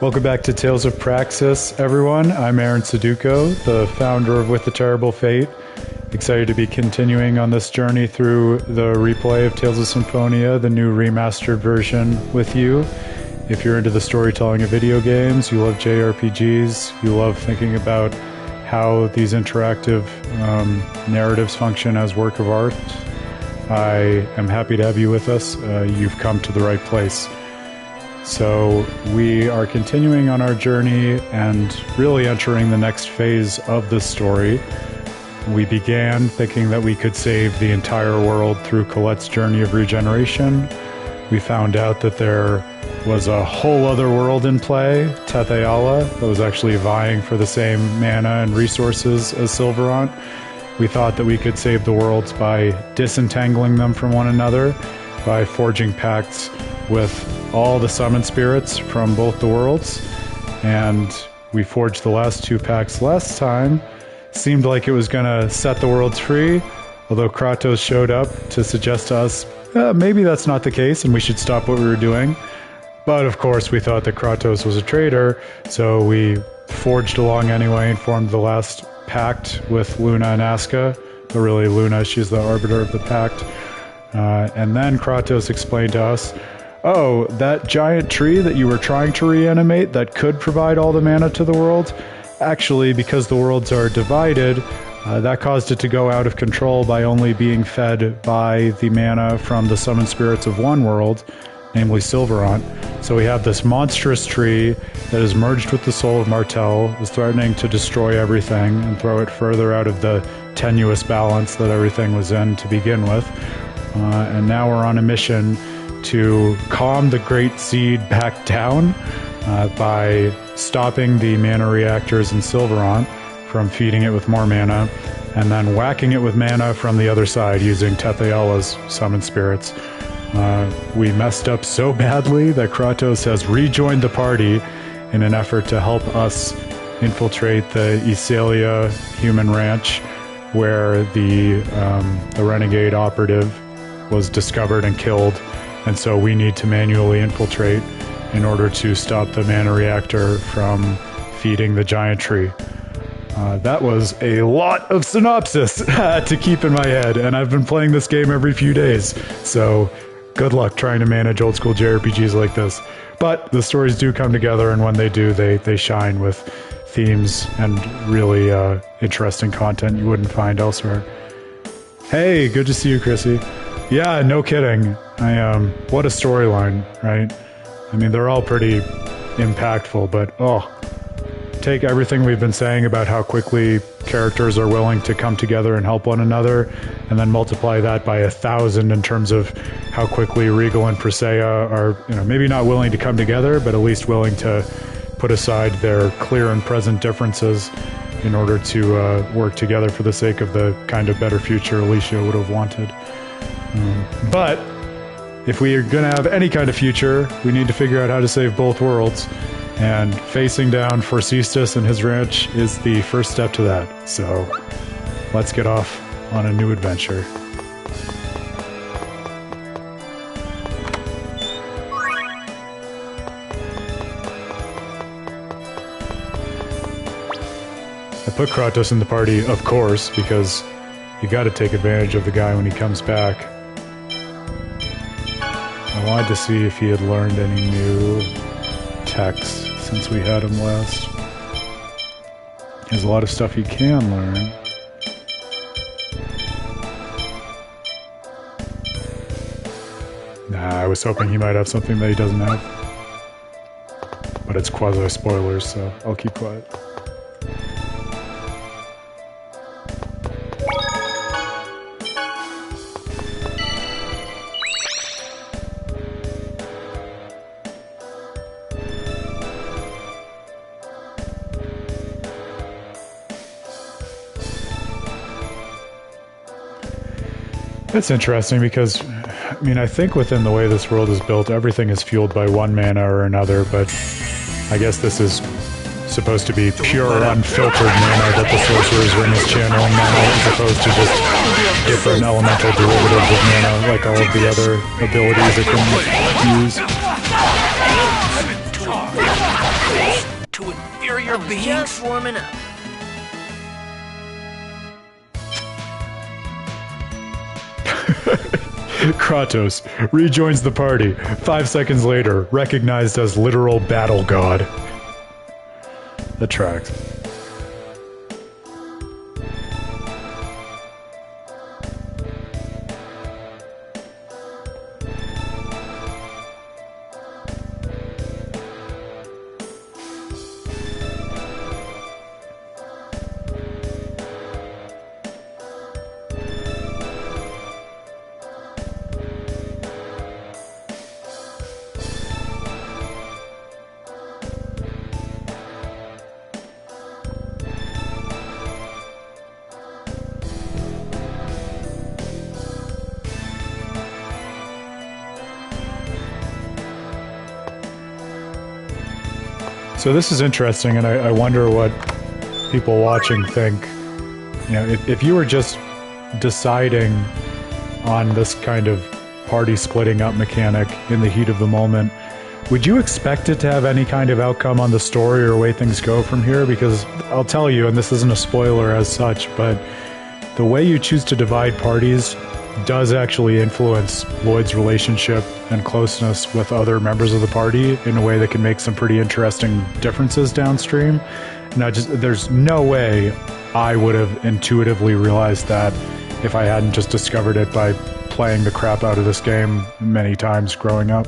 Welcome back to Tales of Praxis, everyone. I'm Aaron Suduko, the founder of With the Terrible Fate. Excited to be continuing on this journey through the replay of Tales of Symphonia, the new remastered version with you. If you're into the storytelling of video games, you love JRPGs, you love thinking about how these interactive narratives function as work of art, I am happy to have you with us. You've come to the right place. So we are continuing on our journey and really entering the next phase of the story. We began thinking that we could save the entire world through Colette's journey of regeneration. We found out that there was a whole other world in play, Tetheala, that was actually vying for the same mana and resources as Silverant. We thought that we could save the worlds by disentangling them from one another, by forging pacts with all the summoned spirits from both the worlds, and we forged the last two pacts last time. Seemed like it was going to set the worlds free, although Kratos showed up to suggest to us maybe that's not the case and we should stop what we were doing. But of course we thought that Kratos was a traitor, so we forged along anyway and formed the last pact with Luna and Aska. But really Luna, she's the arbiter of the pact. And then Kratos explained to us, oh, that giant tree that you were trying to reanimate that could provide all the mana to the world, actually, because the worlds are divided, that caused it to go out of control by only being fed by the mana from the summoned spirits of one world, namely Silverant. So we have this monstrous tree that is merged with the soul of Martel, is threatening to destroy everything and throw it further out of the tenuous balance that everything was in to begin with. And now we're on a mission to calm the Great Seed back down by stopping the mana reactors in Silverant from feeding it with more mana, and then whacking it with mana from the other side using Tetheala's summoned spirits. We messed up so badly that Kratos has rejoined the party in an effort to help us infiltrate the Isalia human ranch, where the renegade operative was discovered and killed. And so we need to manually infiltrate in order to stop the mana reactor from feeding the giant tree. That was a lot of synopsis to keep in my head, and I've been playing this game every few days, so good luck trying to manage old school JRPGs like this. But the stories do come together, and when they do, they shine with themes and really interesting content you wouldn't find elsewhere. Hey, good to see you, Chrissy. Yeah, no kidding. What a storyline, right? I mean, they're all pretty impactful, but take everything we've been saying about how quickly characters are willing to come together and help one another, and then multiply that by 1,000 in terms of how quickly Regal and Presea are, maybe not willing to come together, but at least willing to put aside their clear and present differences in order to work together for the sake of the kind of better future Alicia would have wanted. But if we are going to have any kind of future, we need to figure out how to save both worlds. And facing down Forcystus and his ranch is the first step to that. So let's get off on a new adventure. I put Kratos in the party, of course, because you got to take advantage of the guy when he comes back. I wanted to see if he had learned any new techs since we had him last. There's a lot of stuff he can learn. Nah, I was hoping he might have something that he doesn't have. But it's quasi-spoilers, so I'll keep quiet. It's interesting because, I think within the way this world is built, everything is fueled by one mana or another, but I guess this is supposed to be pure, unfiltered mana that the Sorcerer's Ring is channeling mana, as opposed to just different elemental derivatives of mana, like all of the other abilities it can use. was just warming up. Kratos rejoins the party. 5 seconds later, recognized as literal battle god. That tracks. So this is interesting, and I wonder what people watching think. You know, if you were just deciding on this kind of party splitting up mechanic in the heat of the moment, would you expect it to have any kind of outcome on the story or way things go from here? Because I'll tell you, and this isn't a spoiler as such, but the way you choose to divide parties does actually influence Lloyd's relationship and closeness with other members of the party in a way that can make some pretty interesting differences downstream. Now, there's no way I would have intuitively realized that if I hadn't just discovered it by playing the crap out of this game many times growing up.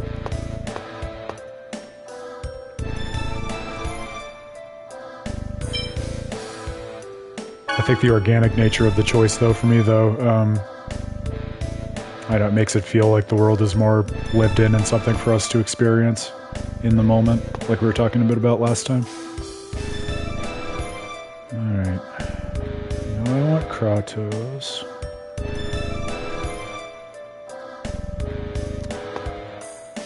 I think the organic nature of the choice, though, for me, I know it makes it feel like the world is more lived in and something for us to experience in the moment, like we were talking a bit about last time. Alright. Now I want Kratos.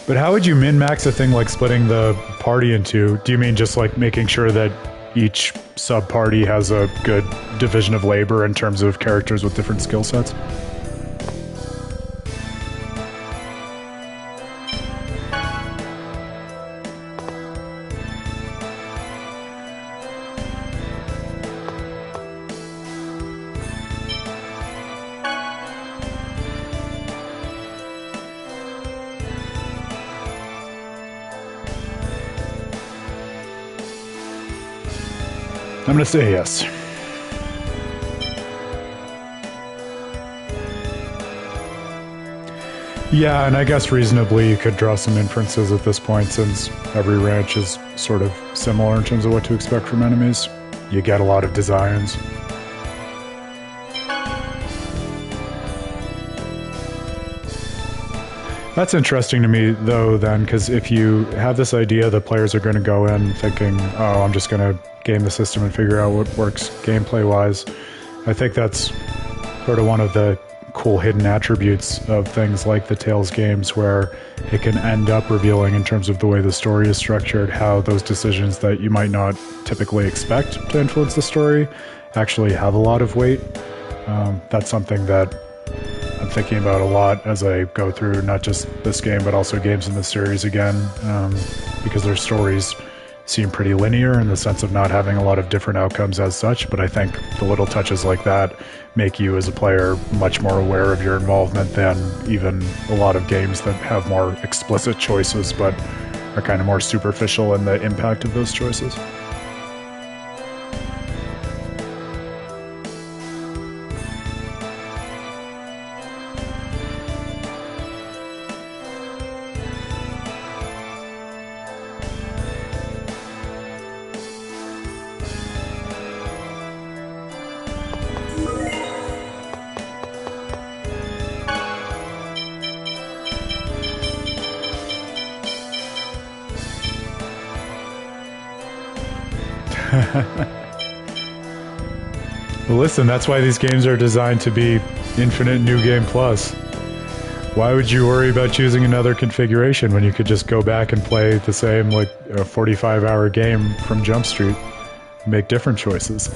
But how would you min-max a thing like splitting the party in two? Do you mean just like making sure that each sub-party has a good division of labor in terms of characters with different skill sets? I'm gonna say yes. Yeah, and I guess reasonably you could draw some inferences at this point, since every ranch is sort of similar in terms of what to expect from enemies. You get a lot of designs. That's interesting to me, though, then, because if you have this idea that players are going to go in thinking, oh, I'm just going to game the system and figure out what works gameplay-wise, I think that's sort of one of the cool hidden attributes of things like the Tales games, where it can end up revealing, in terms of the way the story is structured, how those decisions that you might not typically expect to influence the story actually have a lot of weight. That's something that I'm thinking about a lot as I go through not just this game, but also games in the series again, because their stories seem pretty linear in the sense of not having a lot of different outcomes as such, but I think the little touches like that make you as a player much more aware of your involvement than even a lot of games that have more explicit choices but are kind of more superficial in the impact of those choices. Well, listen, that's why these games are designed to be infinite new game plus. Why would you worry about choosing another configuration when you could just go back and play the same, like, a 45-hour game from Jump Street and make different choices?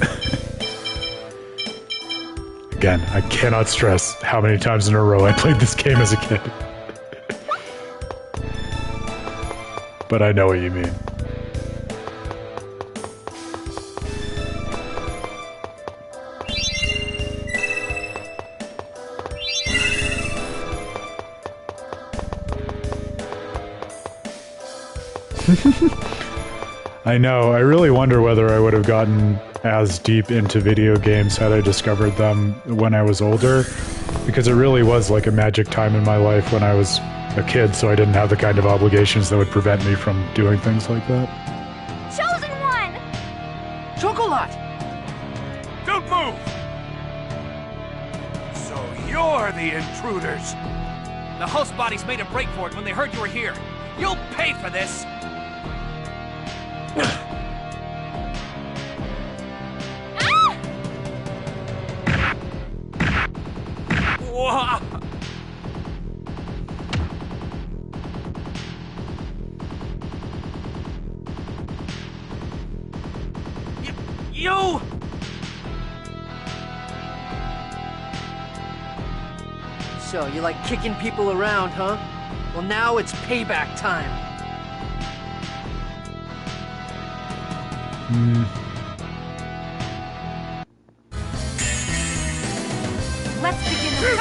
Again, I cannot stress how many times in a row I played this game as a kid. But I know what you mean. I know. I really wonder whether I would have gotten as deep into video games had I discovered them when I was older, because it really was like a magic time in my life when I was a kid, so I didn't have the kind of obligations that would prevent me from doing things like that. Chosen one! Chocolate! Don't move! So you're the intruders. The host bodies made a break for it when they heard you were here. You'll pay for this! Whoa. You! So, you like kicking people around, huh? Well, now it's payback time. Let's begin the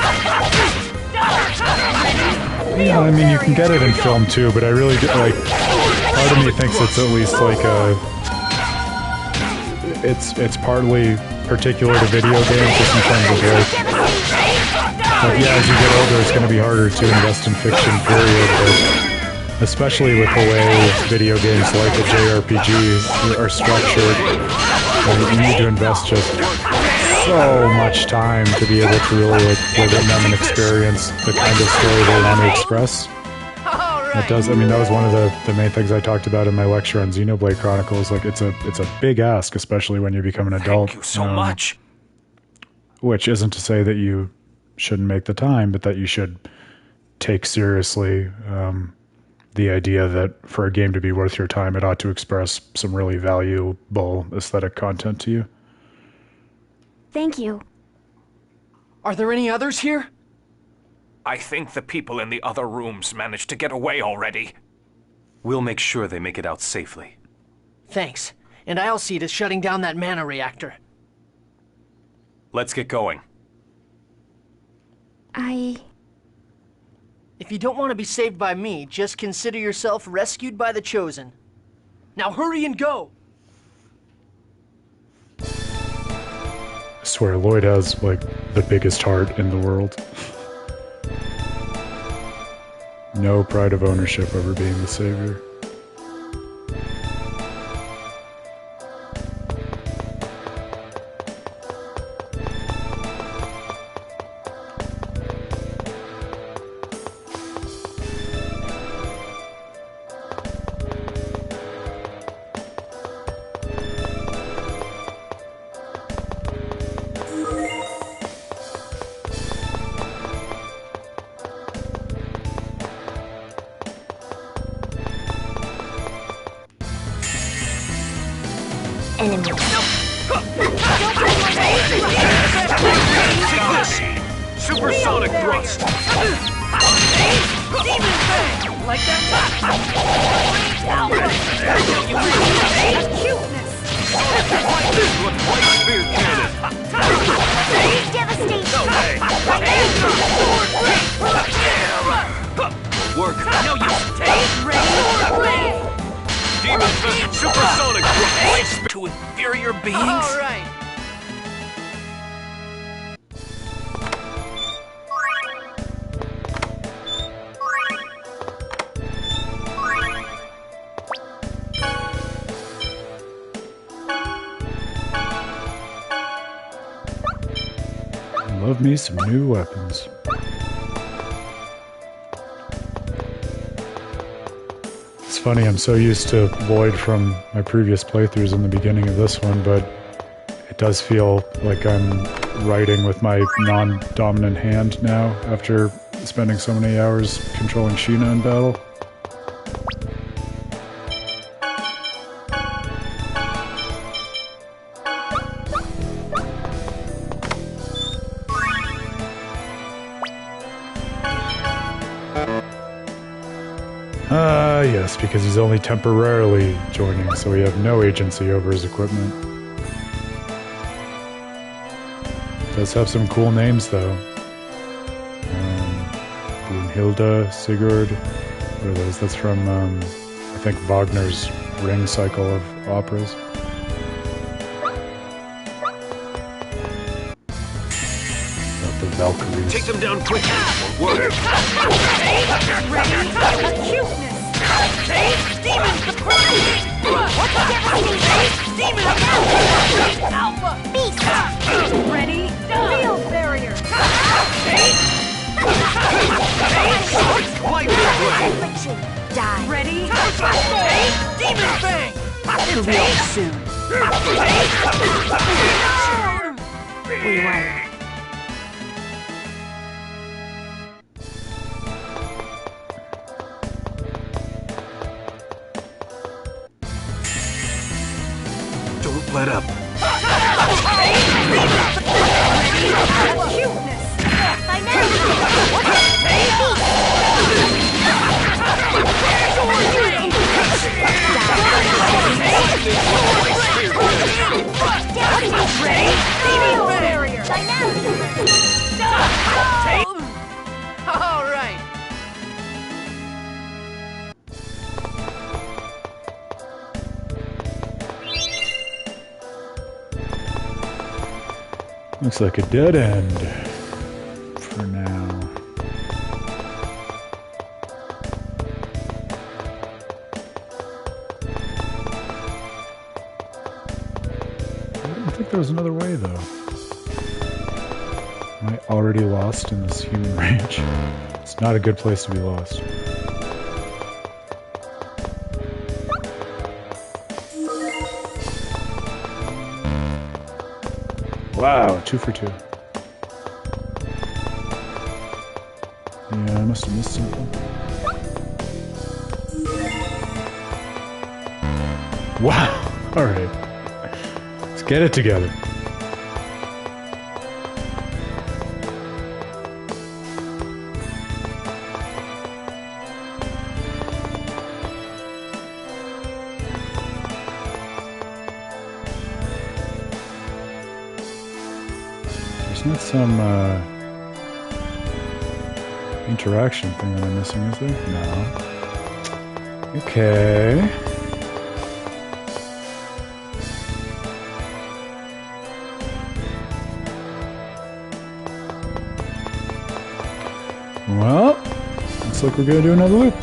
Yeah, I mean, you can get it in film too, but I really do, like, part of me thinks it's at least like a... It's partly particular to video games, just in terms of like, yeah, as you get older, it's going to be harder to invest in fiction, period, but especially with the way video games like a JRPG are structured, you need to invest just so much time to be able to really like live in them and experience the kind of story they want to express. It does. I mean, that was one of the main things I talked about in my lecture on Xenoblade Chronicles. Like, it's a big ask, especially when you become an adult. Thank you so much. Which isn't to say that you shouldn't make the time, but that you should take seriously the idea that for a game to be worth your time, it ought to express some really valuable aesthetic content to you. Thank you. Are there any others here? I think the people in the other rooms managed to get away already. We'll make sure they make it out safely. Thanks. And I'll see to shutting down that mana reactor. Let's get going. If you don't want to be saved by me, just consider yourself rescued by the Chosen. Now hurry and go! I swear, Lloyd has, like, the biggest heart in the world. No pride of ownership over being the savior. Supersonic thrust! Like that? Cuteness! White spear cannon! Devastation! No way! Work. No, you take ready. Demon Fist supersonic thrust! To inferior beings? All right. Love me some new weapons. It's funny, I'm so used to Lloyd from my previous playthroughs in the beginning of this one, but it does feel like I'm writing with my non-dominant hand now after spending so many hours controlling Sheena in battle. Yes, because he's only temporarily joining, so we have no agency over his equipment. Does have some cool names, though. Brunhilde, Sigurd, what are those? That's from I think Wagner's Ring cycle of operas. About the Valkyries. Take them down quick. Or work. Ready? Acuteness! Demons! Demons! Alpha! Beast! Ready? Field barrier! Light blade. Affliction! Die! Ready? Demon bang. It'll be over soon. Rewire. Don't let up. Acuteness! All right. Looks like a dead end for now. I didn't think there was another way, though. Am I already lost in this human range? It's not a good place to be lost. Wow, 2 for 2. Yeah, I must have missed something. Wow! Alright. Let's get it together. There's not some interaction thing that I'm missing, is there? No. Okay. Well, looks like we're gonna do another loop.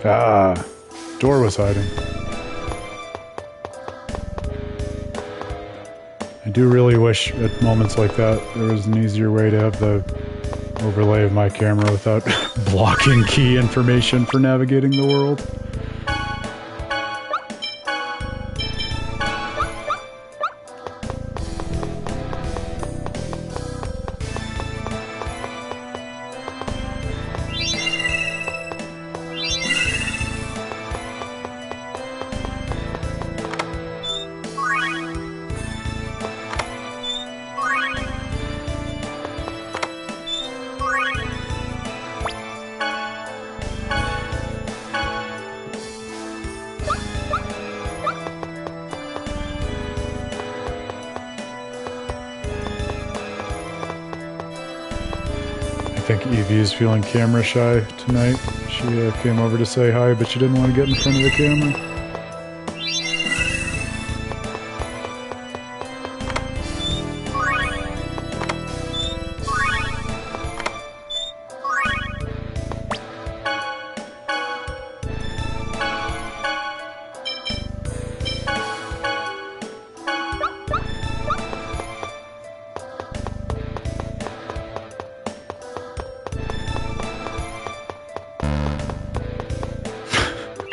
Ah, door was hiding. I do really wish at moments like that there was an easier way to have the overlay of my camera without blocking key information for navigating the world. I think Evie is feeling camera shy tonight. She came over to say hi, but she didn't want to get in front of the camera.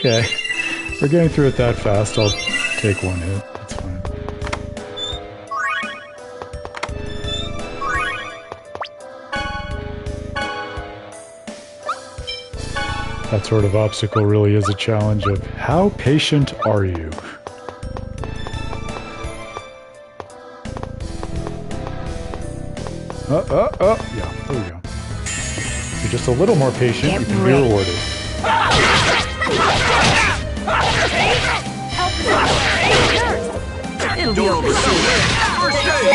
Okay, if we're getting through it that fast, I'll take one hit. That's fine. That sort of obstacle really is a challenge of how patient are you? Yeah, there we go. If you're just a little more patient, you can be rewarded. It'll be over soon. First aid!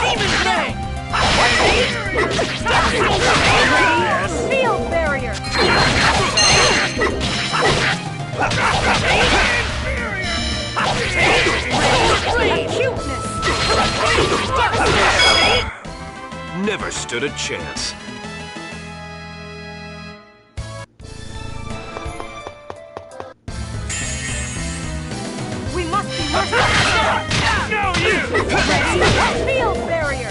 Demon Ray! Field barrier! Acuteness! Never stood a chance. We must be merciful! No, you! Field barrier!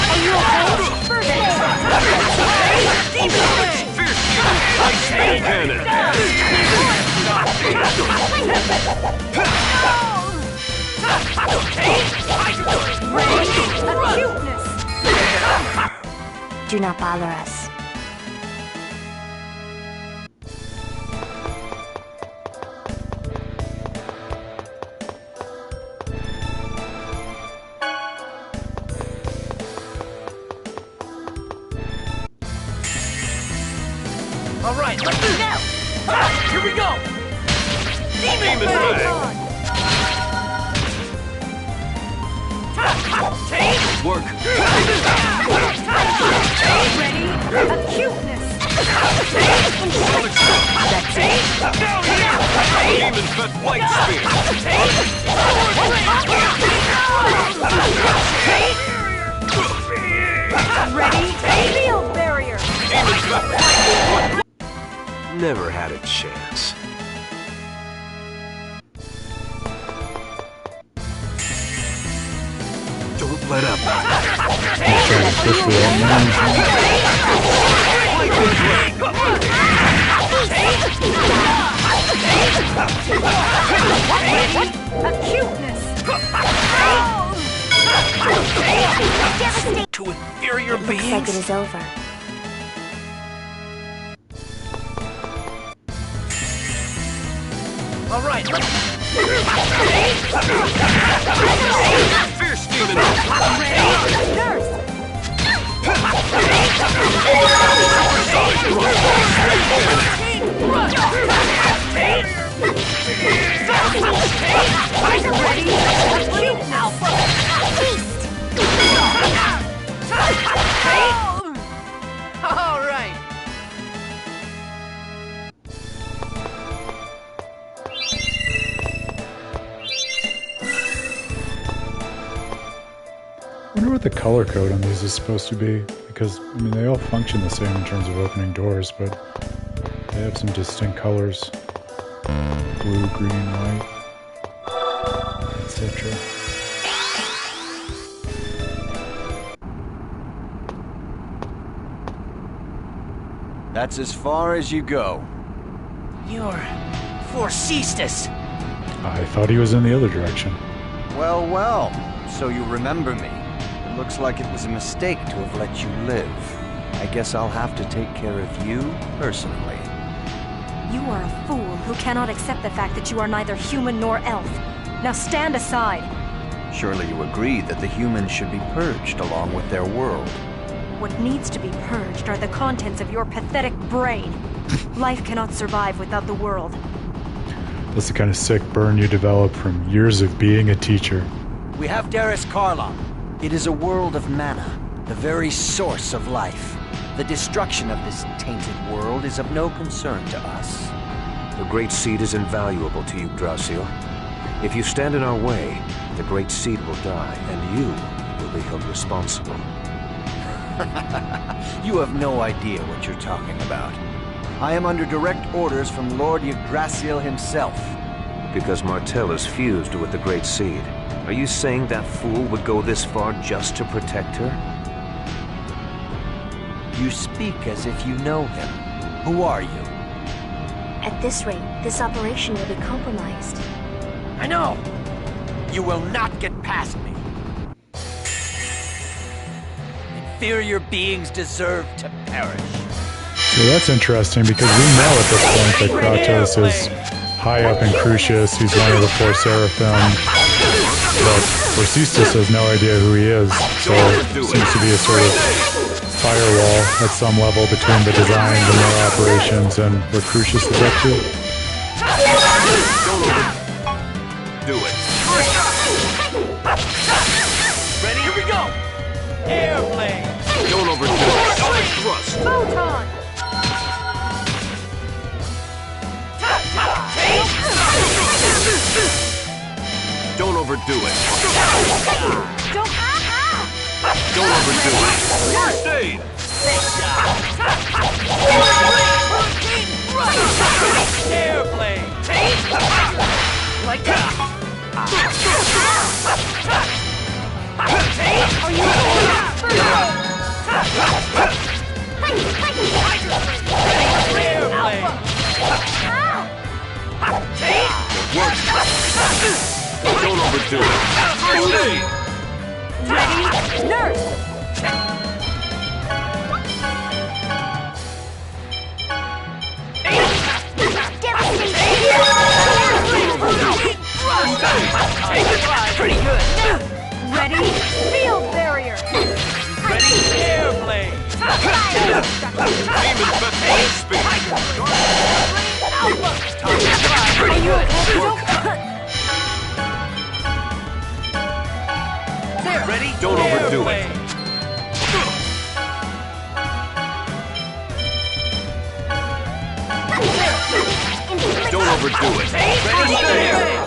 Are you okay? First aid! Demon Ray! Fierce ice cannon! Acuteness! Do not bother us. All right, let's do now! Here we go! Demon Ray! Work. Ready? Acuteness! That's it! Demon Fed White Spear. Ready? Field barrier! Never had a chance. Don't let up. Acuteness! To inferior Looks like it beings? is over. All right, let's... Fierce demon! Nurse! Ready? Acuteness! All right. I wonder what the color code on these is supposed to be, because, I mean, they all function the same in terms of opening doors, but they have some distinct colors. Blue, green, white, etc. That's as far as you go. You're Forcystus. I thought he was in the other direction. Well, well, so you remember me. It looks like it was a mistake to have let you live. I guess I'll have to take care of you personally. You are a fool who cannot accept the fact that you are neither human nor elf. Now stand aside. Surely you agree that the humans should be purged along with their world. What needs to be purged are the contents of your pathetic brain. Life cannot survive without the world. That's the kind of sick burn you develop from years of being a teacher. We have Darius Karlon. It is a world of mana, the very source of life. The destruction of this tainted world is of no concern to us. The Great Seed is invaluable to you, Yggdrasil. If you stand in our way, the Great Seed will die, and you will be held responsible. You have no idea what you're talking about. I am under direct orders from Lord Yggdrasil himself. Because Martell is fused with the Great Seed. Are you saying that fool would go this far just to protect her? You speak as if you know him. Who are you? At this rate, this operation will be compromised. I know. You will not get past me. Inferior beings deserve to perish. So that's interesting because we know at this point that Kratos is high up in Crucius. He's one of the four seraphim. But Forcystus has no idea who he is, so it seems to be a sort of firewall at some level between the designs and their operations and what Crucius is up to. Do it. Ready? Here we go. Airplane. Don't overdo it. Thrust. Photon! Don't overdo it. Don't Don't overdo it. First aid. Airplane. Like that. Are you Airplane. Don't overdo it. First aid. ready? Nurse! Pretty good. Ready? Field barrier! Ready? Airplane. Demon best speed. Pretty good. Ready? Don't overdo it. Don't overdo it. Ready? Air.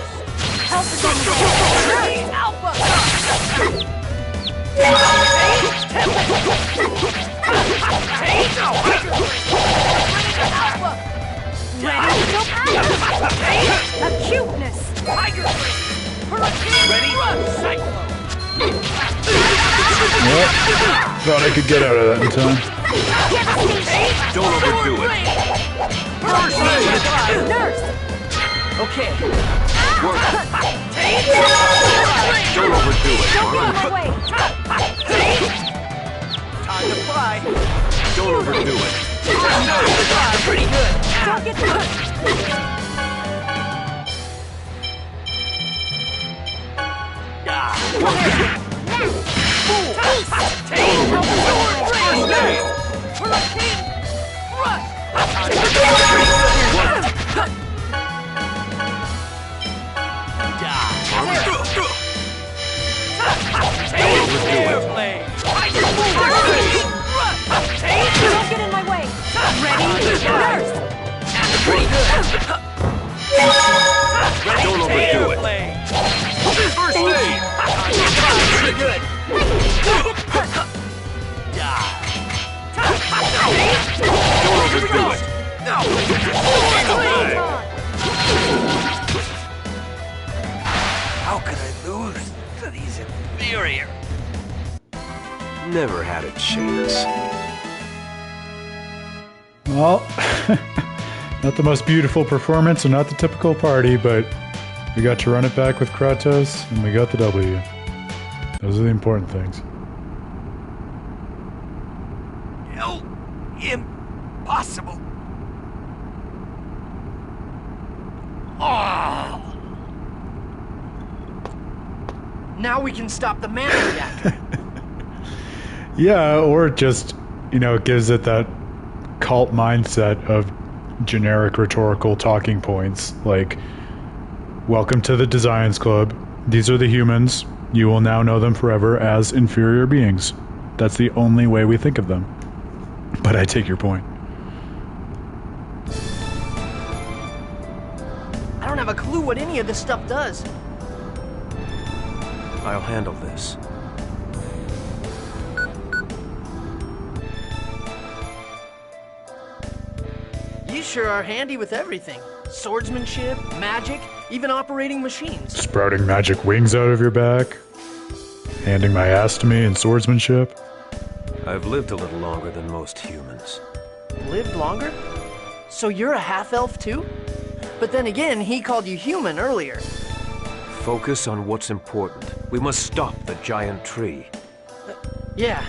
Help is on the way. Alpha! Ready? Acuteness! Ready? Cyclone. Yep. Thought I could get out of that in time. Don't overdo it. First aid. Nurse! Okay. Don't overdo it. Don't get in my way! Time to fly. Don't overdo it. Pretty good. Don't get pushed! Don't get in my way! Ready? Nurse! Pretty good. Don't overdo it. First aid. Pretty good. Don't overdo it. How could I lose to these inferior? Never had a chance. Well, not the most beautiful performance and not the typical party, but we got to run it back with Kratos and we got the W. Those are the important things. No, impossible. Oh. Now we can stop the mana reactor. Yeah, or just, it gives it that cult mindset of generic rhetorical talking points, like, welcome to the Designs Club. These are the humans. You will now know them forever as inferior beings. That's the only way we think of them. But I take your point. I don't have a clue what any of this stuff does. I'll handle this. You sure are handy with everything. Swordsmanship, magic, even operating machines. Sprouting magic wings out of your back. Handing my ass to me in swordsmanship. I've lived a little longer than most humans. Lived longer? So you're a half-elf too? But then again, he called you human earlier. Focus on what's important. We must stop the giant tree. Yeah.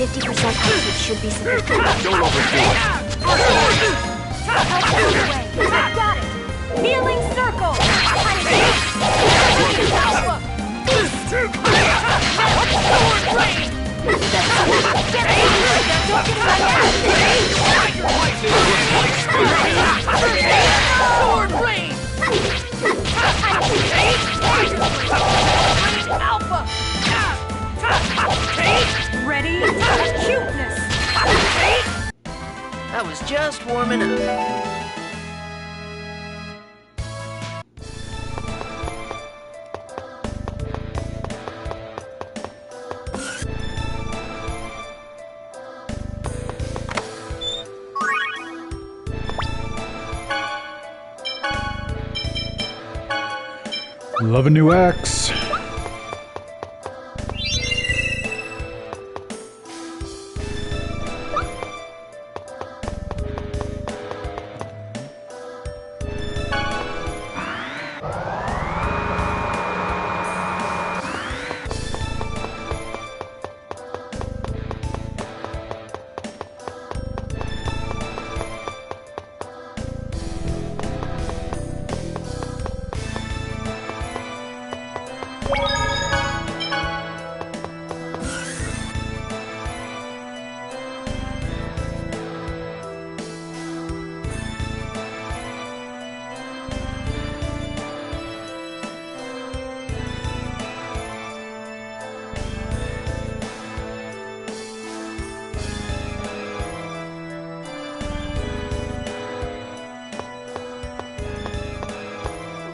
50% output should be sufficient. Don't overdo it. Got it! Healing circle! Alpha! Sword blade! Get it! Don't get Sword blade! Alpha! Ready? Cuteness! I was just warming up. Love a new axe.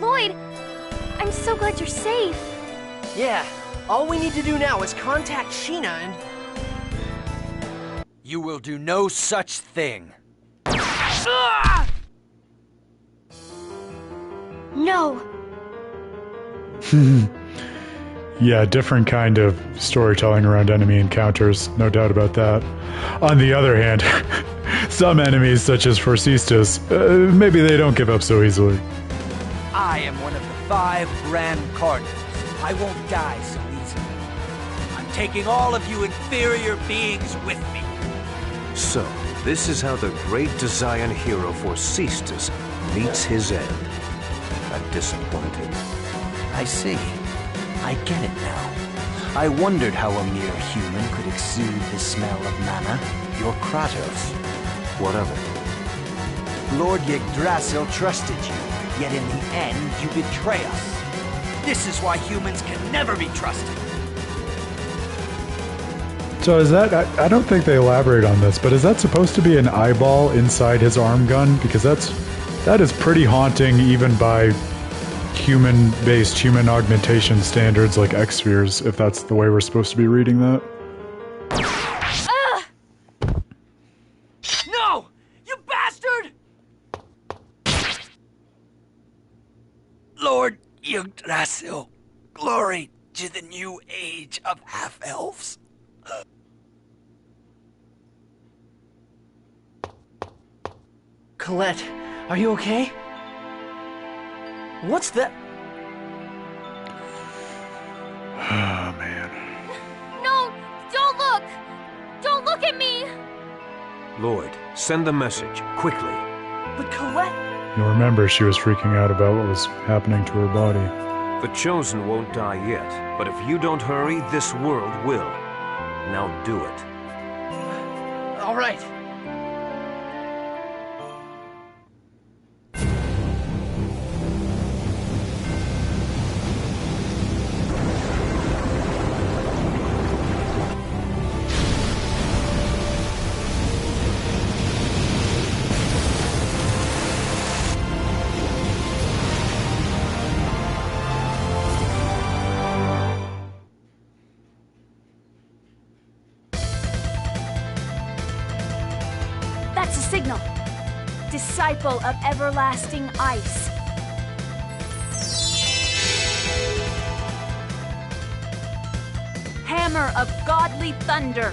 Lloyd, I'm so glad you're safe. Yeah, all we need to do now is contact Sheena and... You will do no such thing. No. Yeah, different kind of storytelling around enemy encounters, no doubt about that. On the other hand, some enemies, such as Forcystus, maybe they don't give up so easily. I am one of the 5 Grand Cardinals. I won't die so easily. I'm taking all of you inferior beings with me. So, this is how the great Desian hero Forcystus meets his end. I'm disappointed. I see. I get it now. I wondered how a mere human could exude the smell of mana. You're Kratos. What of it? Lord Yggdrasil trusted you, yet in the end you betray us. This is why humans can never be trusted. So is that, I don't think they elaborate on this, but is that supposed to be an eyeball inside his arm gun? Because that is pretty haunting even by human-based, human augmentation standards like X-Spheres, if that's the way we're supposed to be reading that. No! You bastard! Lord Yggdrasil, glory to the new age of half-elves. Colette, are you okay? What's that? Oh, man. No! Don't look! Don't look at me! Lloyd, send the message, quickly. But Colette... You'll remember she was freaking out about what was happening to her body. The Chosen won't die yet, but if you don't hurry, this world will. Now do it. All right. That's a signal. Disciple of everlasting ice. Hammer of godly thunder.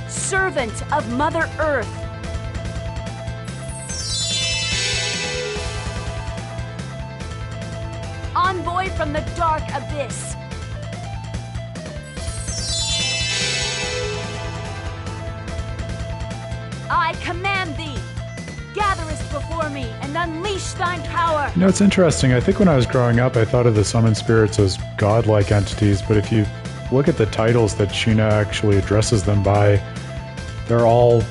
Servant of Mother Earth. convoy from the dark abyss. I command thee, gatherest before me, and unleash thine power. You know, it's interesting. I think when I was growing up, I thought of the summoned spirits as godlike entities, but if you look at the titles that Sheena actually addresses them by, they're all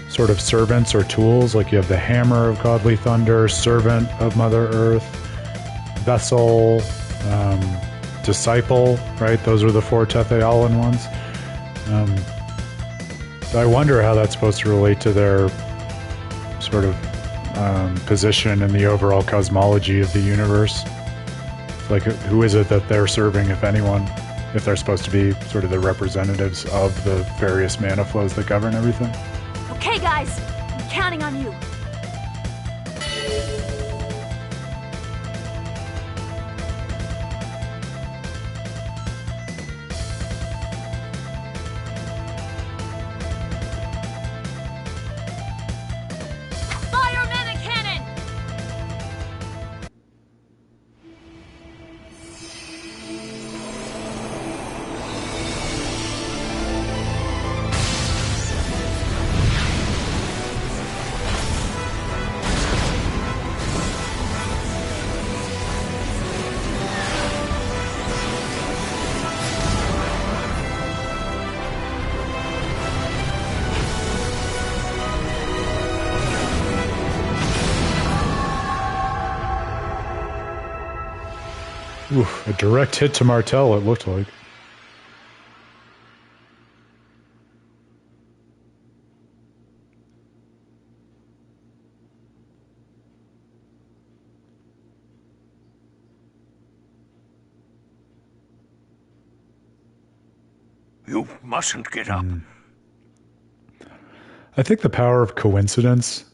sort of servants or tools. Like you have the Hammer of Godly Thunder, Servant of Mother Earth, Vessel, Disciple, right? Those are the 4 Tethealan ones. I wonder how that's supposed to relate to their sort of position in the overall cosmology of the universe. Like, who is it that they're serving, if anyone, if they're supposed to be sort of the representatives of the various mana flows that govern everything? Okay, guys, I'm counting on you. Fire mana cannon! Oof, a direct hit to Martel, it looked like. You mustn't get up. I think the power of coincidence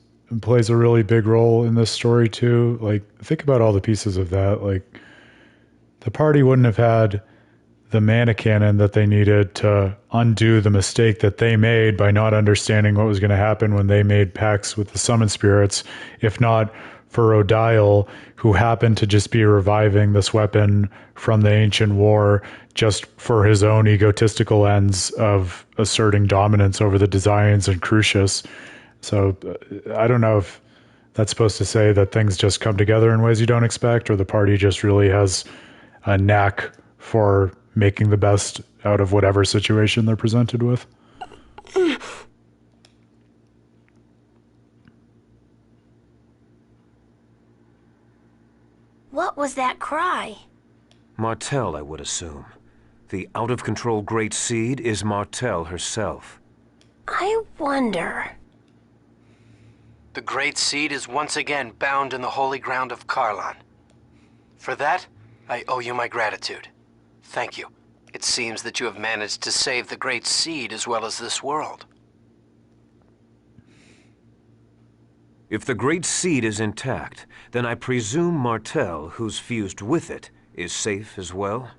plays a really big role in this story too. Like, think about all the pieces of that. Like, the party wouldn't have had the mana cannon that they needed to undo the mistake that they made by not understanding what was going to happen when they made pacts with the summon spirits, if not for Odile, who happened to just be reviving this weapon from the ancient war just for his own egotistical ends of asserting dominance over the Desians and Crucius. So I don't know if that's supposed to say that things just come together in ways you don't expect, or the party just really has a knack for making the best out of whatever situation they're presented with. What was that cry? Martel, I would assume. The out-of-control Great Seed is Martel herself. I wonder. The Great Seed is once again bound in the holy ground of Karlan. For that, I owe you my gratitude. Thank you. It seems that you have managed to save the Great Seed as well as this world. If the Great Seed is intact, then I presume Martel, who's fused with it, is safe as well?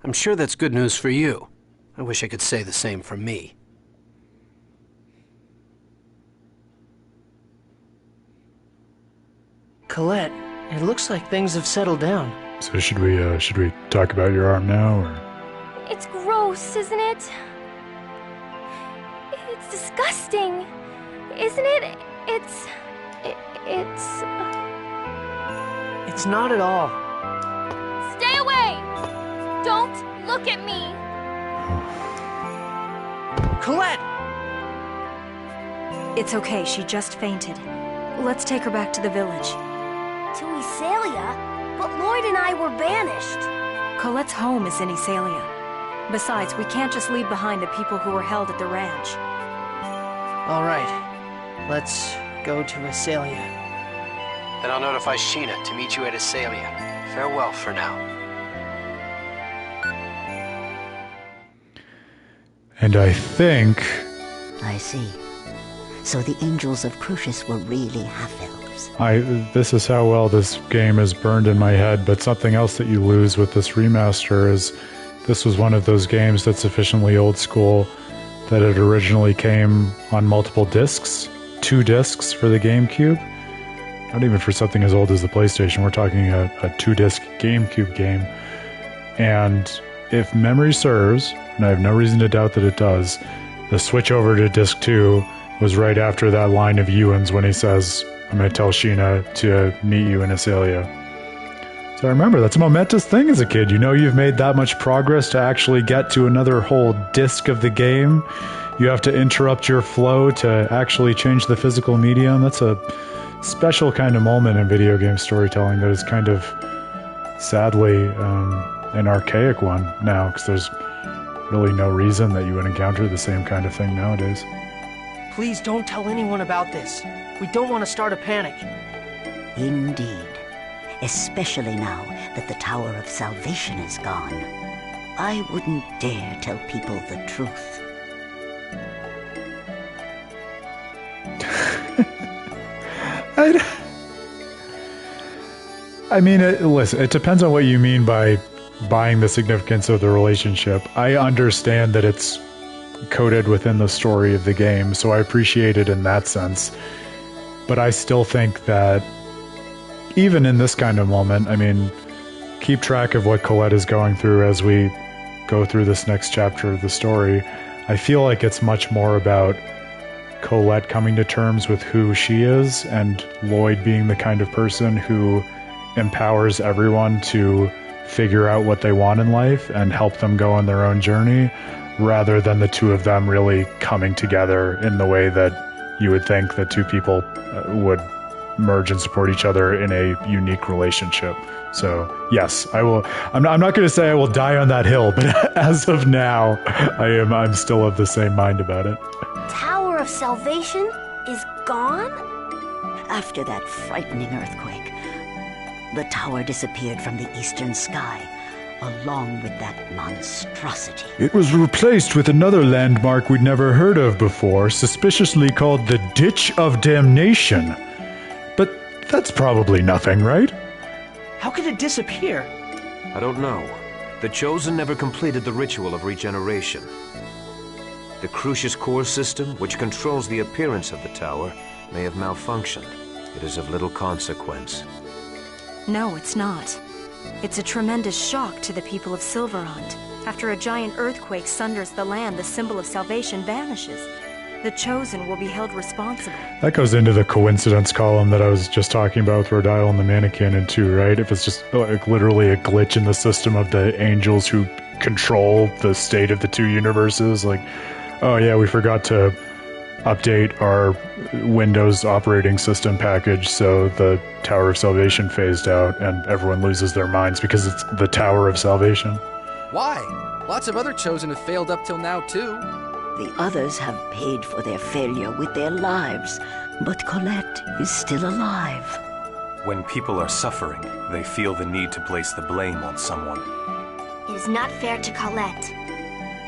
I'm sure that's good news for you. I wish I could say the same for me. Colette, it looks like things have settled down. So should we talk about your arm now, or? It's gross, isn't it? It's disgusting, isn't it? It's... It's not at all. Stay away! Don't look at me! Colette! It's okay, she just fainted. Let's take her back to the village. To Isalia? But Lloyd and I were banished. Colette's home is in Isalia. Besides, we can't just leave behind the people who were held at the ranch. All right, let's go to Isalia. Then I'll notify Sheena to meet you at Isalia. Farewell for now. And I think... I see. So the angels of Crucius were really half-elves. This is how well this game is burned in my head, but something else that you lose with this remaster is this was one of those games that's sufficiently old school that it originally came on multiple discs, 2 discs for the GameCube. not even for something as old as the PlayStation. We're talking a 2-disc GameCube game. And if memory serves, and I have no reason to doubt that it does, the switch over to disc 2 was right after that line of Ewan's when he says, I'm going to tell Sheena to meet you in Asalia. So I remember, that's a momentous thing as a kid. You know you've made that much progress to actually get to another whole disc of the game. You have to interrupt your flow to actually change the physical medium. That's a special kind of moment in video game storytelling that is kind of, sadly, an archaic one now, because there's really no reason that you would encounter the same kind of thing nowadays. Please don't tell anyone about this. We don't want to start a panic. Indeed. Especially now that the Tower of Salvation is gone. I wouldn't dare tell people the truth. I mean, listen, it depends on what you mean by buying the significance of the relationship. I understand that it's coded within the story of the game, so I appreciate it in that sense. But I still think that even in this kind of moment, I mean, keep track of what Colette is going through as we go through this next chapter of the story. I feel like it's much more about Colette coming to terms with who she is, and Lloyd being the kind of person who empowers everyone to figure out what they want in life and help them go on their own journey, rather than the two of them really coming together in the way that you would think that two people would merge and support each other in a unique relationship. So yes, I will. I'm not going to say I will die on that hill, but as of now, I'm still of the same mind about it. Tower of Salvation is gone? After that frightening earthquake, the tower disappeared from the eastern sky, along with that monstrosity. It was replaced with another landmark we'd never heard of before, suspiciously called the Ditch of Damnation. But that's probably nothing, right? How could it disappear? I don't know. The Chosen never completed the ritual of regeneration. The Crucius core system, which controls the appearance of the tower, may have malfunctioned. It is of little consequence. No, it's not. It's a tremendous shock to the people of Silverhand. After a giant earthquake sunders the land, the symbol of salvation vanishes. The Chosen will be held responsible. That goes into the coincidence column that I was just talking about with Rodile and the Mannequin too, right? If it's just like literally a glitch in the system of the angels who control the state of the two universes, like, oh yeah, we forgot to update our Windows operating system package, so the Tower of Salvation phased out and everyone loses their minds because it's the Tower of Salvation. Why? Lots of other Chosen have failed up till now, too. The others have paid for their failure with their lives, but Colette is still alive. When people are suffering, they feel the need to place the blame on someone. It is not fair to Colette.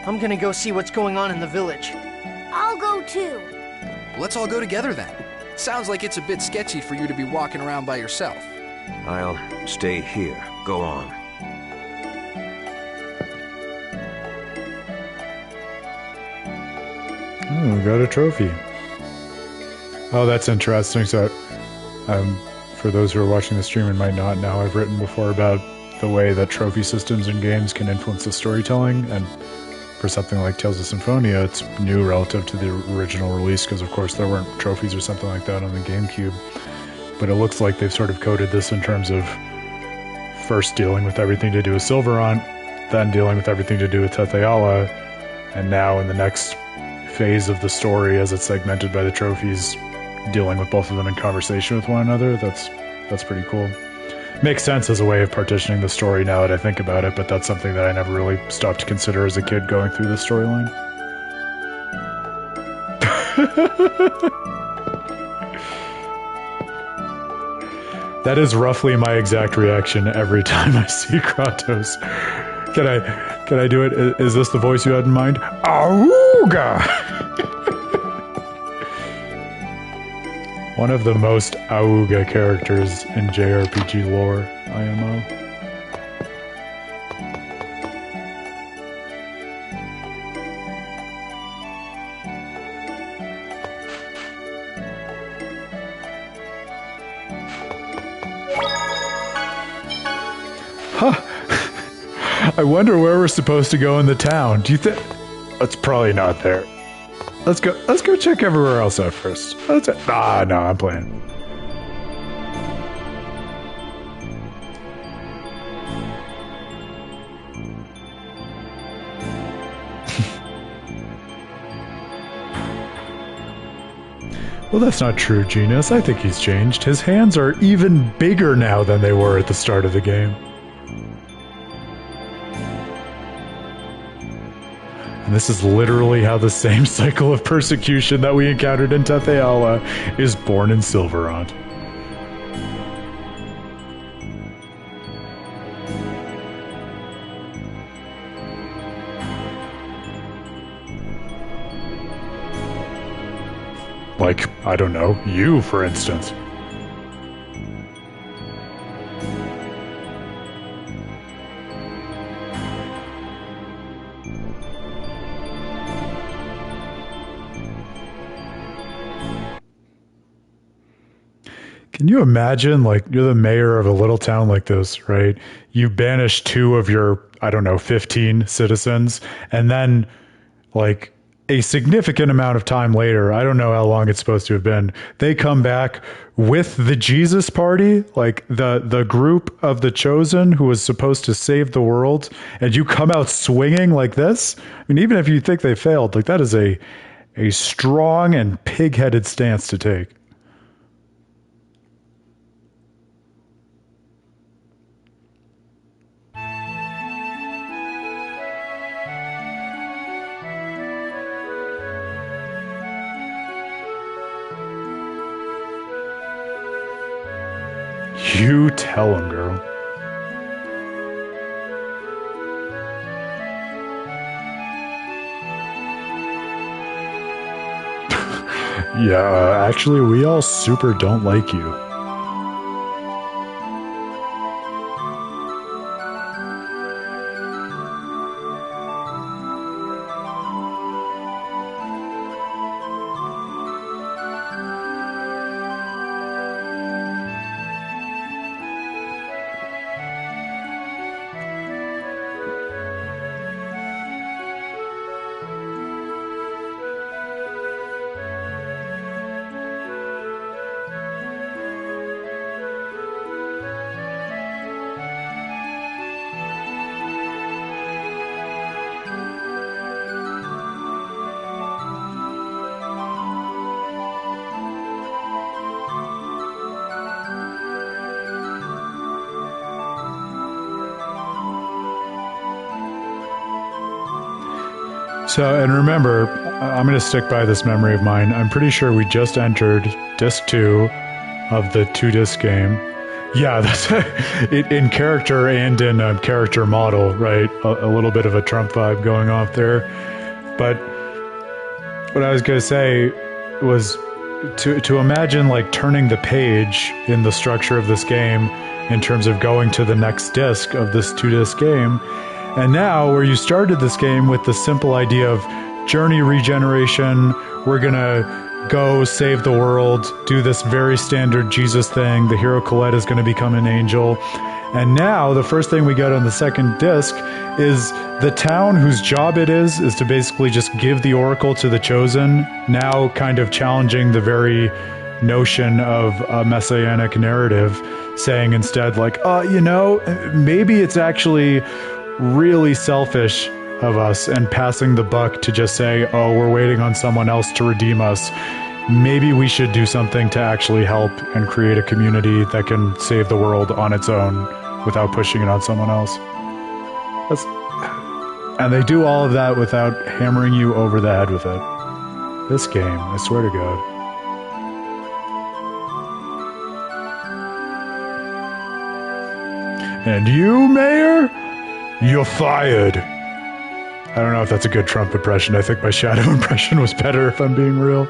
I'm gonna go see what's going on in the village. I'll go too. Let's all go together then. Sounds like it's a bit sketchy for you to be walking around by yourself. I'll stay here. Go on. Oh, got a trophy. Oh, that's interesting. So, for those who are watching the stream and might not know, I've written before about the way that trophy systems in games can influence the storytelling, and for something like Tales of Symphonia, it's new relative to the original release, because of course there weren't trophies or something like that on the GameCube. But it looks like they've sort of coded this in terms of first dealing with everything to do with Silverhand, then dealing with everything to do with Tetheala, and now in the next phase of the story, as it's segmented by the trophies, dealing with both of them in conversation with one another. That's pretty cool. Makes sense as a way of partitioning the story now that I think about it, but that's something that I never really stopped to consider as a kid going through the storyline. That is roughly my exact reaction every time I see Kratos. Can I do it? Is this the voice you had in mind? Auga! One of the most Auga characters in JRPG lore, IMO. I wonder where we're supposed to go in the town. Do you think... It's probably not there. Let's go check everywhere else out first. No, I'm playing. Well, that's not true, Genius. I think he's changed. His hands are even bigger now than they were at the start of the game. And this is literally how the same cycle of persecution that we encountered in Tetheala is born in Silverant. Like, I don't know, you, for instance. Can you imagine, like, you're the mayor of a little town like this, right? You banish 2 of your, I don't know, 15 citizens, and then, like, a significant amount of time later, I don't know how long it's supposed to have been, they come back with the Jesus Party, like the group of the Chosen who was supposed to save the world, and you come out swinging like this? I mean, even if you think they failed, like, that is a strong and pig-headed stance to take. You tell him, girl. Yeah, actually, we all super don't like you. So, and remember, I'm going to stick by this memory of mine. I'm pretty sure we just entered Disc 2 of the 2-disc game. Yeah, that's in character and in character model, right? A little bit of a Trump vibe going off there. But what I was going to say was to imagine, like, turning the page in the structure of this game in terms of going to the next disc of this 2-disc game. And now, where you started this game with the simple idea of journey regeneration, we're gonna go save the world, do this very standard Jesus thing, the hero Colette is gonna become an angel. And now, the first thing we get on the second disc is the town whose job it is to basically just give the oracle to the Chosen, now kind of challenging the very notion of a messianic narrative, saying instead, like, you know, maybe it's actually really selfish of us and passing the buck to just say, oh, we're waiting on someone else to redeem us. Maybe we should do something to actually help and create a community that can save the world on its own without pushing it on someone else. And they do all of that without hammering you over the head with it. This game, I swear to God. And you, Mayor? You're fired. I don't know if that's a good Trump impression. I think my Shadow impression was better, if I'm being real.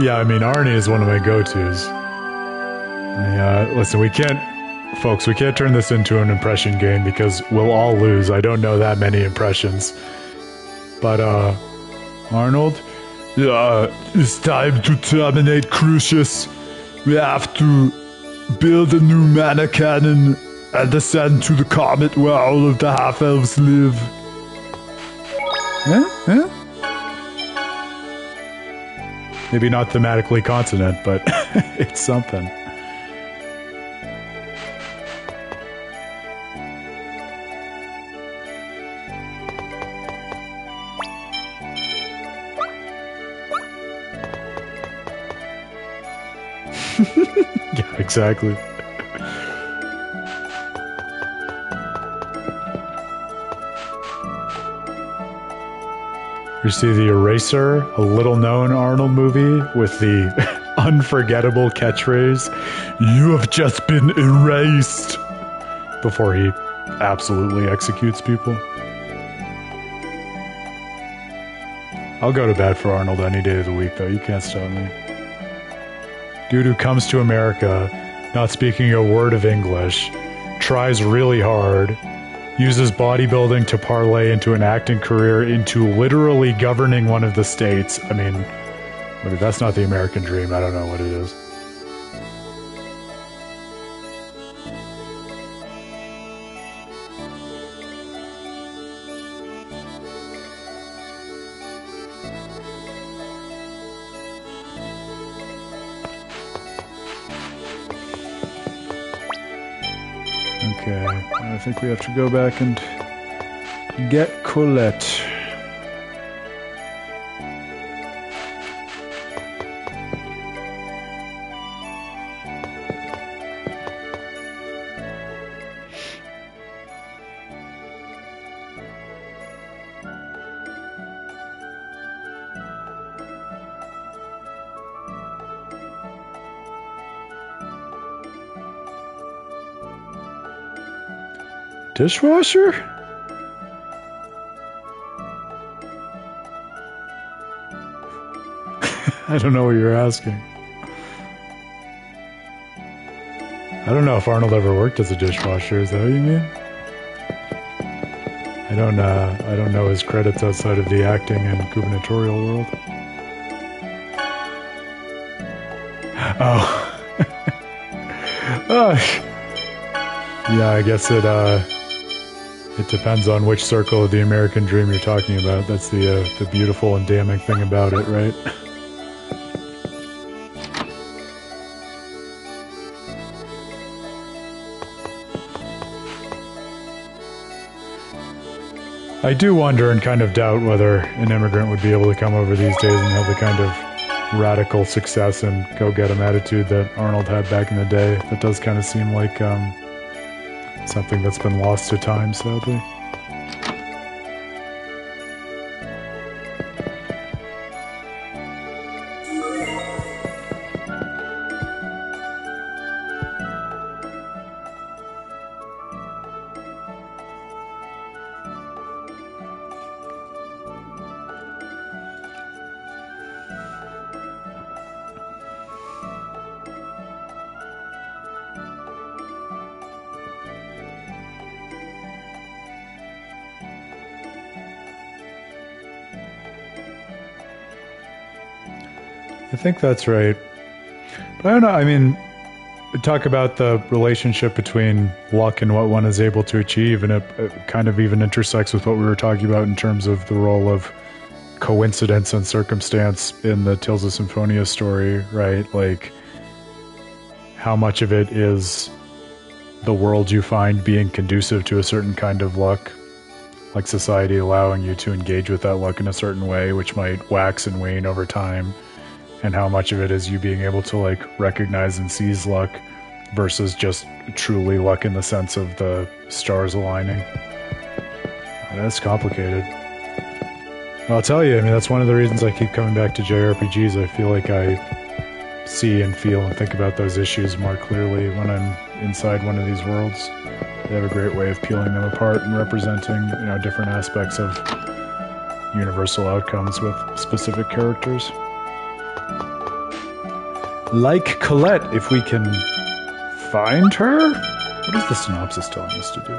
Yeah, I mean, Arnie is one of my go-tos. Listen, we can't turn this into an impression game because we'll all lose. I don't know that many impressions. But, Arnold? It's time to terminate Crucius. We have to build a new mana cannon and descend to the comet where all of the half-elves live. Huh? Maybe not thematically consonant, but it's something. Yeah, exactly. You see The Eraser, a little-known Arnold movie with the unforgettable catchphrase, "You have just been erased," before he absolutely executes people. I'll go to bat for Arnold any day of the week, though. You can't stop me. Dude who comes to America, not speaking a word of English, tries really hard, uses bodybuilding to parlay into an acting career, into literally governing one of the states. I mean, if that's not the American dream, I don't know what it is. Okay, I think we have to go back and get Colette. Dishwasher? I don't know what you're asking. I don't know if Arnold ever worked as a dishwasher. Is that what you mean? I don't know his credits outside of the acting and gubernatorial world. Oh. Oh. Yeah, I guess it depends on which circle of the American dream you're talking about. That's the beautiful and damning thing about it, right? I do wonder and kind of doubt whether an immigrant would be able to come over these days and have the kind of radical success and go-get-em attitude that Arnold had back in the day. That does kind of seem like something that's been lost to time, sadly. I think that's right. But I don't know, I mean, talk about the relationship between luck and what one is able to achieve, and it kind of even intersects with what we were talking about in terms of the role of coincidence and circumstance in the Tales of Symphonia story, right? Like, how much of it is the world you find being conducive to a certain kind of luck, like society allowing you to engage with that luck in a certain way, which might wax and wane over time, and how much of it is you being able to like recognize and seize luck versus just truly luck in the sense of the stars aligning. That's complicated. I'll tell you, I mean, that's one of the reasons I keep coming back to JRPGs. I feel like I see and feel and think about those issues more clearly when I'm inside one of these worlds. They have a great way of peeling them apart and representing, you know, different aspects of universal outcomes with specific characters. like Colette, if we can find her? What is the synopsis telling us to do?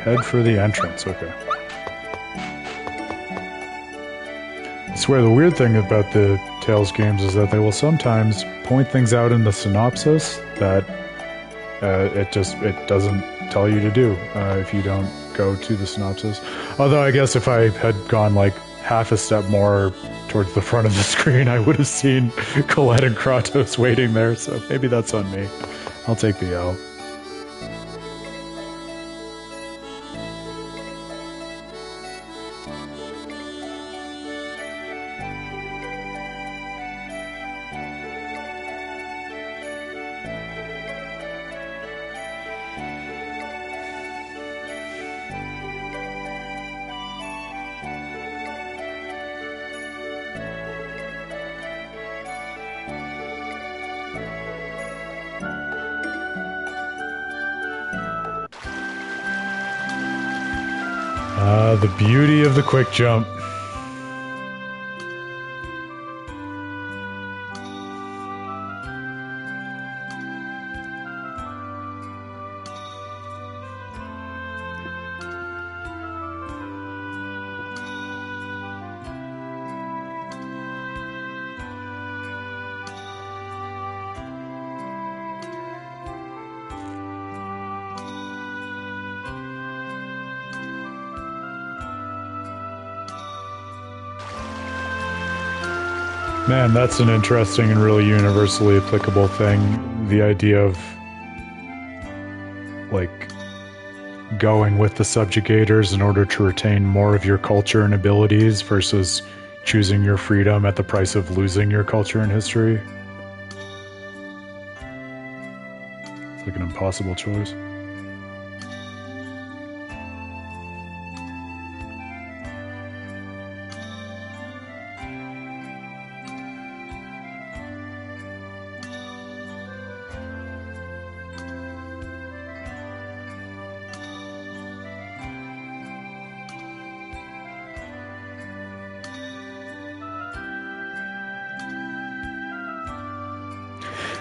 Head for the entrance, okay. I swear the weird thing about the Tales games is that they will sometimes point things out in the synopsis that it doesn't tell you to do if you don't go to the synopsis. Although I guess if I had gone like half a step more towards the front of the screen, I would have seen Colette and Kratos waiting there, so maybe that's on me. I'll take the L. The beauty of the quick jump. Man, that's an interesting and really universally applicable thing. The idea of, like, going with the subjugators in order to retain more of your culture and abilities versus choosing your freedom at the price of losing your culture and history. It's like an impossible choice.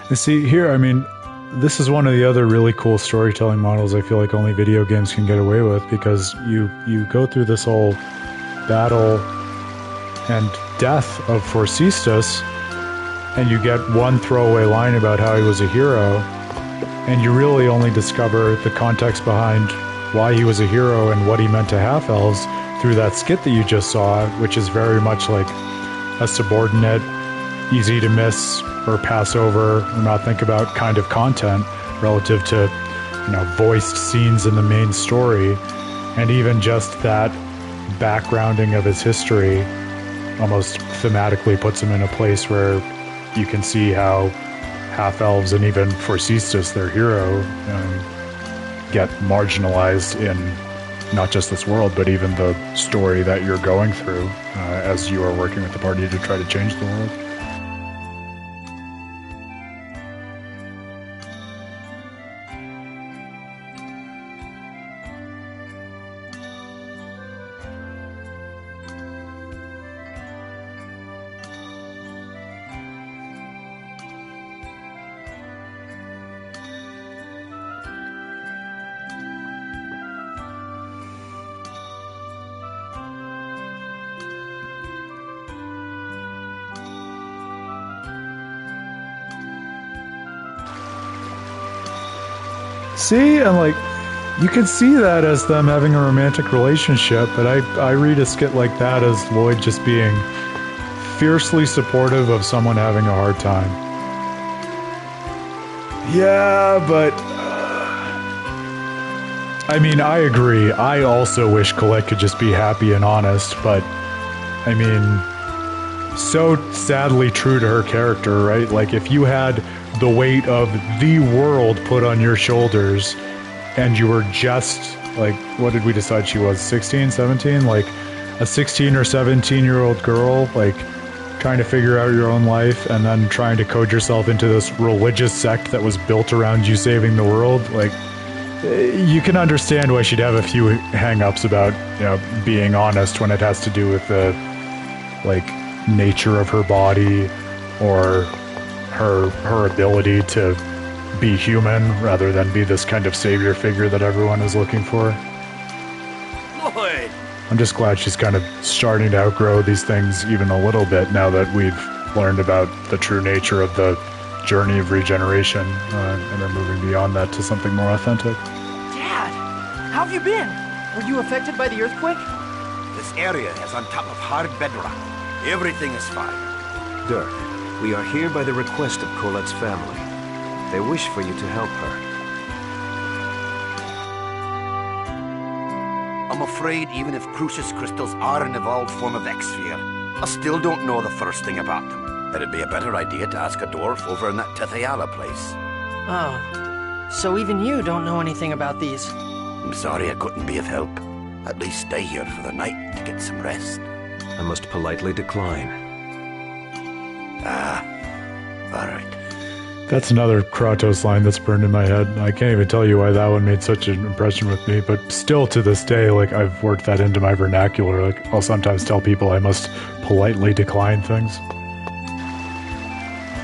And see, here, I mean, this is one of the other really cool storytelling models I feel like only video games can get away with, because you go through this whole battle and death of Forcystus, and you get one throwaway line about how he was a hero, and you really only discover the context behind why he was a hero and what he meant to half-elves through that skit that you just saw, which is very much like a subordinate, easy to miss or pass over or not think about kind of content relative to, you know, voiced scenes in the main story. And even just that backgrounding of his history almost thematically puts him in a place where you can see how half-elves and even Forcystus, their hero, get marginalized in not just this world, but even the story that you're going through as you are working with the party to try to change the world. See, and like, you can see that as them having a romantic relationship, but I read a skit like that as Lloyd just being fiercely supportive of someone having a hard time. Yeah, but I mean, I agree. I also wish Colette could just be happy and honest, but I mean, so sadly true to her character, right? Like, if you had the weight of the world put on your shoulders and you were just, like, what did we decide she was, 16, 17? Like, a 16 or 17-year-old girl, like, trying to figure out your own life and then trying to code yourself into this religious sect that was built around you saving the world. Like, you can understand why she'd have a few hang-ups about, being honest when it has to do with the, nature of her body or her ability to be human rather than be this kind of savior figure that everyone is looking for. Lloyd! I'm just glad she's kind of starting to outgrow these things even a little bit now that we've learned about the true nature of the journey of regeneration and are moving beyond that to something more authentic. Dad, how have you been? Were you affected by the earthquake? This area is on top of hard bedrock. Everything is fine. Dirk, we are here by the request of Colette's family. They wish for you to help her. I'm afraid even if Crucius crystals are an evolved form of X-Sphere, I still don't know the first thing about them. It'd be a better idea to ask a dwarf over in that Tethayala place. Oh, so even you don't know anything about these? I'm sorry I couldn't be of help. At least stay here for the night to get some rest. I must politely decline. All right. That's another Kratos line that's burned in my head. I can't even tell you why that one made such an impression with me, but still to this day, I've worked that into my vernacular. I'll sometimes tell people I must politely decline things.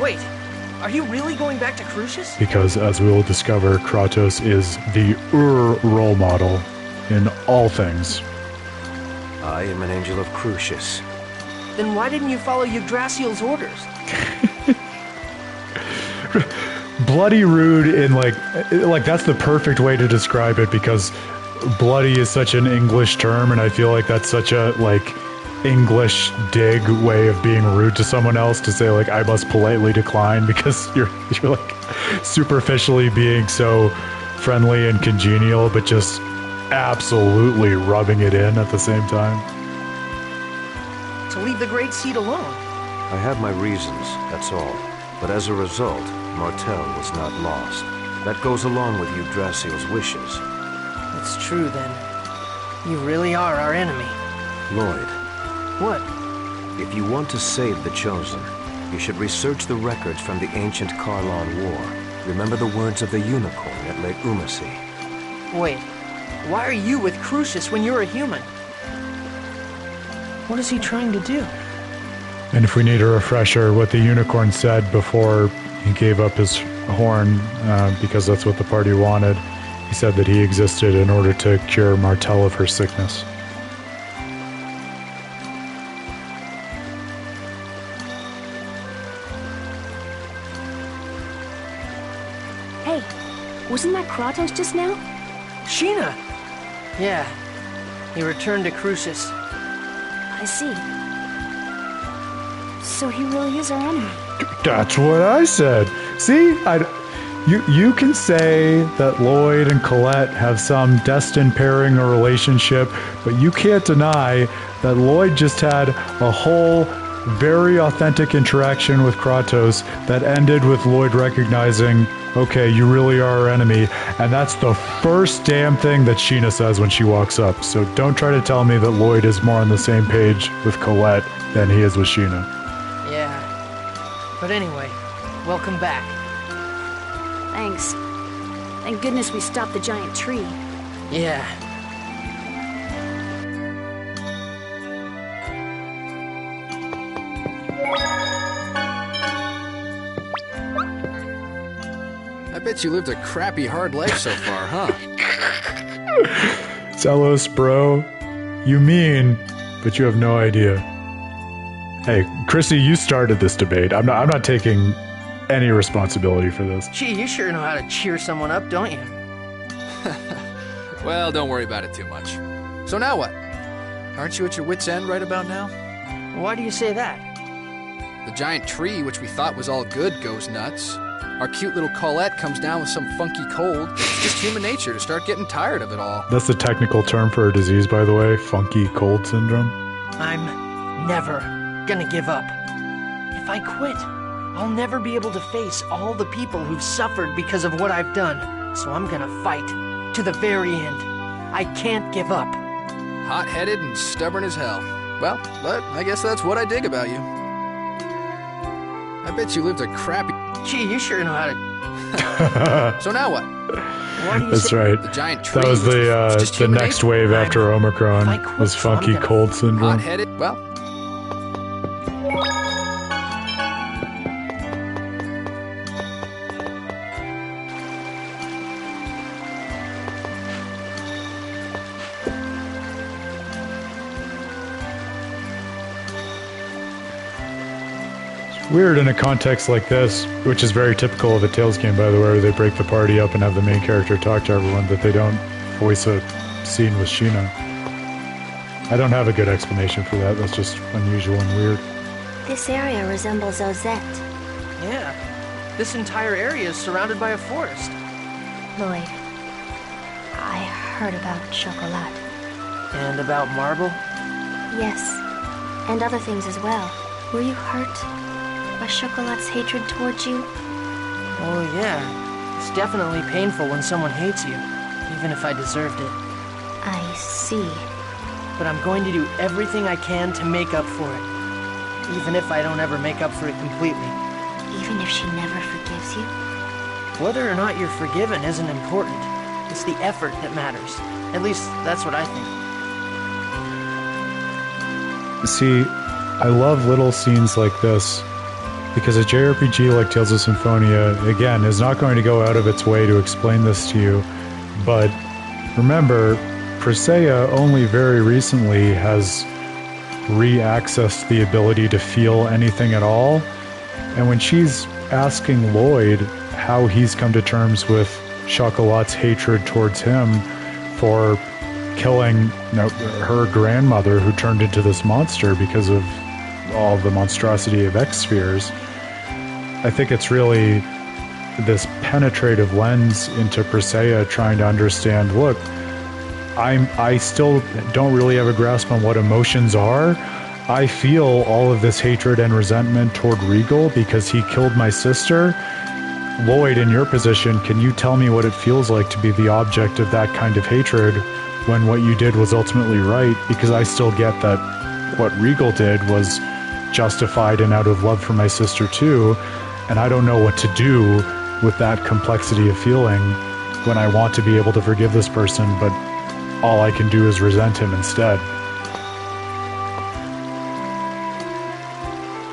Wait, are you really going back to Crucius? Because, as we will discover, Kratos is the role model in all things. I am an angel of Crucius. Then why didn't you follow Yggdrasil's orders? Bloody rude in that's the perfect way to describe it, because bloody is such an English term, and I feel like that's such a English dig way of being rude to someone else, to say I must politely decline, because you're superficially being so friendly and congenial, but just absolutely rubbing it in at the same time. To leave the Great Seed alone. I have my reasons, that's all. But as a result, Martel was not lost. That goes along with Yggdrasil's wishes. It's true, then. You really are our enemy. Lloyd. What? If you want to save the Chosen, you should research the records from the ancient Karlan War. Remember the words of the unicorn at Lake Umasi. Wait, why are you with Crucius when you're a human? What is he trying to do? And if we need a refresher, what the unicorn said before he gave up his horn, because that's what the party wanted, he said that he existed in order to cure Martel of her sickness. Hey, wasn't that Kratos just now? Sheena! Yeah, he returned to Crucius. I see. So he really is our enemy. That's what I said. See, you can say that Lloyd and Colette have some destined pairing or relationship, but you can't deny that Lloyd just had a whole very authentic interaction with Kratos that ended with Lloyd recognizing, okay, you really are our enemy, and that's the first damn thing that Sheena says when she walks up. So don't try to tell me that Lloyd is more on the same page with Colette than he is with Sheena. Yeah. But anyway, welcome back. Thanks. Thank goodness we stopped the giant tree. Yeah. I bet you lived a crappy hard life so far, huh? Zealous, bro. You mean, but you have no idea. Hey, Chrissy, you started this debate. I'm not taking any responsibility for this. Gee, you sure know how to cheer someone up, don't you? Well, don't worry about it too much. So now what? Aren't you at your wit's end right about now? Why do you say that? The giant tree, which we thought was all good, goes nuts. Our cute little Colette comes down with some funky cold. It's just human nature to start getting tired of it all. That's the technical term for a disease, by the way, funky cold syndrome. I'm never gonna give up. If I quit, I'll never be able to face all the people who've suffered because of what I've done. So I'm gonna fight to the very end. I can't give up. Hot-headed and stubborn as hell. Well, but I guess that's what I dig about you. I bet you lived a crappy... Gee, you sure know how to... So now what? That's right. The giant tree, That was just the human next nature. wave after Omicron was funky cold syndrome. Hot-headed? Well, Weird in a context like this, which is very typical of a Tales game, by the way, where they break the party up and have the main character talk to everyone, that they don't voice a scene with Sheena. I don't have a good explanation for that. That's just unusual and weird. This area resembles Ozette. Yeah. This entire area is surrounded by a forest. Lloyd, I heard about Chocolat. And about Marble? Yes, and other things as well. Were you hurt by Chocolat's hatred towards you? Oh yeah. It's definitely painful when someone hates you, even if I deserved it. I see. But I'm going to do everything I can to make up for it. Even if I don't ever make up for it completely. Even if she never forgives you? Whether or not you're forgiven isn't important. It's the effort that matters. At least, that's what I think. See, I love little scenes like this, because a JRPG like Tales of Symphonia, again, is not going to go out of its way to explain this to you, but remember, Presea only very recently has re-accessed the ability to feel anything at all, and when she's asking Lloyd how he's come to terms with Chocolat's hatred towards him for killing her grandmother who turned into this monster because of all the monstrosity of X-Spheres, I think it's really this penetrative lens into Presea trying to understand, look, I still don't really have a grasp on what emotions are. I feel all of this hatred and resentment toward Regal because he killed my sister. Lloyd, in your position, can you tell me what it feels like to be the object of that kind of hatred when what you did was ultimately right? Because I still get that what Regal did was justified and out of love for my sister too, and I don't know what to do with that complexity of feeling when I want to be able to forgive this person, but all I can do is resent him instead.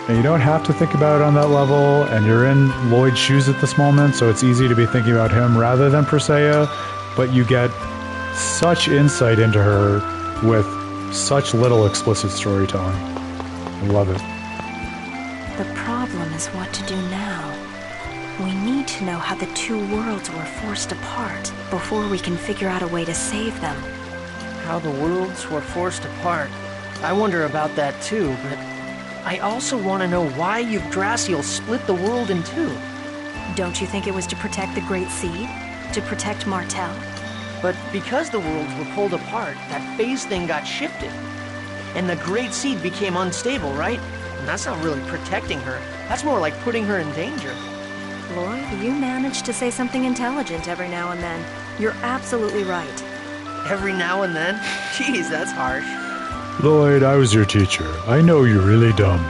And you don't have to think about it on that level, and you're in Lloyd's shoes at this moment, so it's easy to be thinking about him rather than Presea, but you get such insight into her with such little explicit storytelling. I love it. The problem is what to do now. We need to know how the two worlds were forced apart before we can figure out a way to save them. How the worlds were forced apart. I wonder about that too, but I also want to know why Yggdrasil split the world in two. Don't you think it was to protect the Great Seed? To protect Martel? But because the worlds were pulled apart, that phase thing got shifted. And the Great Seed became unstable, right? And that's not really protecting her. That's more like putting her in danger. Lloyd, you manage to say something intelligent every now and then. You're absolutely right. Every now and then? Jeez, that's harsh. Lloyd, I was your teacher. I know you're really dumb.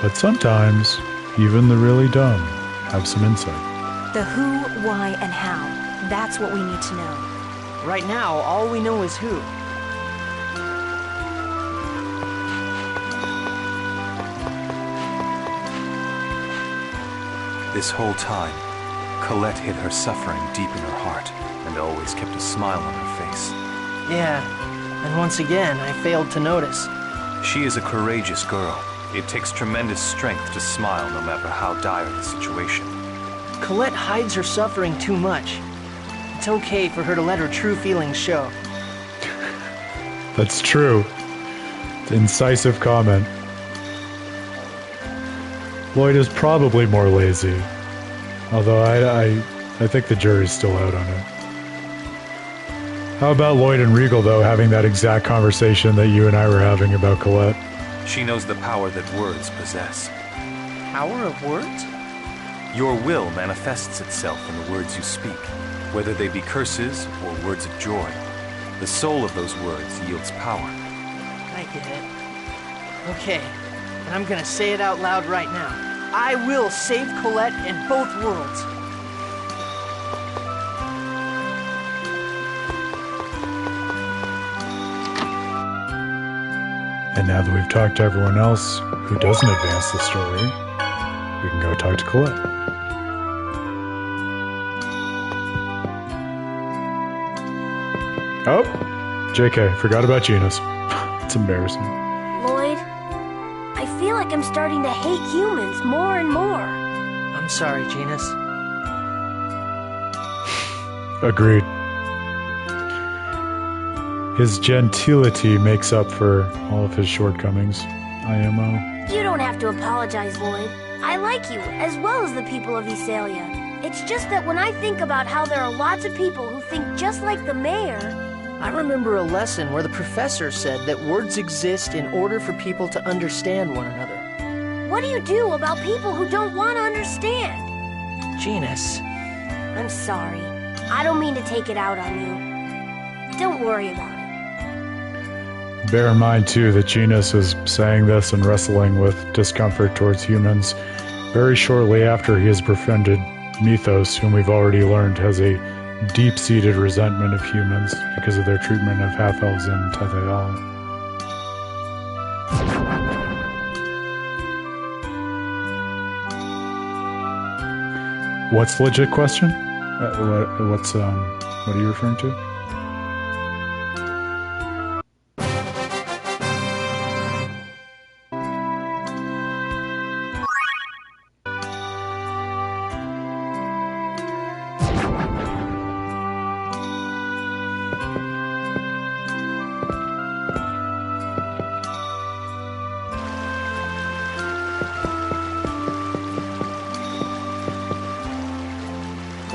But sometimes, even the really dumb have some insight. The who, why, and how. That's what we need to know. Right now, all we know is who. This whole time, Colette hid her suffering deep in her heart and always kept a smile on her face. Yeah, and once again, I failed to notice. She is a courageous girl. It takes tremendous strength to smile no matter how dire the situation. Colette hides her suffering too much. It's okay for her to let her true feelings show. That's true. Incisive comment. Lloyd is probably more lazy. Although I think the jury's still out on it. How about Lloyd and Regal, though, having that exact conversation that you and I were having about Colette? She knows the power that words possess. Power of words? Your will manifests itself in the words you speak, whether they be curses or words of joy. The soul of those words yields power. I get it. Okay, and I'm gonna say it out loud right now. I will save Colette in both worlds. And now that we've talked to everyone else who doesn't advance the story, we can go talk to Colette. Oh, JK, forgot about Genus. It's embarrassing. Lloyd, I feel like I'm starting to hate humans more and more. I'm sorry, Genus. Agreed. His gentility makes up for all of his shortcomings, IMO. You don't have to apologize, Lloyd. I like you, as well as the people of Visalia. It's just that when I think about how there are lots of people who think just like the mayor... I remember a lesson where the professor said that words exist in order for people to understand one another. What do you do about people who don't want to understand? Genus. I'm sorry. I don't mean to take it out on you. Don't worry about it. Bear in mind, too, that Genus is saying this and wrestling with discomfort towards humans very shortly after he has befriended Mythos, whom we've already learned has a deep-seated resentment of humans because of their treatment of half-elves in Tetheal. What's the legit question? What are you referring to?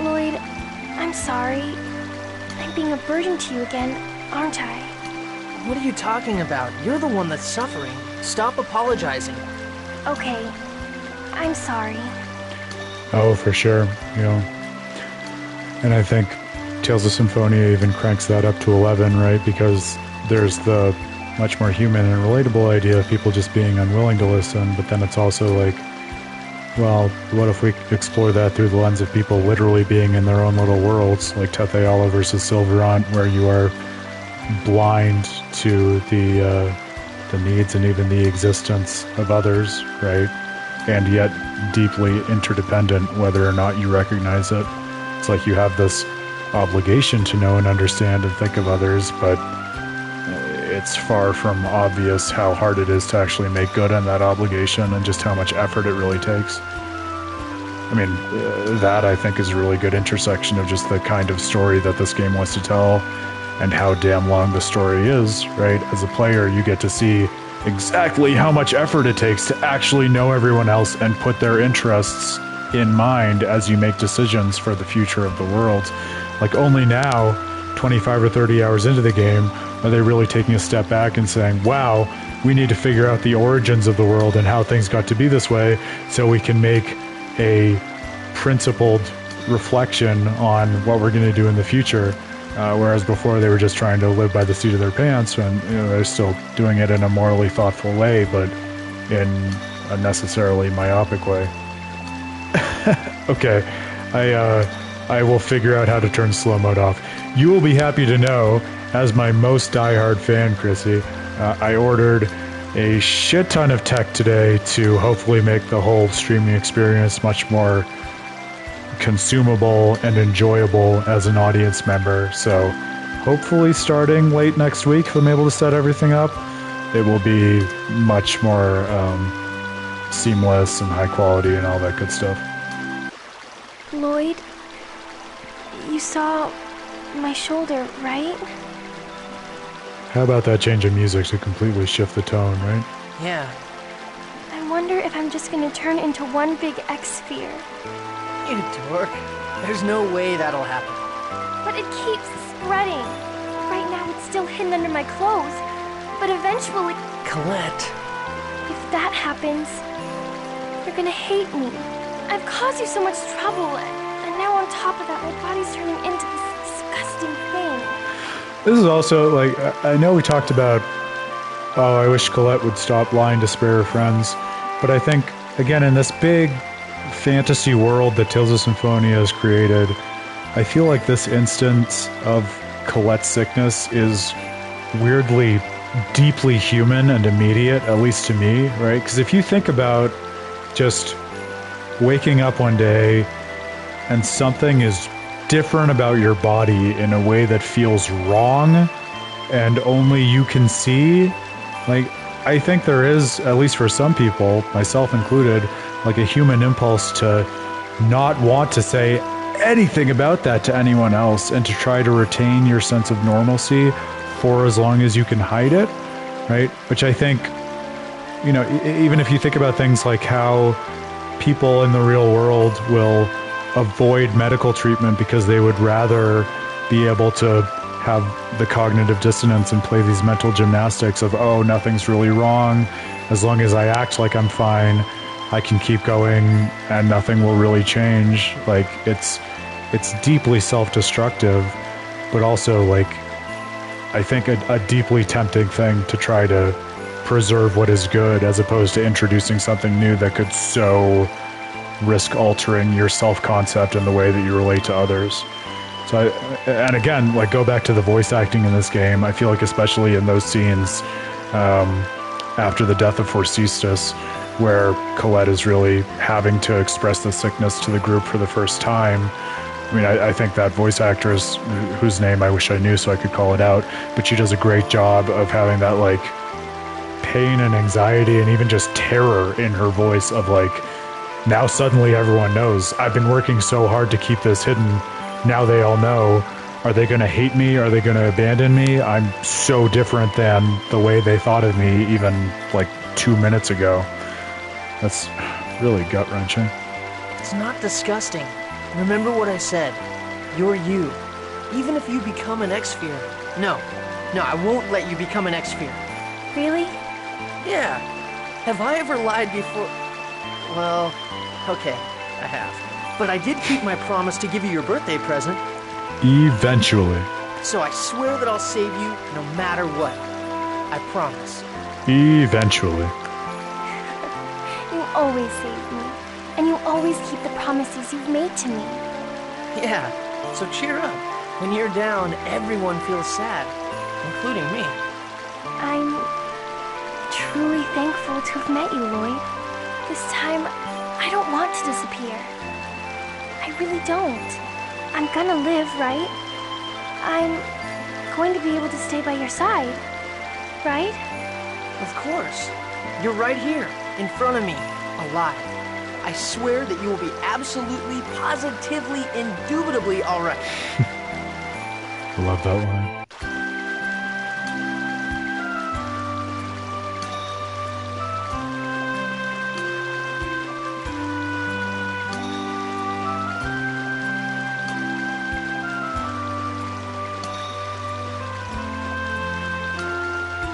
Lloyd, I'm sorry. I'm being a burden to you again, aren't I? What are you talking about? You're the one that's suffering. Stop apologizing. Okay. I'm sorry. Oh, for sure. You know, and I think Tales of Symphonia even cranks that up to 11, right? Because there's the much more human and relatable idea of people just being unwilling to listen, but then it's also like, well, what if we explore that through the lens of people literally being in their own little worlds, like Tetheala versus Silverant, where you are blind to the needs and even the existence of others, right? And yet deeply interdependent, whether or not you recognize it. It's like you have this obligation to know and understand and think of others, but it's far from obvious how hard it is to actually make good on that obligation and just how much effort it really takes. I mean, that I think is a really good intersection of just the kind of story that this game wants to tell and how damn long the story is, right? As a player, you get to see exactly how much effort it takes to actually know everyone else and put their interests in mind as you make decisions for the future of the world. Like, only now, 25 or 30 hours into the game, are they really taking a step back and saying, wow, we need to figure out the origins of the world and how things got to be this way so we can make a principled reflection on what we're going to do in the future. Whereas before they were just trying to live by the seat of their pants, and they're still doing it in a morally thoughtful way, but in a necessarily myopic way. Okay, I will figure out how to turn slow mode off. You will be happy to know, as my most diehard fan, Chrissy, I ordered a shit ton of tech today to hopefully make the whole streaming experience much more consumable and enjoyable as an audience member. So hopefully starting late next week, if I'm able to set everything up, it will be much more seamless and high quality and all that good stuff. Lloyd, you saw my shoulder, right? How about that change of music to completely shift the tone, right? Yeah. I wonder if I'm just gonna turn into one big X-sphere. You dork. There's no way that'll happen. But it keeps spreading. Right now it's still hidden under my clothes. But eventually... Colette. If that happens, you're gonna hate me. I've caused you so much trouble, and now on top of that, my body's turning into this disgusting thing. This is also, like, I know we talked about, oh, I wish Colette would stop lying to spare her friends, but I think, again, in this big fantasy world that Tales of Symphonia has created, I feel like this instance of Colette's sickness is weirdly deeply human and immediate, at least to me, right? Because if you think about just waking up one day and something is different about your body in a way that feels wrong and only you can see, like, I think there is, at least for some people, myself included, like a human impulse to not want to say anything about that to anyone else and to try to retain your sense of normalcy for as long as you can hide it, right? Which I think, you know, even if you think about things like how people in the real world will avoid medical treatment because they would rather be able to have the cognitive dissonance and play these mental gymnastics of, oh, nothing's really wrong. As long as I act like I'm fine, I can keep going and nothing will really change. Like, it's deeply self-destructive, but also, like, I think a deeply tempting thing to try to preserve what is good as opposed to introducing something new that could so risk altering your self-concept and the way that you relate to others. So, and again, like, go back to the voice acting in this game. I feel like especially in those scenes after the death of Forcystus, where Colette is really having to express the sickness to the group for the first time. I mean, I think that voice actress, whose name I wish I knew so I could call it out, but she does a great job of having that, like, pain and anxiety and even just terror in her voice of, like, now suddenly everyone knows. I've been working so hard to keep this hidden. Now they all know. Are they going to hate me? Are they going to abandon me? I'm so different than the way they thought of me even, like, 2 minutes ago. That's really gut-wrenching. It's not disgusting. Remember what I said. You're you. Even if you become an X-Sphere. No, I won't let you become an X-Sphere. Really? Yeah. Have I ever lied before? Well, okay, I have. But I did keep my promise to give you your birthday present. Eventually. So I swear that I'll save you no matter what. I promise. Eventually. You always save me. And you always keep the promises you've made to me. Yeah, so cheer up. When you're down, everyone feels sad, including me. I'm truly thankful to have met you, Lloyd. This time, I don't want to disappear. I really don't. I'm gonna live, right? I'm going to be able to stay by your side, right? Of course. You're right here, in front of me, alive. I swear that you will be absolutely, positively, indubitably all right. I love that line.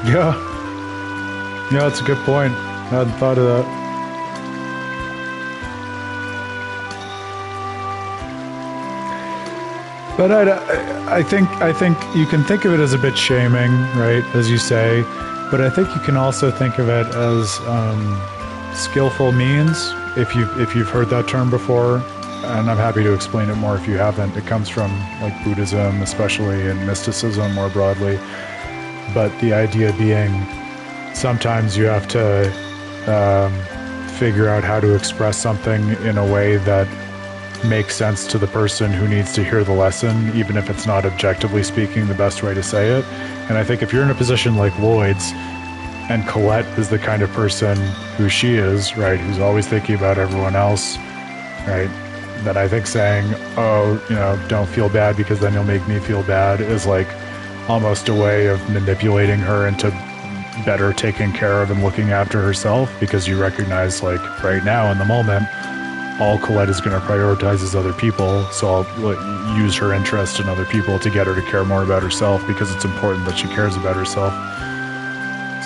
Yeah, that's a good point. I hadn't thought of that. But I think you can think of it as a bit shaming, right, as you say. But I think you can also think of it as skillful means. If you've heard that term before, and I'm happy to explain it more if you haven't. It comes from, like, Buddhism, especially, and mysticism more broadly. But the idea being, sometimes you have to figure out how to express something in a way that makes sense to the person who needs to hear the lesson, even if it's not objectively speaking the best way to say it. And I think if you're in a position like Lloyd's, and Colette is the kind of person who she is, right, who's always thinking about everyone else, right, then I think saying, oh, you know, don't feel bad because then you'll make me feel bad is, like, almost a way of manipulating her into better taking care of and looking after herself, because you recognize, like, right now in the moment, all Colette is going to prioritize is other people, so I'll use her interest in other people to get her to care more about herself, because it's important that she cares about herself.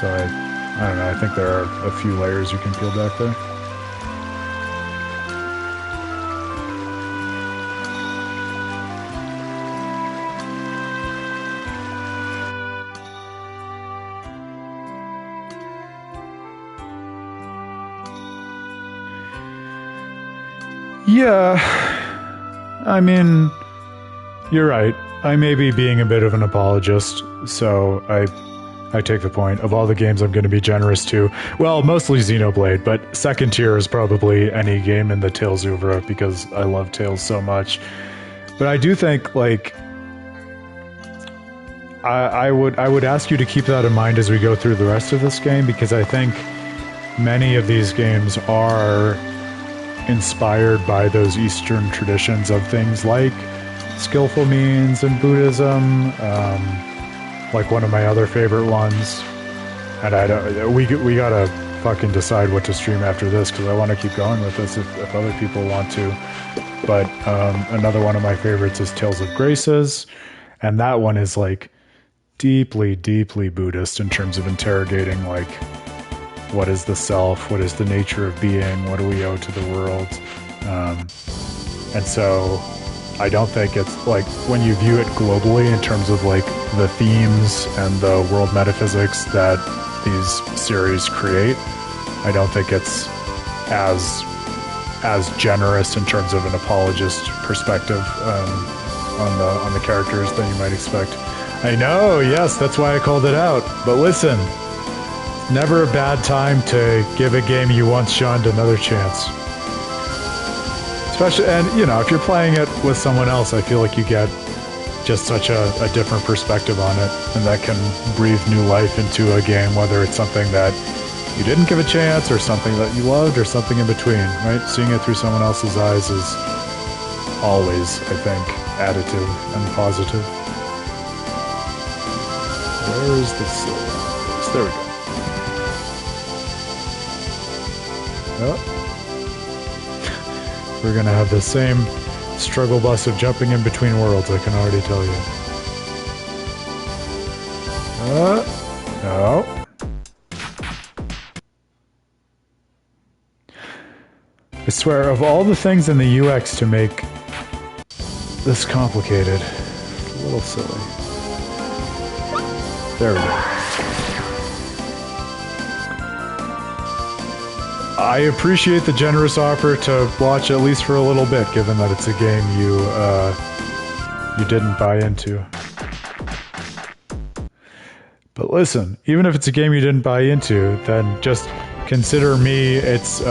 So I don't know, I think there are a few layers you can peel back there. Yeah, I mean, you're right. I may be being a bit of an apologist, so I take the point. Of all the games I'm going to be generous to, well, mostly Xenoblade, but second tier is probably any game in the Tales oeuvre because I love Tales so much. But I do think, like, I would ask you to keep that in mind as we go through the rest of this game, because I think many of these games are inspired by those Eastern traditions of things like skillful means and Buddhism, like one of my other favorite ones. And we gotta fucking decide what to stream after this, because I want to keep going with this if other people want to. But another one of my favorites is Tales of Graces, and that one is like deeply, deeply Buddhist in terms of interrogating, like, what is the self? What is the nature of being? What do we owe to the world? And so I don't think it's like, when you view it globally in terms of like the themes and the world metaphysics that these series create, I don't think it's as generous in terms of an apologist perspective on the characters than you might expect. I know, yes, that's why I called it out. But listen, never a bad time to give a game you once shunned another chance. Especially, and you know, if you're playing it with someone else, I feel like you get just such a different perspective on it, and that can breathe new life into a game, whether it's something that you didn't give a chance or something that you loved or something in between, right? Seeing it through someone else's eyes is always, I think, additive and positive. Where is the silver? There we go. Oh. We're gonna have the same struggle bus of jumping in between worlds, I can already tell you. No. I swear, of all the things in the UX to make this complicated, it's a little silly. There we go. I appreciate the generous offer to watch at least for a little bit, given that it's a game you didn't buy into. But listen, even if it's a game you didn't buy into, then just consider me its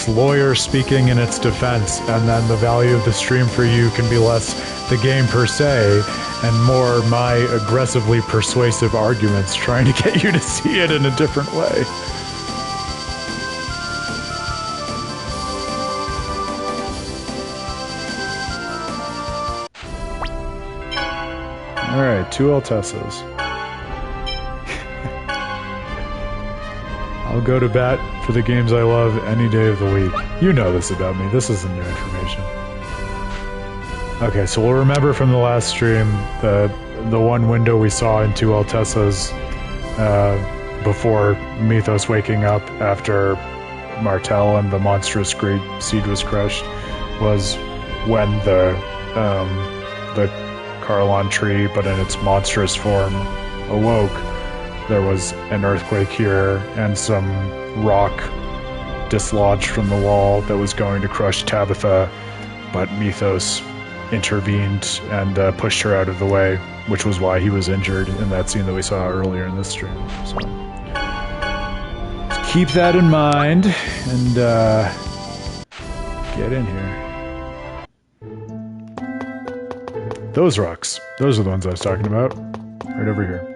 lawyer speaking in its defense, and then the value of the stream for you can be less the game per se and more my aggressively persuasive arguments trying to get you to see it in a different way. Alright, 2 Altessas. I'll go to bat for the games I love any day of the week. You know this about me. This isn't new information. Okay, so we'll remember from the last stream the one window we saw in 2 Altessas before Mythos waking up after Martel and the monstrous great seed was crushed was when the Carlon tree, but in its monstrous form, awoke. There was an earthquake here and some rock dislodged from the wall that was going to crush Tabitha, but Mythos intervened and pushed her out of the way, which was why he was injured in that scene that we saw earlier in this stream. So keep that in mind and get in here. Those rocks. Those are the ones I was talking about. Right over here.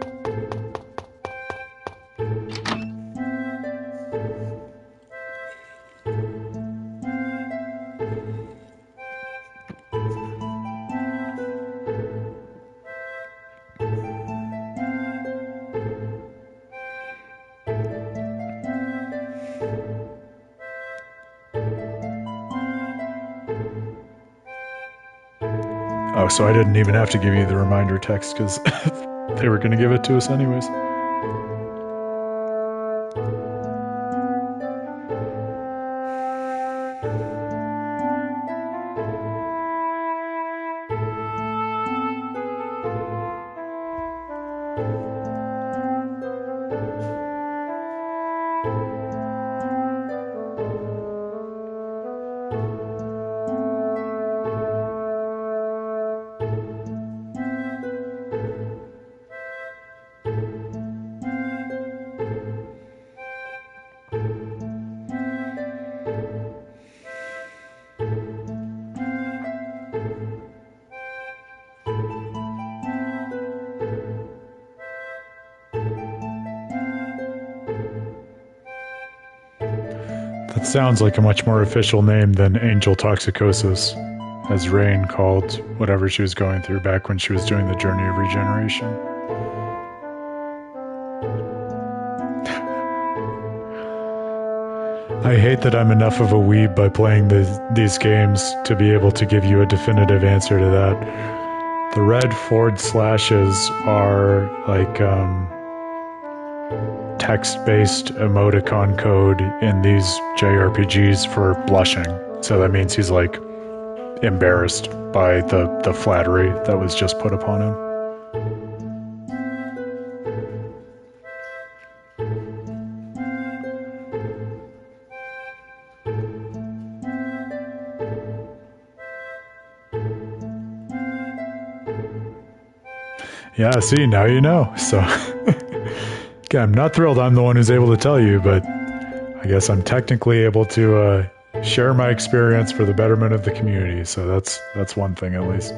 Oh, so I didn't even have to give you the reminder text because they were going to give it to us anyways. It sounds like a much more official name than Angel Toxicosis, as Rain called whatever she was going through back when she was doing the Journey of Regeneration. I hate that I'm enough of a weeb by playing these games to be able to give you a definitive answer to that. The red forward slashes are like text-based emoticon code in these JRPGs for blushing. So that means he's like embarrassed by the flattery that was just put upon him. Yeah, see, now you know. So, okay, I'm not thrilled I'm the one who's able to tell you, but I guess I'm technically able to share my experience for the betterment of the community. So that's one thing at least.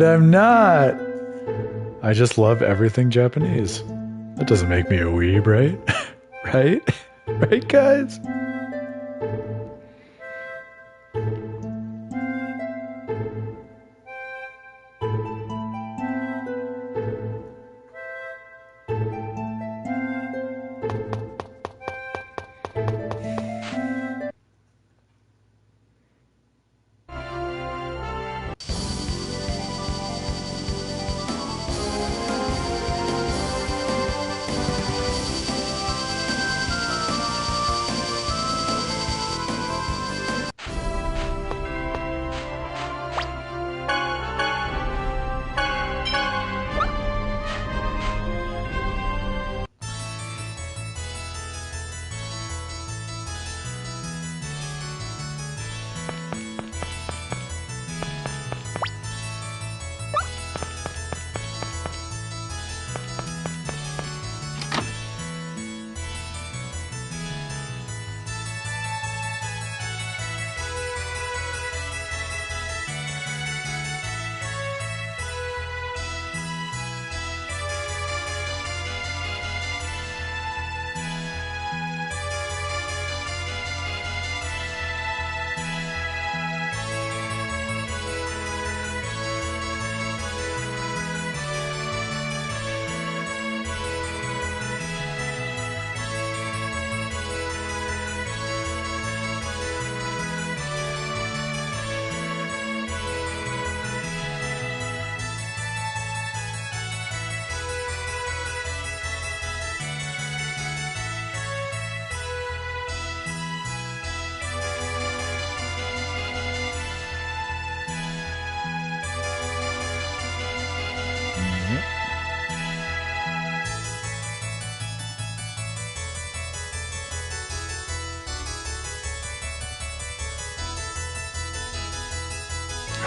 I'm not. I just love everything Japanese. That doesn't make me a weeb, right? Right? Right, guys?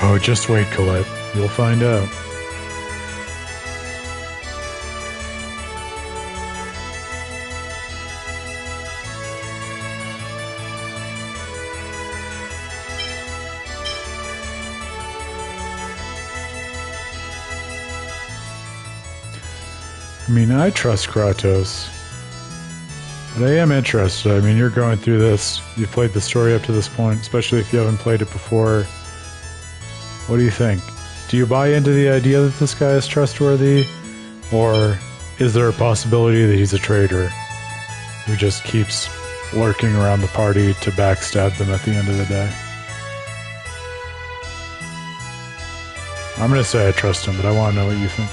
Oh, just wait, Colette. You'll find out. I mean, I trust Kratos. But I am interested. I mean, you're going through this. You've played the story up to this point, especially if you haven't played it before. What do you think? Do you buy into the idea that this guy is trustworthy? Or is there a possibility that he's a traitor who just keeps lurking around the party to backstab them at the end of the day? I'm gonna say I trust him, but I want to know what you think.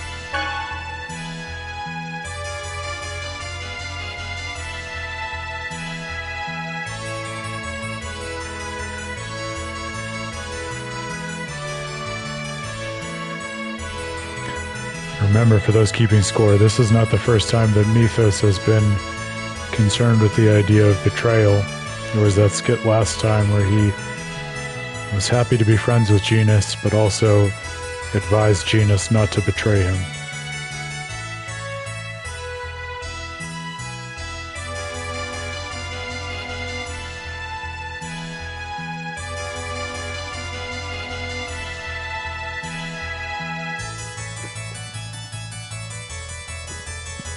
Remember, for those keeping score, this is not the first time that Mythos has been concerned with the idea of betrayal. There was that skit last time where he was happy to be friends with Genus, but also advised Genus not to betray him.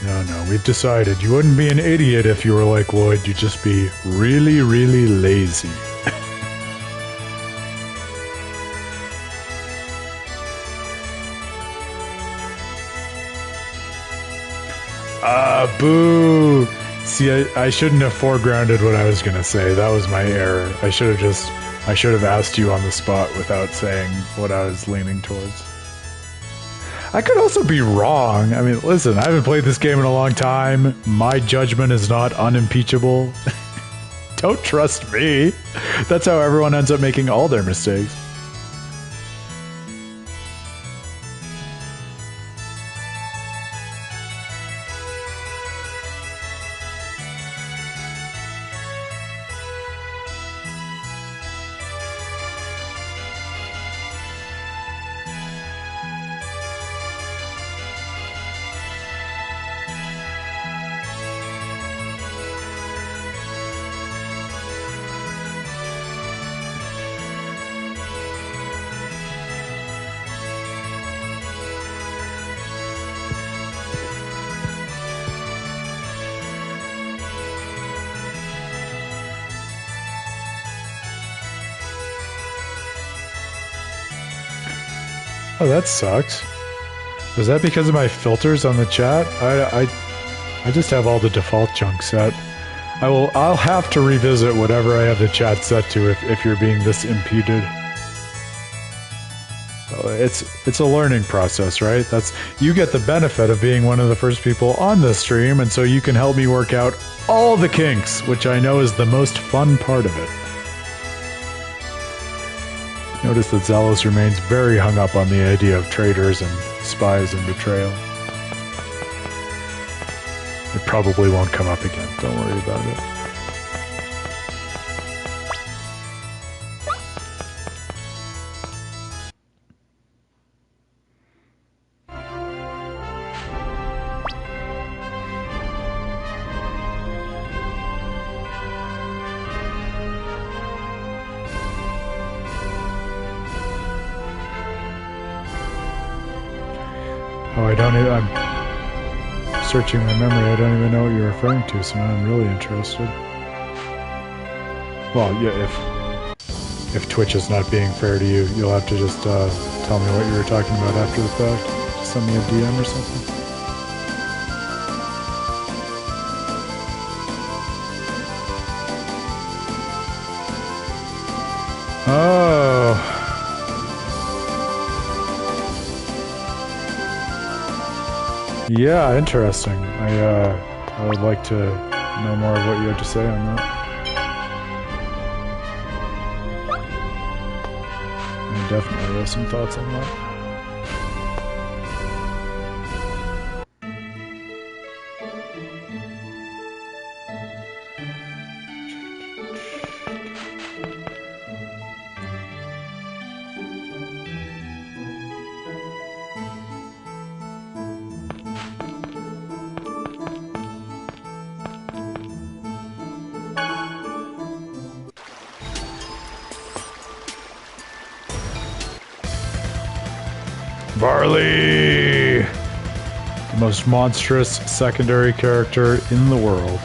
No, we've decided you wouldn't be an idiot if you were like Lloyd, you'd just be really, really lazy. Boo! See, I shouldn't have foregrounded what I was gonna say. That was my error. I should have asked you on the spot without saying what I was leaning towards. I could also be wrong. I mean, listen, I haven't played this game in a long time. My judgment is not unimpeachable. Don't trust me. That's how everyone ends up making all their mistakes. Oh, that sucks. Was that because of my filters on the chat? I just have all the default junk set. I'll have to revisit whatever I have the chat set to if you're being this impeded. It's a learning process, right? You get the benefit of being one of the first people on this stream, and so you can help me work out all the kinks, which I know is the most fun part of it. Notice that Zalos remains very hung up on the idea of traitors and spies and betrayal. It probably won't come up again, don't worry about it. I'm searching my memory. I don't even know what you're referring to, so now I'm really interested. Well, yeah, if Twitch is not being fair to you, you'll have to just tell me what you were talking about after the fact. Just send me a DM or something. Oh. Yeah, interesting. I would like to know more of what you have to say on that. I definitely have some thoughts on that. Barley! The most monstrous secondary character in the world.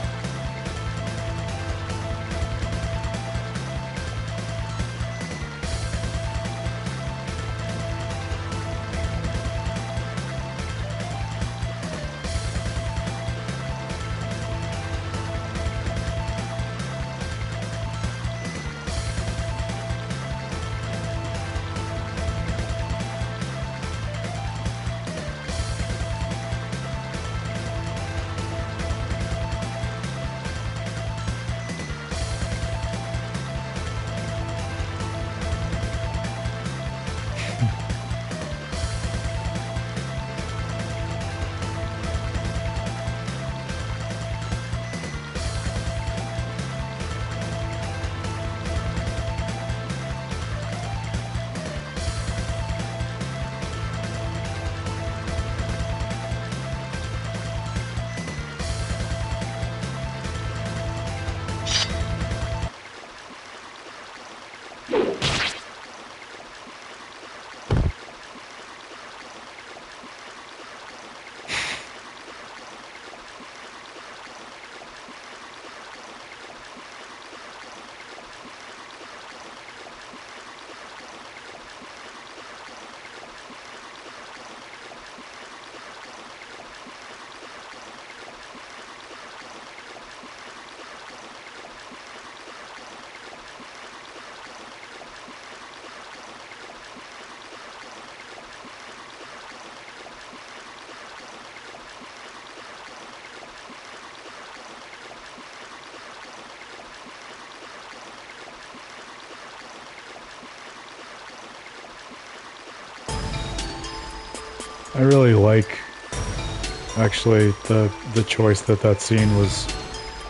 I really like, actually, the choice that scene was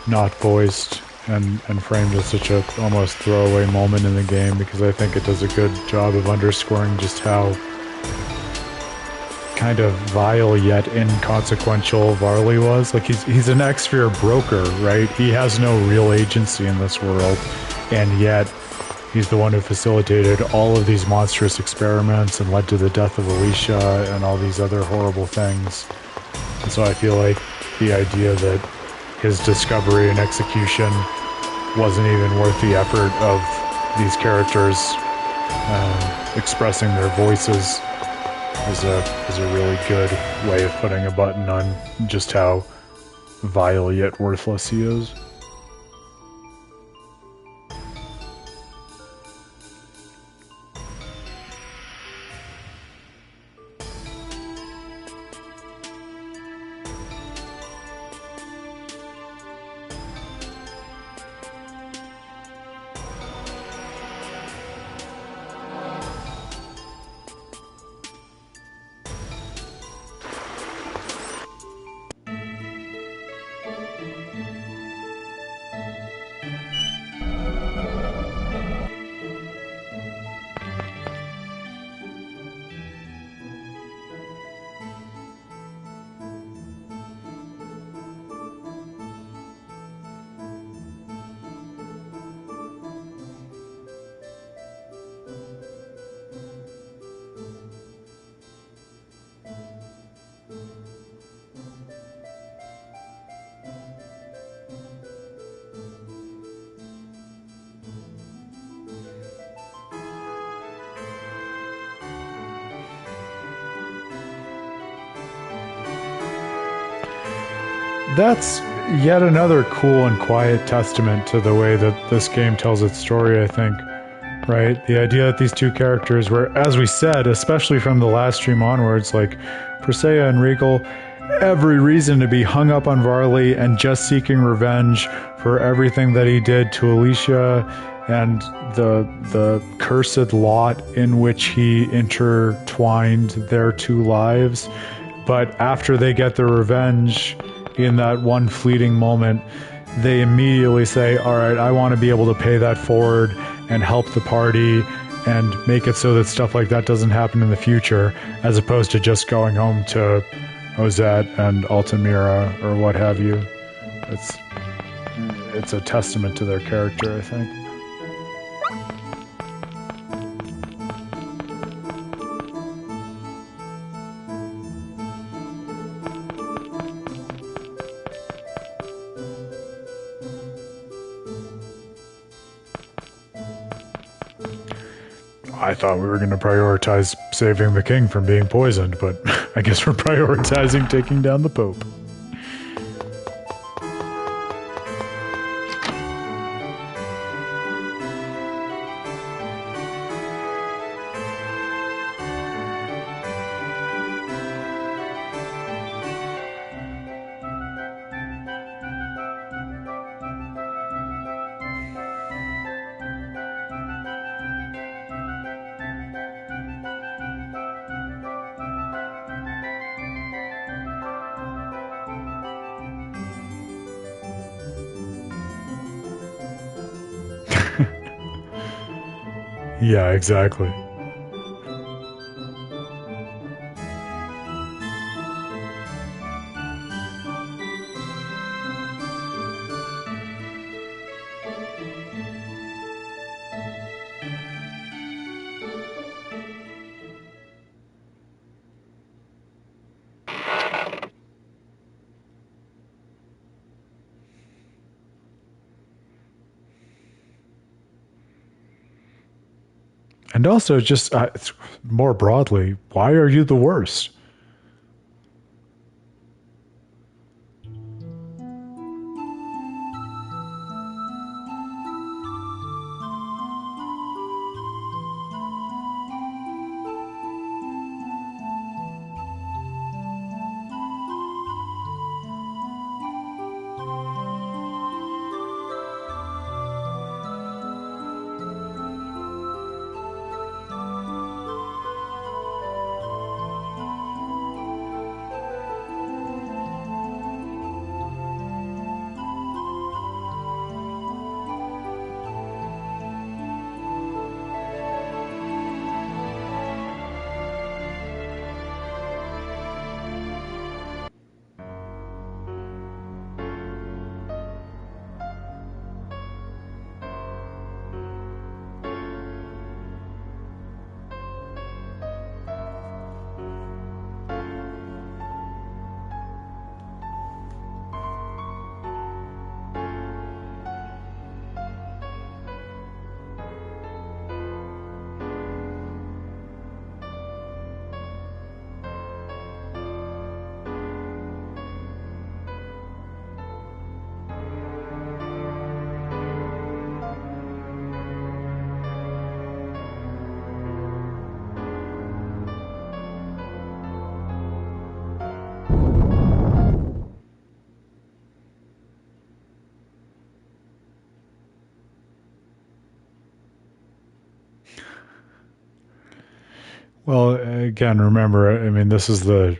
not voiced and framed as such a almost throwaway moment in the game, because I think it does a good job of underscoring just how kind of vile yet inconsequential Varley was. Like, he's an X-Sphere broker, right? He has no real agency in this world, and yet he's the one who facilitated all of these monstrous experiments and led to the death of Alicia and all these other horrible things. And so I feel like the idea that his discovery and execution wasn't even worth the effort of these characters expressing their voices is a really good way of putting a button on just how vile yet worthless he is. That's yet another cool and quiet testament to the way that this game tells its story, I think. Right? The idea that these two characters were, as we said, especially from the last stream onwards, like Presea and Regal, every reason to be hung up on Varley and just seeking revenge for everything that he did to Alicia and the cursed lot in which he intertwined their two lives. But after they get their revenge, in that one fleeting moment, they immediately say, all right, I want to be able to pay that forward and help the party and make it so that stuff like that doesn't happen in the future, as opposed to just going home to Ozette and Altamira or what have you. It's a testament to their character, I think. I thought we were going to prioritize saving the king from being poisoned, but I guess we're prioritizing taking down the Pope. Yeah, exactly. And also, just more broadly, why are you the worst? Well, again, remember, I mean, this is the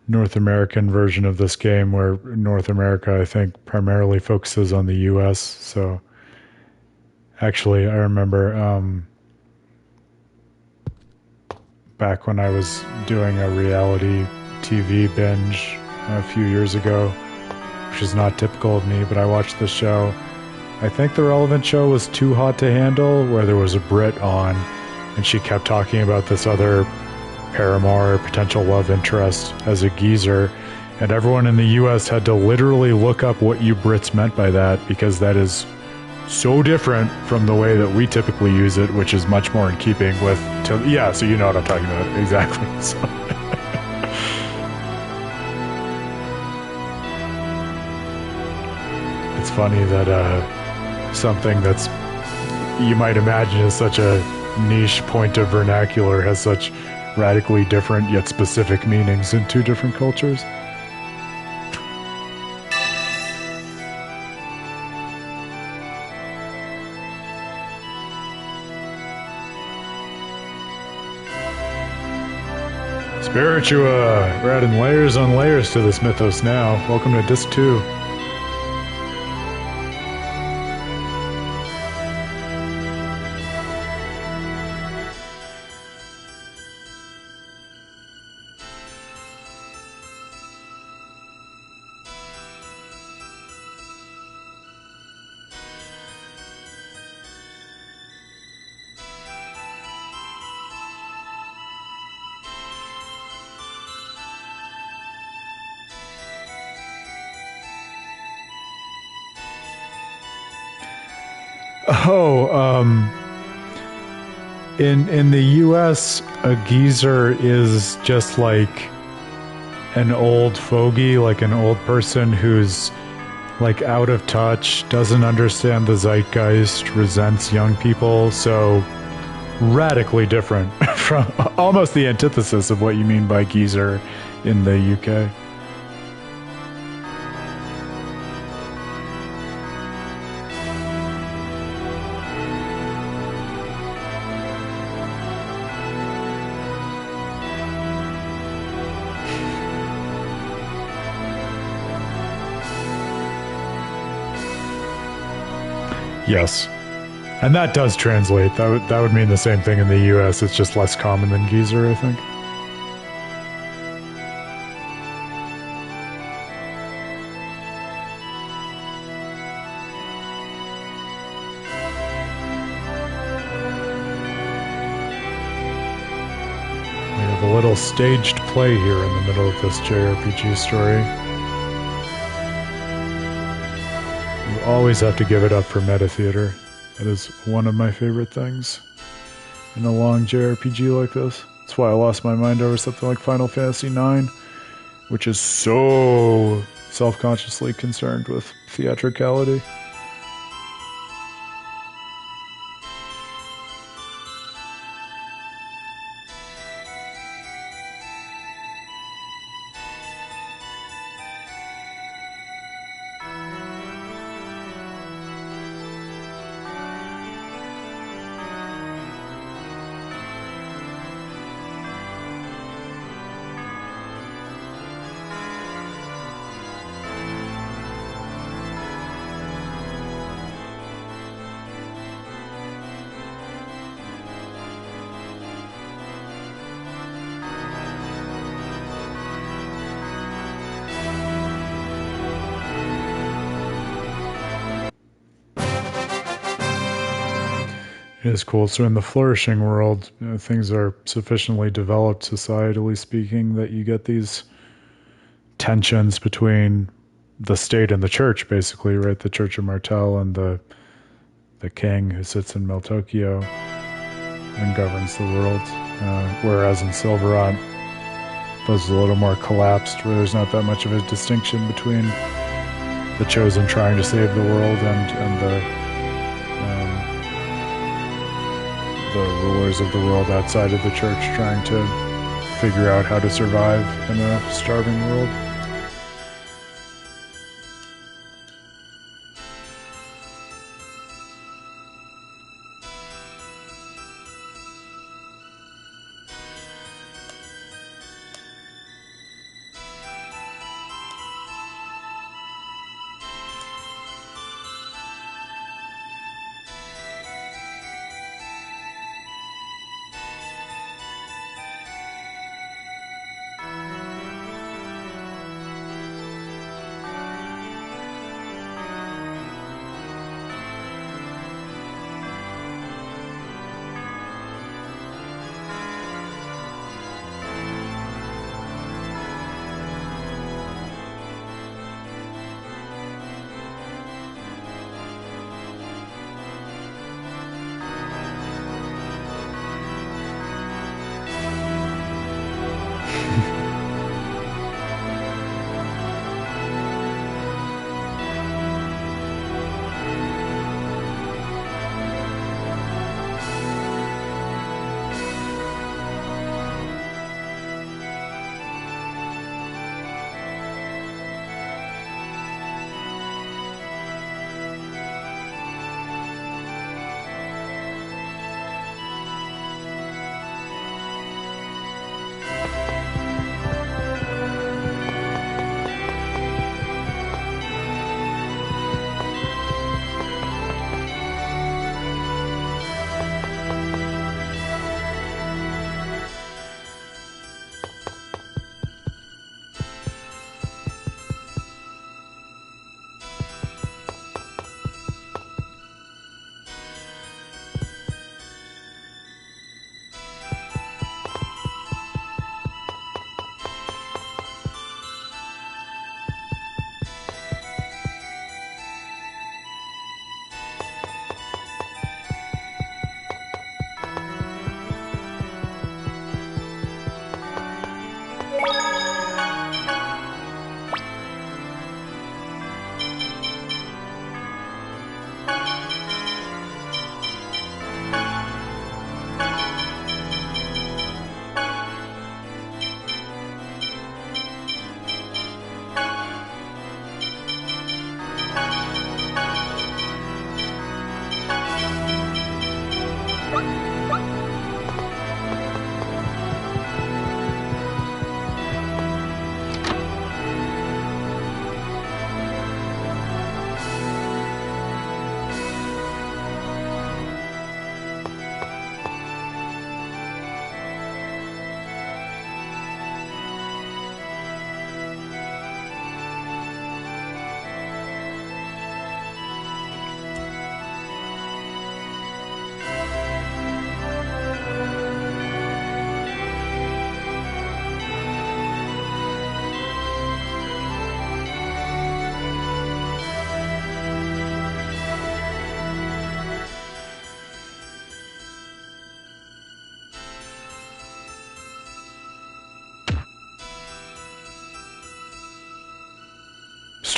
North American version of this game where North America, I think, primarily focuses on the US. So actually, I remember back when I was doing a reality TV binge a few years ago, which is not typical of me, but I watched the show. I think the relevant show was Too Hot to Handle, where there was a Brit on, and she kept talking about this other paramour or potential love interest as a geezer, and everyone in the US had to literally look up what you Brits meant by that, because that is so different from the way that we typically use it, which is much more in keeping with... yeah, so you know what I'm talking about. Exactly. So. It's funny that something that's you might imagine is such a niche point of vernacular has such radically different yet specific meanings in two different cultures. Spiritua! We're adding layers on layers to this mythos now. Welcome to Disc 2. In the US, a geezer is just like an old fogey, like an old person who's like out of touch, doesn't understand the zeitgeist, resents young people, so radically different from almost the antithesis of what you mean by geezer in the UK. Yes. And that does translate. That would mean the same thing in the US. It's just less common than geezer, I think. We have a little staged play here in the middle of this JRPG story. Always have to give it up for meta theater. That is one of my favorite things in a long JRPG like this. That's why I lost my mind over something like Final Fantasy IX, which is so self-consciously concerned with theatricality. It is cool. So in the flourishing world, things are sufficiently developed, societally speaking, that you get these tensions between the state and the church, basically, right? The Church of Martel and the king who sits in Meltokio and governs the world. Whereas in Silverant, those are a little more collapsed, where there's not that much of a distinction between the chosen trying to save the world and the rulers of the world outside of the church trying to figure out how to survive in a starving world.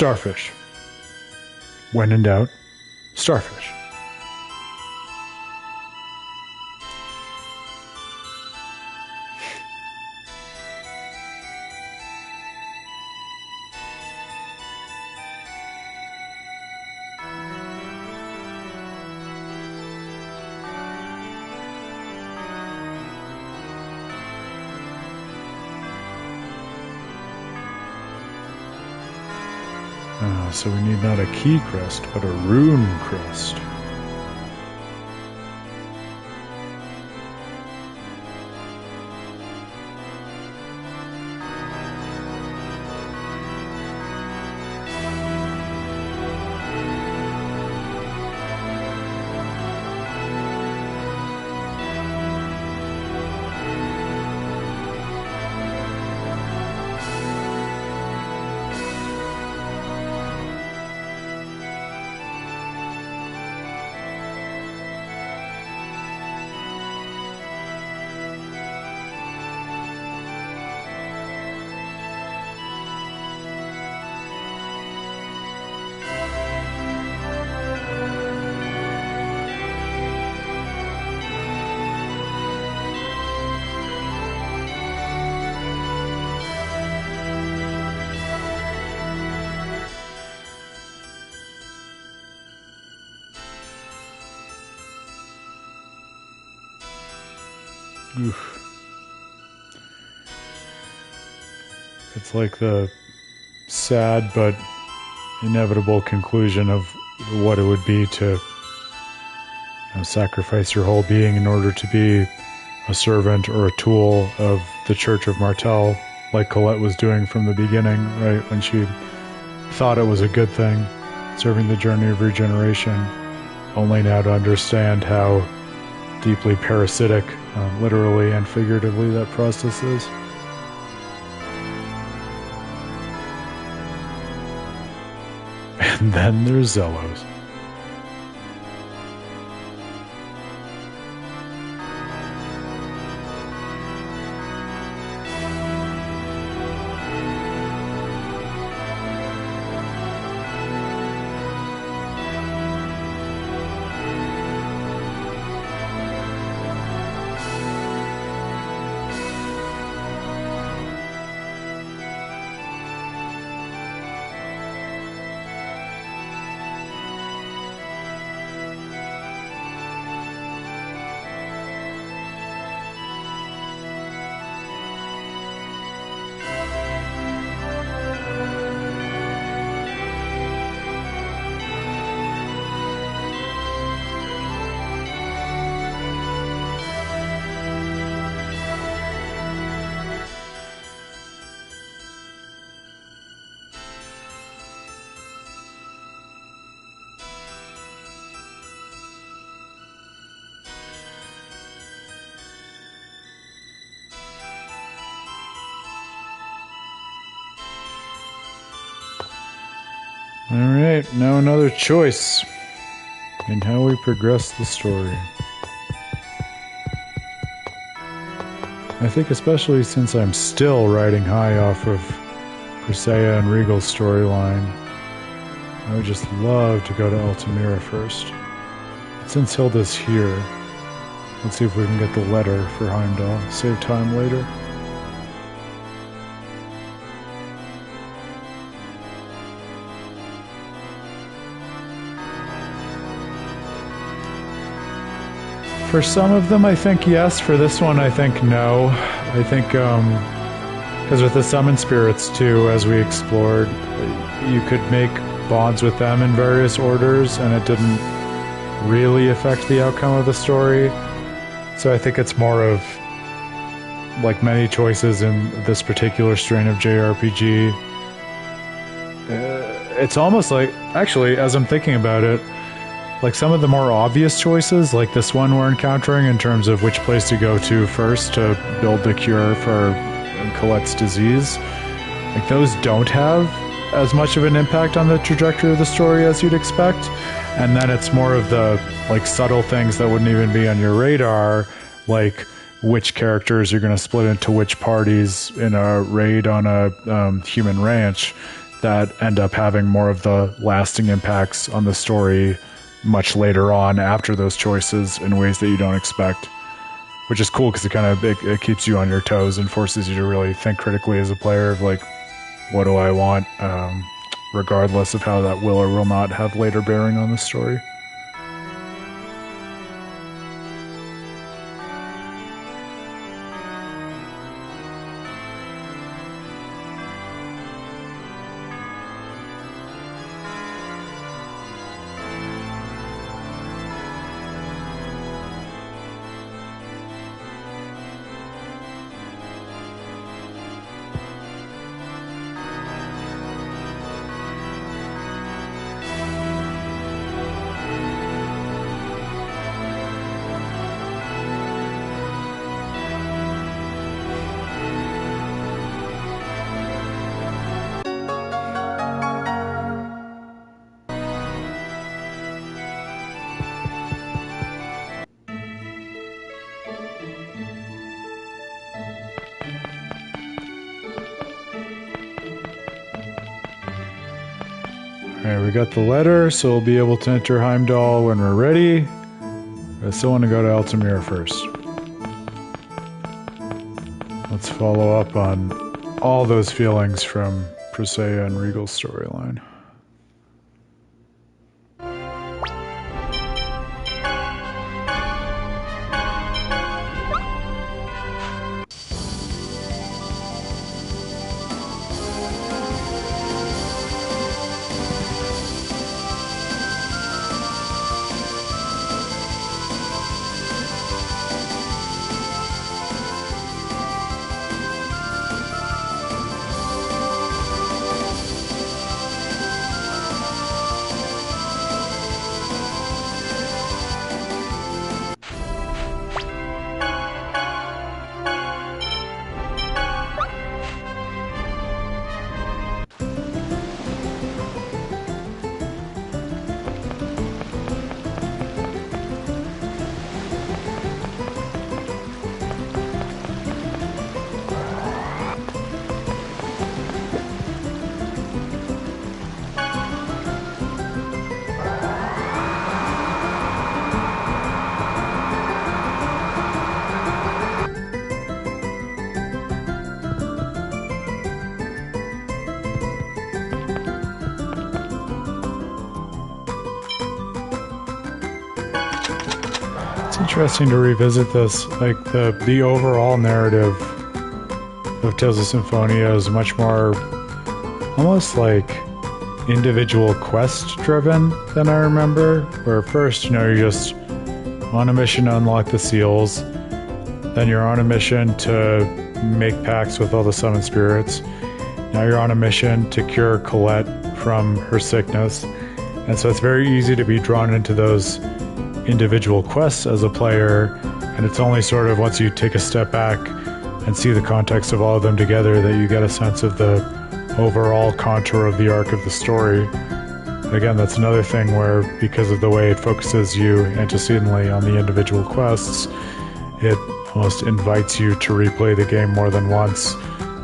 starfish. When in doubt, starfish. So we need not a key crest, but a rune crest. Oof. It's like the sad but inevitable conclusion of what it would be to sacrifice your whole being in order to be a servant or a tool of the Church of Martel, like Colette was doing from the beginning, right? When she thought it was a good thing, serving the journey of regeneration, only now to understand how deeply parasitic, literally and figuratively, that process is. And then there's Zelos. Alright, now another choice in how we progress the story. I think especially since I'm still riding high off of Presea and Regal's storyline, I would just love to go to Altamira first. But since Hilda's here, let's see if we can get the letter for Heimdall. Save time later. For some of them, I think yes. For this one, I think no. I think, because with the summon spirits, too, as we explored, you could make bonds with them in various orders, and it didn't really affect the outcome of the story. So I think it's more of, like many choices in this particular strain of JRPG, it's almost like, actually, as I'm thinking about it, like some of the more obvious choices, like this one we're encountering in terms of which place to go to first to build the cure for Colette's disease, like those don't have as much of an impact on the trajectory of the story as you'd expect. And then it's more of the like subtle things that wouldn't even be on your radar, like which characters you're going to split into which parties in a raid on a human ranch, that end up having more of the lasting impacts on the story much later on after those choices in ways that you don't expect, which is cool because it keeps you on your toes and forces you to really think critically as a player of like, what do I want, regardless of how that will or will not have later bearing on the story. Alright, we got the letter, so we'll be able to enter Heimdall when we're ready. I still want to go to Altamira first. Let's follow up on all those feelings from Presea and Regal's storyline. Interesting to revisit this. Like the overall narrative of Tales of Symphonia is much more almost like individual quest driven than I remember. Where first, you're just on a mission to unlock the seals, then you're on a mission to make pacts with all the summoned spirits. Now you're on a mission to cure Colette from her sickness, and so it's very easy to be drawn into those individual quests as a player, and it's only sort of once you take a step back and see the context of all of them together that you get a sense of the overall contour of the arc of the story. Again, that's another thing where, because of the way it focuses you antecedently on the individual quests, it almost invites you to replay the game more than once,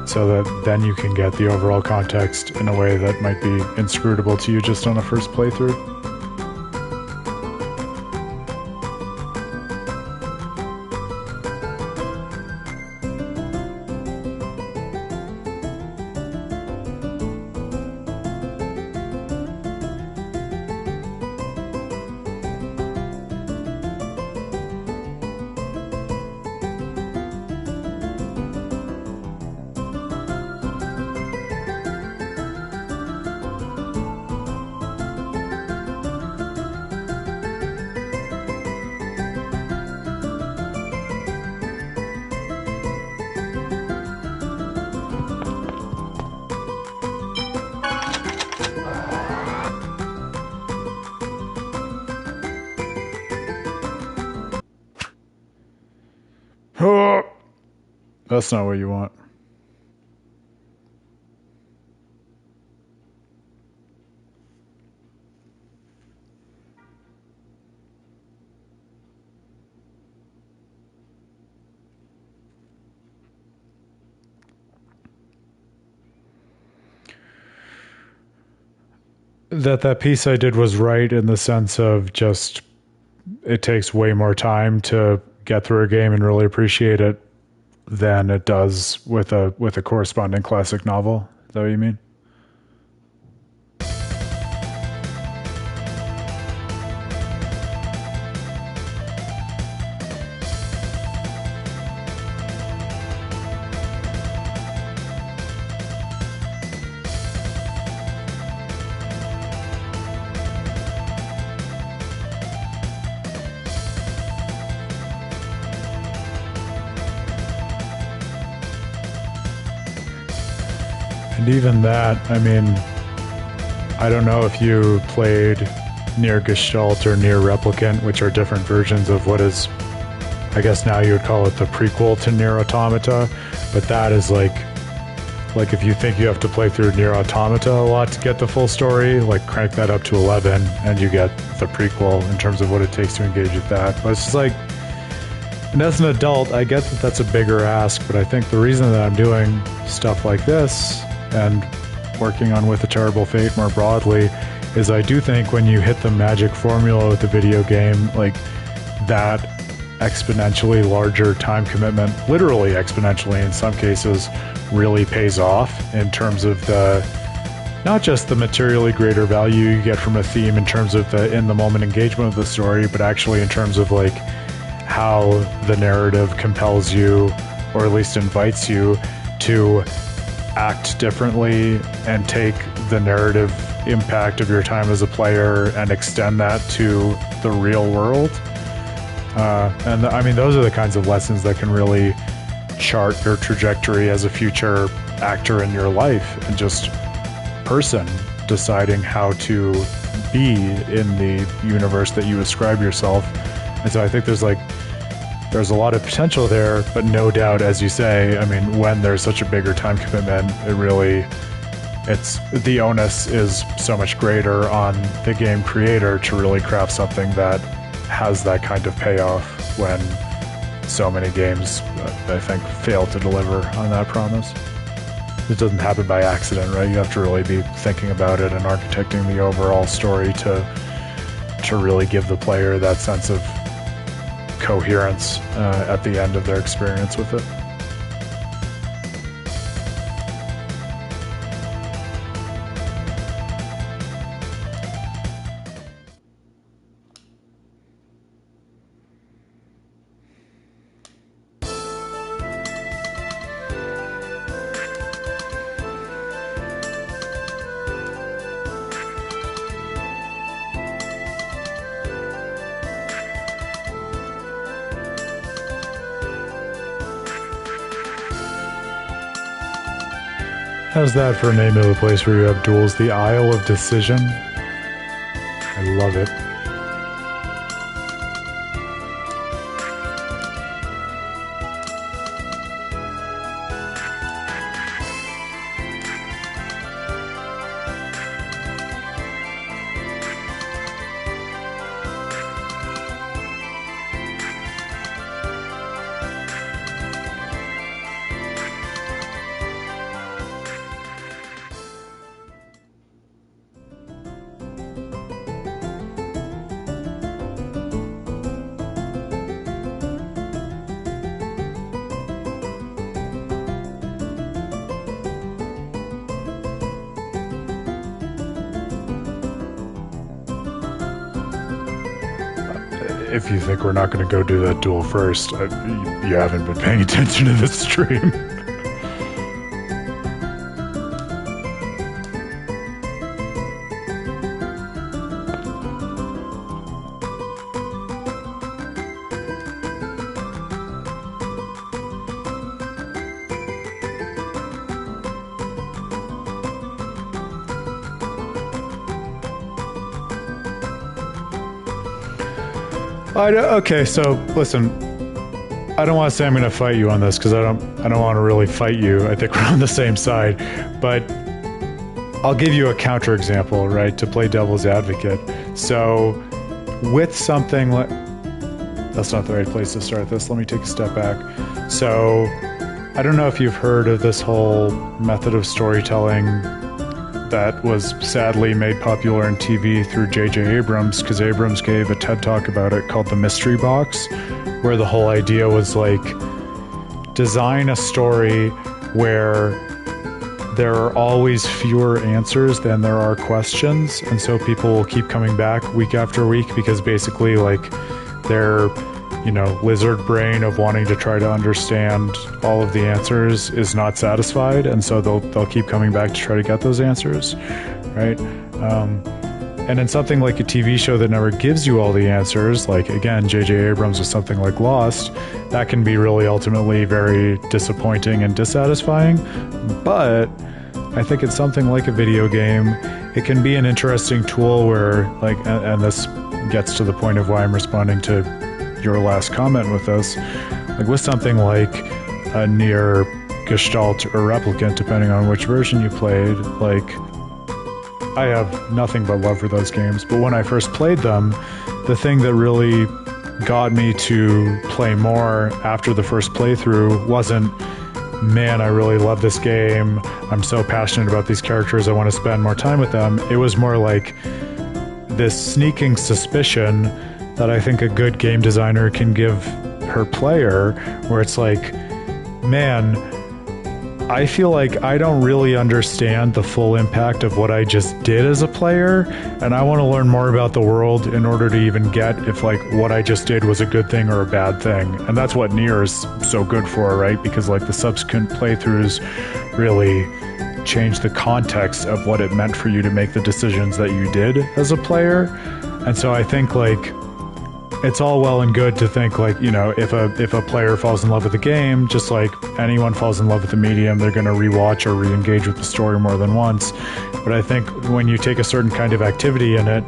so that then you can get the overall context in a way that might be inscrutable to you just on a first playthrough. That's not what you want. that piece I did was right in the sense of just it takes way more time to get through a game and really appreciate it than it does with a corresponding classic novel. Is that what you mean? And even that, I mean, I don't know if you played Near Gestalt or Near Replicant, which are different versions of what is, I guess now you would call it the prequel to Near Automata, but that is like if you think you have to play through Near Automata a lot to get the full story, like crank that up to 11 and you get the prequel in terms of what it takes to engage with that. But it's just like, and as an adult, I get that that's a bigger ask, but I think the reason that I'm doing stuff like this and working on With a Terrible Fate more broadly is I do think when you hit the magic formula with the video game, like that exponentially larger time commitment, literally exponentially in some cases, really pays off in terms of the, not just the materially greater value you get from a theme in terms of the in-the-moment engagement of the story, but actually in terms of like how the narrative compels you, or at least invites you to act differently and take the narrative impact of your time as a player and extend that to the real world. And I mean, those are the kinds of lessons that can really chart your trajectory as a future actor in your life and just person deciding how to be in the universe that you ascribe yourself. And so I think there's a lot of potential there, but no doubt, as you say, I mean, when there's such a bigger time commitment, it's the onus is so much greater on the game creator to really craft something that has that kind of payoff when so many games, I think, fail to deliver on that promise. It doesn't happen by accident, right? You have to really be thinking about it and architecting the overall story to really give the player that sense of coherence at the end of their experience with it. How's that for a name of the place where you have duels? The Isle of Decision? I love it. If you think we're not going to go do that duel first, you haven't been paying attention to this stream. Okay, so listen, I don't want to say I'm going to fight you on this because I don't want to really fight you. I think we're on the same side, but I'll give you a counterexample, right, to play devil's advocate. So with something like, that's not the right place to start this. Let me take a step back. So I don't know if you've heard of this whole method of storytelling that was sadly made popular in TV through J.J. Abrams, because Abrams gave a TED Talk about it called The Mystery Box, where the whole idea was like, design a story where there are always fewer answers than there are questions, and so people will keep coming back week after week because basically like their lizard brain of wanting to try to understand all of the answers is not satisfied, and so they'll keep coming back to try to get those answers, right? And in something like a TV show that never gives you all the answers, like again J.J. Abrams with something like Lost, that can be really ultimately very disappointing and dissatisfying. But I think it's something like a video game, it can be an interesting tool where, like, and this gets to the point of why I'm responding to your last comment with us, like with something like a Nier, Gestalt, or Replicant, depending on which version you played, like, I have nothing but love for those games, but when I first played them, the thing that really got me to play more after the first playthrough wasn't, man, I really love this game, I'm so passionate about these characters, I want to spend more time with them. It was more like this sneaking suspicion that I think a good game designer can give her player, where it's like, man, I feel like I don't really understand the full impact of what I just did as a player, and I want to learn more about the world in order to even get if like what I just did was a good thing or a bad thing. And that's what Nier is so good for, right? Because like the subsequent playthroughs really change the context of what it meant for you to make the decisions that you did as a player. And so I think like it's all well and good to think like, if a player falls in love with the game, just like anyone falls in love with the medium, they're going to rewatch or re-engage with the story more than once. But I think when you take a certain kind of activity in it,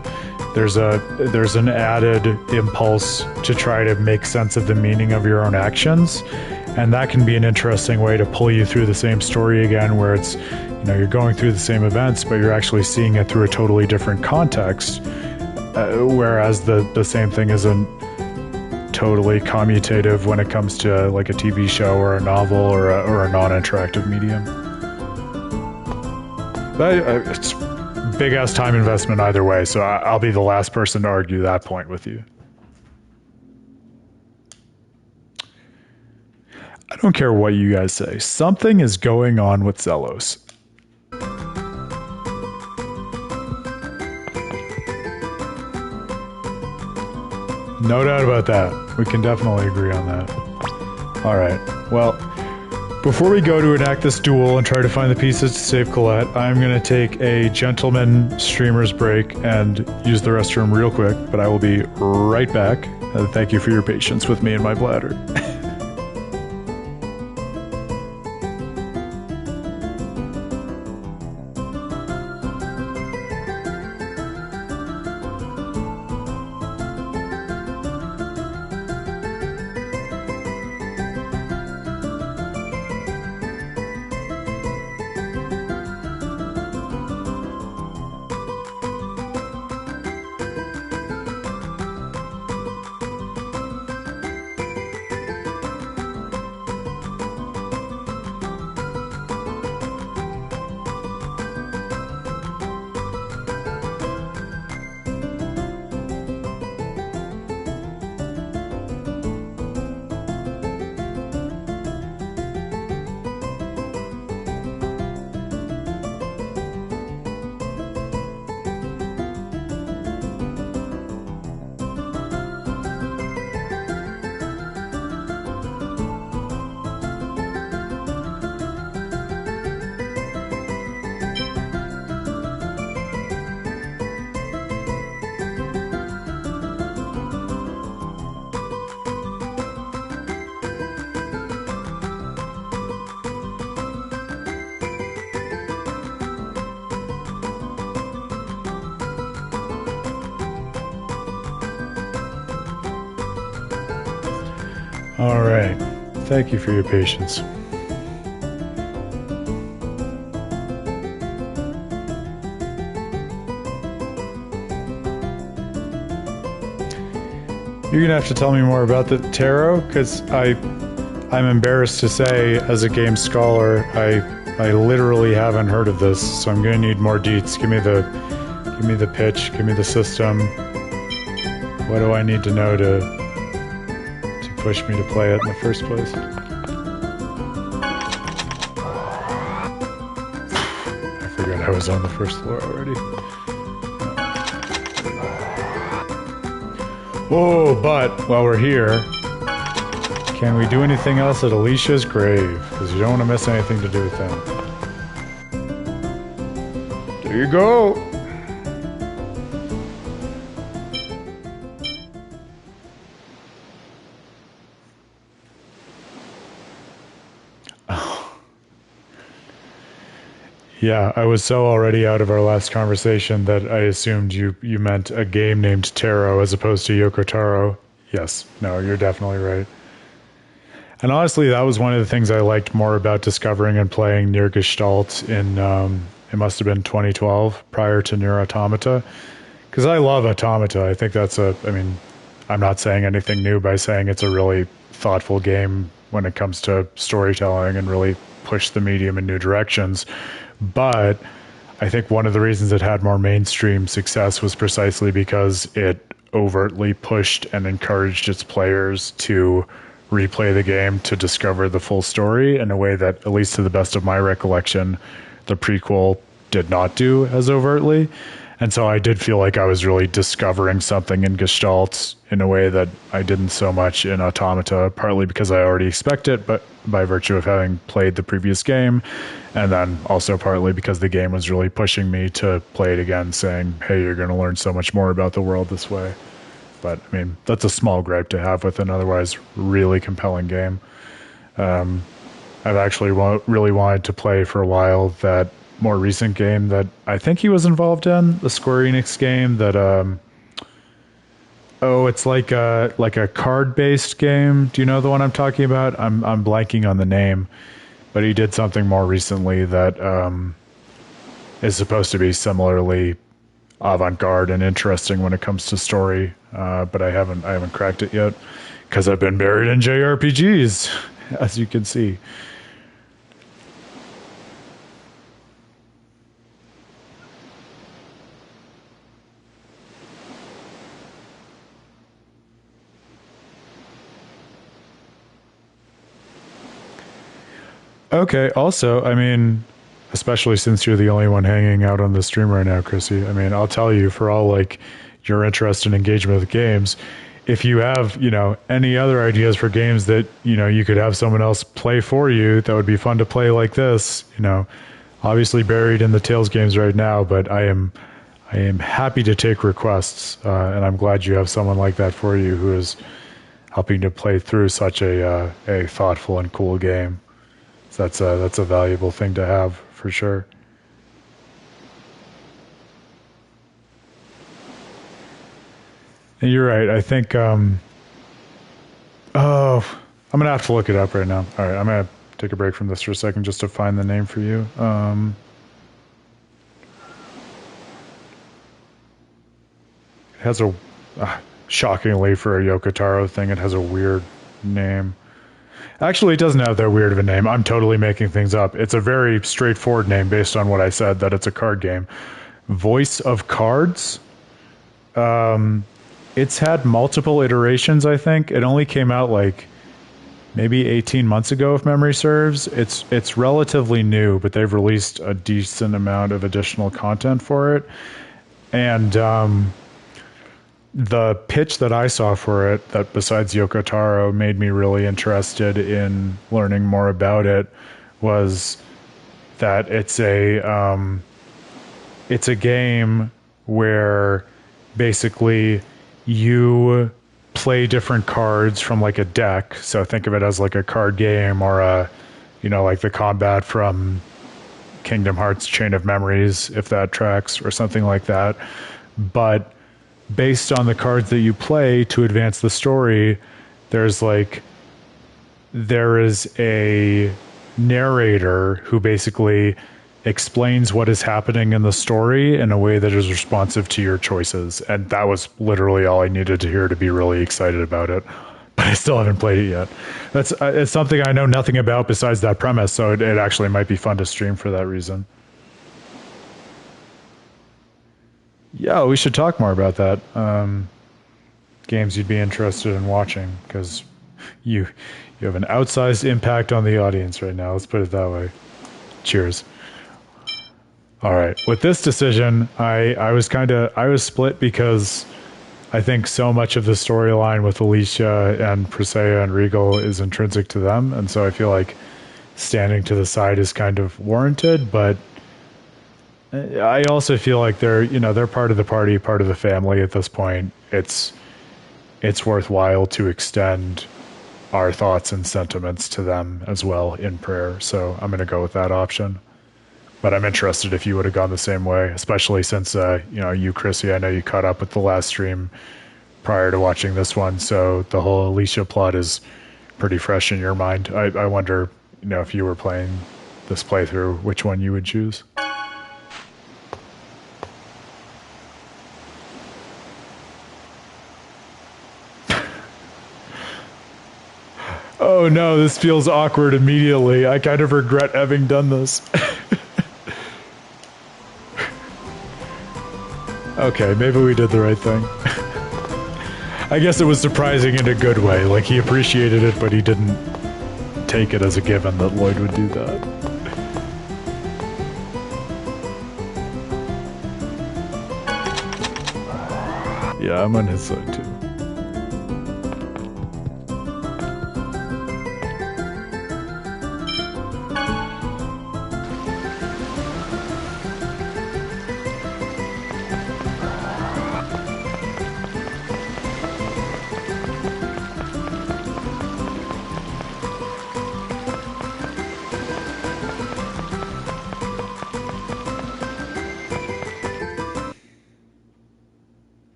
there's an added impulse to try to make sense of the meaning of your own actions. And that can be an interesting way to pull you through the same story again, where it's, you're going through the same events, but you're actually seeing it through a totally different context. Whereas the same thing isn't totally commutative when it comes to like a TV show or a novel or a non-interactive medium. But it's big-ass time investment either way, so I'll be the last person to argue that point with you. I don't care what you guys say. Something is going on with Zelos. No doubt about that. We can definitely agree on that. Alright, well, before we go to enact this duel and try to find the pieces to save Colette, I'm going to take a gentleman streamer's break and use the restroom real quick, but I will be right back. Thank you for your patience with me and my bladder. All right. Thank you for your patience. You're gonna have to tell me more about the tarot, because I'm embarrassed to say, as a game scholar, I literally haven't heard of this, so I'm gonna need more deets. Give me the pitch, give me the system. What do I need to know to push me to play it in the first place? I forgot I was on the first floor already. Whoa, but while we're here, can we do anything else at Alicia's grave? Because you don't want to miss anything to do with them. There you go! Yeah, I was so already out of our last conversation that I assumed you meant a game named Taro as opposed to Yoko Taro. Yes, no, you're definitely right. And honestly, that was one of the things I liked more about discovering and playing Nier Gestalt in, it must have been 2012, prior to Nier Automata. Because I love Automata. I think that's I'm not saying anything new by saying it's a really thoughtful game when it comes to storytelling and really push the medium in new directions. But I think one of the reasons it had more mainstream success was precisely because it overtly pushed and encouraged its players to replay the game to discover the full story in a way that, at least to the best of my recollection, the prequel did not do as overtly. And so I did feel like I was really discovering something in Gestalt in a way that I didn't so much in Automata, partly because I already expect it, but by virtue of having played the previous game, and then also partly because the game was really pushing me to play it again, saying, hey, you're going to learn so much more about the world this way. But, I mean, that's a small gripe to have with an otherwise really compelling game. I've actually really wanted to play for a while that more recent game that I think he was involved in, the Square Enix game that it's like a card-based game. Do you know the one I'm talking about? I'm blanking on the name, but he did something more recently that is supposed to be similarly avant-garde and interesting when it comes to story, but I haven't cracked it yet because I've been buried in JRPGs, as you can see. Okay, also, I mean, especially since you're the only one hanging out on the stream right now, Chrissy, I mean, I'll tell you, for all, like, your interest and engagement with games, if you have, any other ideas for games that, you could have someone else play for you, that would be fun to play like this, obviously buried in the Tales games right now, but I am happy to take requests, and I'm glad you have someone like that for you who is helping to play through such a thoughtful and cool game. That's a valuable thing to have, for sure. And you're right. I think, I'm going to have to look it up right now. All right, I'm going to take a break from this for a second just to find the name for you. It has a, shockingly for a Yoko Taro thing, it has a weird name. Actually, it doesn't have that weird of a name. I'm totally making things up. It's a very straightforward name based on what I said, that it's a card game. Voice of Cards. It's had multiple iterations, I think. It only came out like maybe 18 months ago, if memory serves. It's relatively new, but they've released a decent amount of additional content for it. And the pitch that I saw for it, that besides Yoko Taro made me really interested in learning more about it, was that it's a game where basically you play different cards from like a deck. So think of it as like a card game, or like the combat from Kingdom Hearts Chain of Memories, if that tracks, or something like that. But based on the cards that you play to advance the story, there is a narrator who basically explains what is happening in the story in a way that is responsive to your choices. And that was literally all I needed to hear to be really excited about it. but I still haven't played it yet. That's it's something I know nothing about besides that premise, so it actually might be fun to stream for that reason. Yeah, we should talk more about that. Games you'd be interested in watching, because you have an outsized impact on the audience right now. Let's put it that way. Cheers. All right. With this decision, I was split because I think so much of the storyline with Alicia and Presea and Regal is intrinsic to them, and so I feel like standing to the side is kind of warranted, but I also feel like they're part of the party, part of the family at this point. It's worthwhile to extend our thoughts and sentiments to them as well in prayer. So I'm going to go with that option. But I'm interested if you would have gone the same way, especially since, you, Chrissy, I know you caught up with the last stream prior to watching this one. So the whole Alicia plot is pretty fresh in your mind. I wonder, if you were playing this playthrough, which one you would choose. Oh no, this feels awkward immediately. I kind of regret having done this. Okay, maybe we did the right thing. I guess it was surprising in a good way. Like, he appreciated it, but he didn't take it as a given that Lloyd would do that. Yeah, I'm on his side too.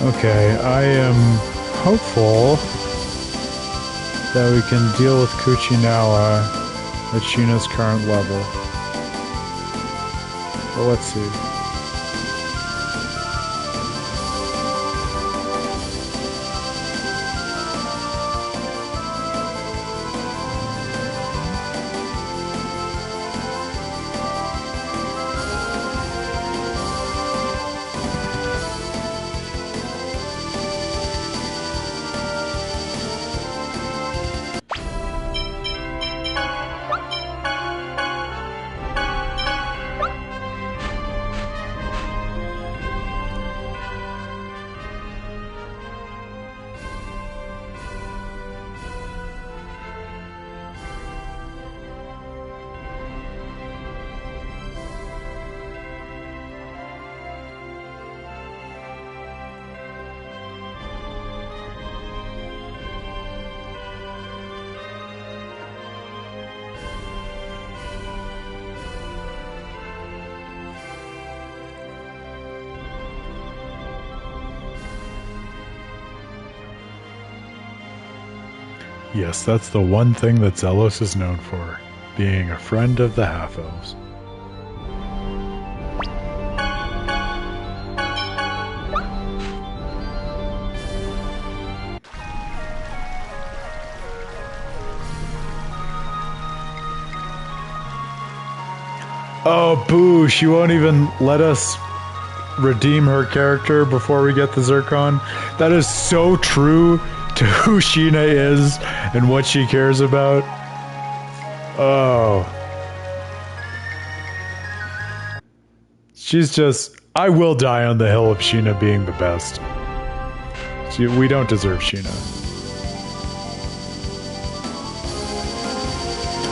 Okay, I am hopeful that we can deal with Kuchinawa at Sheena's current level. But let's see. Yes, that's the one thing that Zelos is known for, being a friend of the half-elves. Oh, boo, she won't even let us redeem her character before we get the Zircon. That is so true to who Sheena is and what she cares about. Oh. She's just... I will die on the hill of Sheena being the best. We don't deserve Sheena.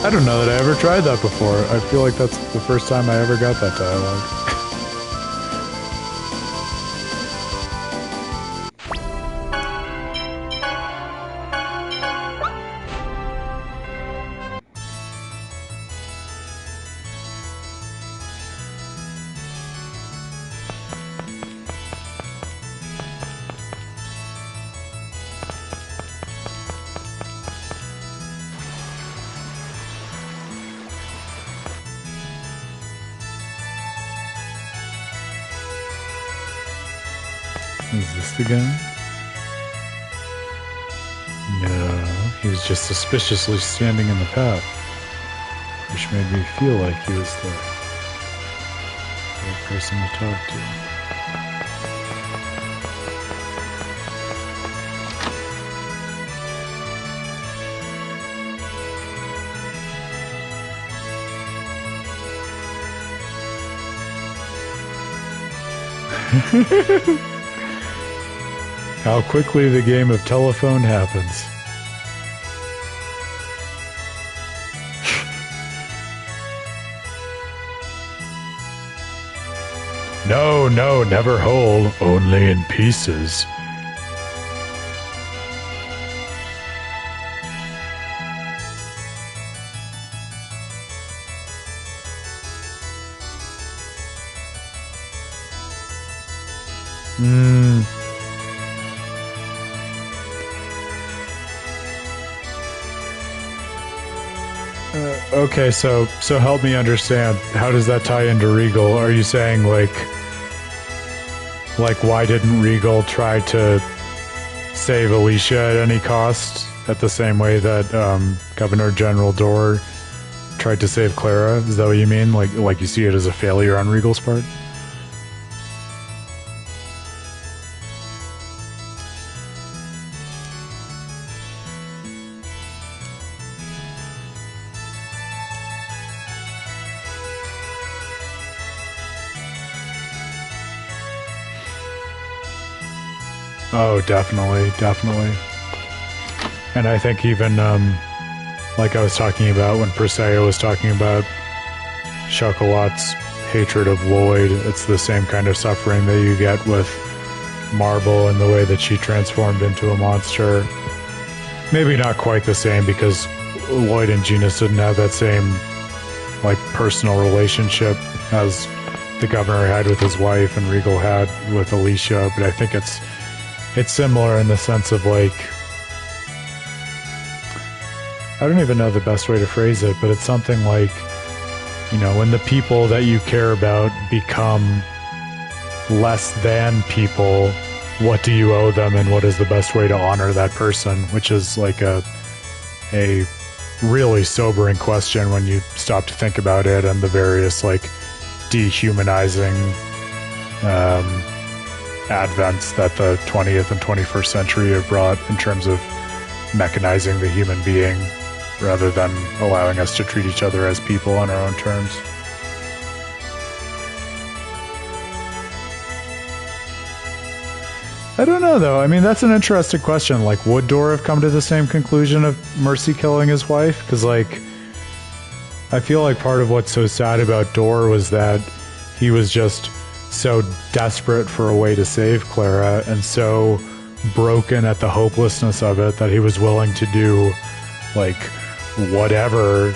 I don't know that I ever tried that before. I feel like that's the first time I ever got that dialogue. Is this the guy? No, he was just suspiciously standing in the path, which made me feel like he was the right person to talk to. How quickly the game of telephone happens. No, no, never whole, only in pieces. Okay, so help me understand. How does that tie into Regal? Are you saying like why didn't Regal try to save Alicia at any cost, at the same way that Governor General Dorr tried to save Clara? Is that what you mean? Like you see it as a failure on Regal's part? Oh, definitely. And I think even, like I was talking about when Perseo was talking about Chocolatte's hatred of Lloyd, it's the same kind of suffering that you get with Marble and the way that she transformed into a monster. Maybe not quite the same, because Lloyd and Genus didn't have that same, like, personal relationship as the governor had with his wife and Regal had with Alicia, but I think it's similar in the sense of, like, I don't even know the best way to phrase it, but it's something like, you know, when the people that you care about become less than people, what do you owe them and what is the best way to honor that person? Which is like a really sobering question when you stop to think about it, and the various, like, dehumanizing advents that the 20th and 21st century have brought in terms of mechanizing the human being rather than allowing us to treat each other as people on our own terms. I don't know, though. I mean, that's an interesting question. Like, would Dorr have come to the same conclusion of Mercy killing his wife? Because, like, I feel like part of what's so sad about Dorr was that he was just so desperate for a way to save Clara and so broken at the hopelessness of it that he was willing to do, like, whatever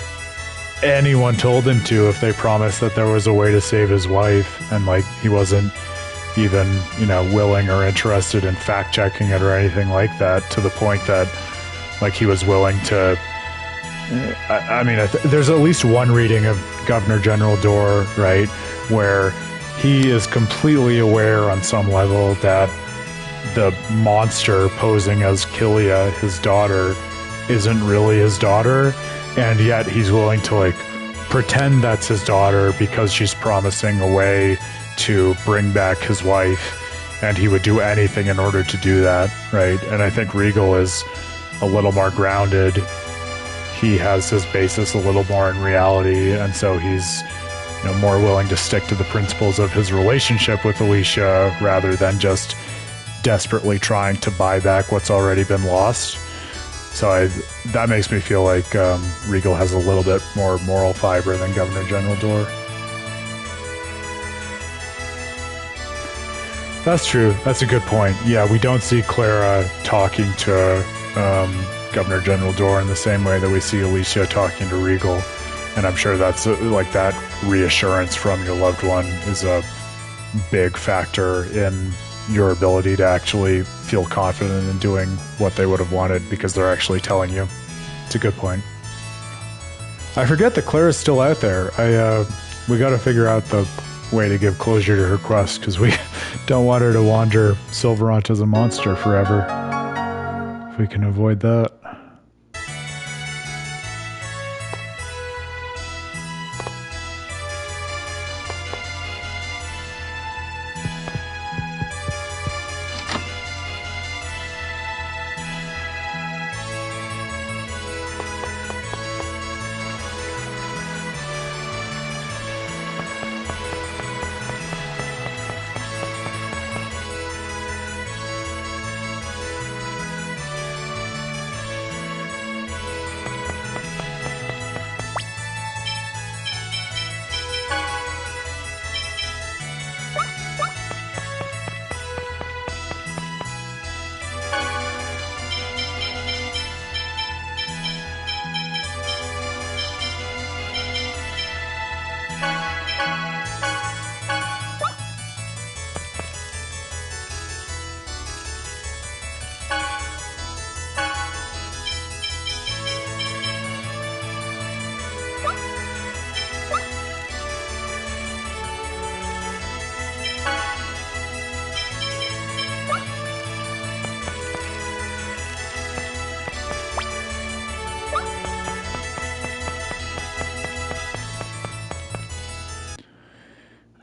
anyone told him to if they promised that there was a way to save his wife. And, like, he wasn't even, you know, willing or interested in fact-checking it or anything like that, to the point that, like, he was willing to... I mean, there's at least one reading of Governor General Dorr, right, where he is completely aware on some level that the monster posing as Kilia, his daughter, isn't really his daughter, and yet he's willing to, like, pretend that's his daughter because she's promising a way to bring back his wife, and he would do anything in order to do that, right? And I think Regal is a little more grounded. He has his basis a little more in reality, and so he's, you know, more willing to stick to the principles of his relationship with Alicia rather than just desperately trying to buy back what's already been lost. So that makes me feel like Regal has a little bit more moral fiber than Governor General Dorr. That's true. That's a good point. Yeah, we don't see Clara talking to Governor General Dorr in the same way that we see Alicia talking to Regal. And I'm sure that's like that reassurance from your loved one is a big factor in your ability to actually feel confident in doing what they would have wanted because they're actually telling you. It's a good point. I forget that Clara's still out there. We got to figure out the way to give closure to her quest, because we Don't want her to wander Silverant as a monster forever. If we can avoid that.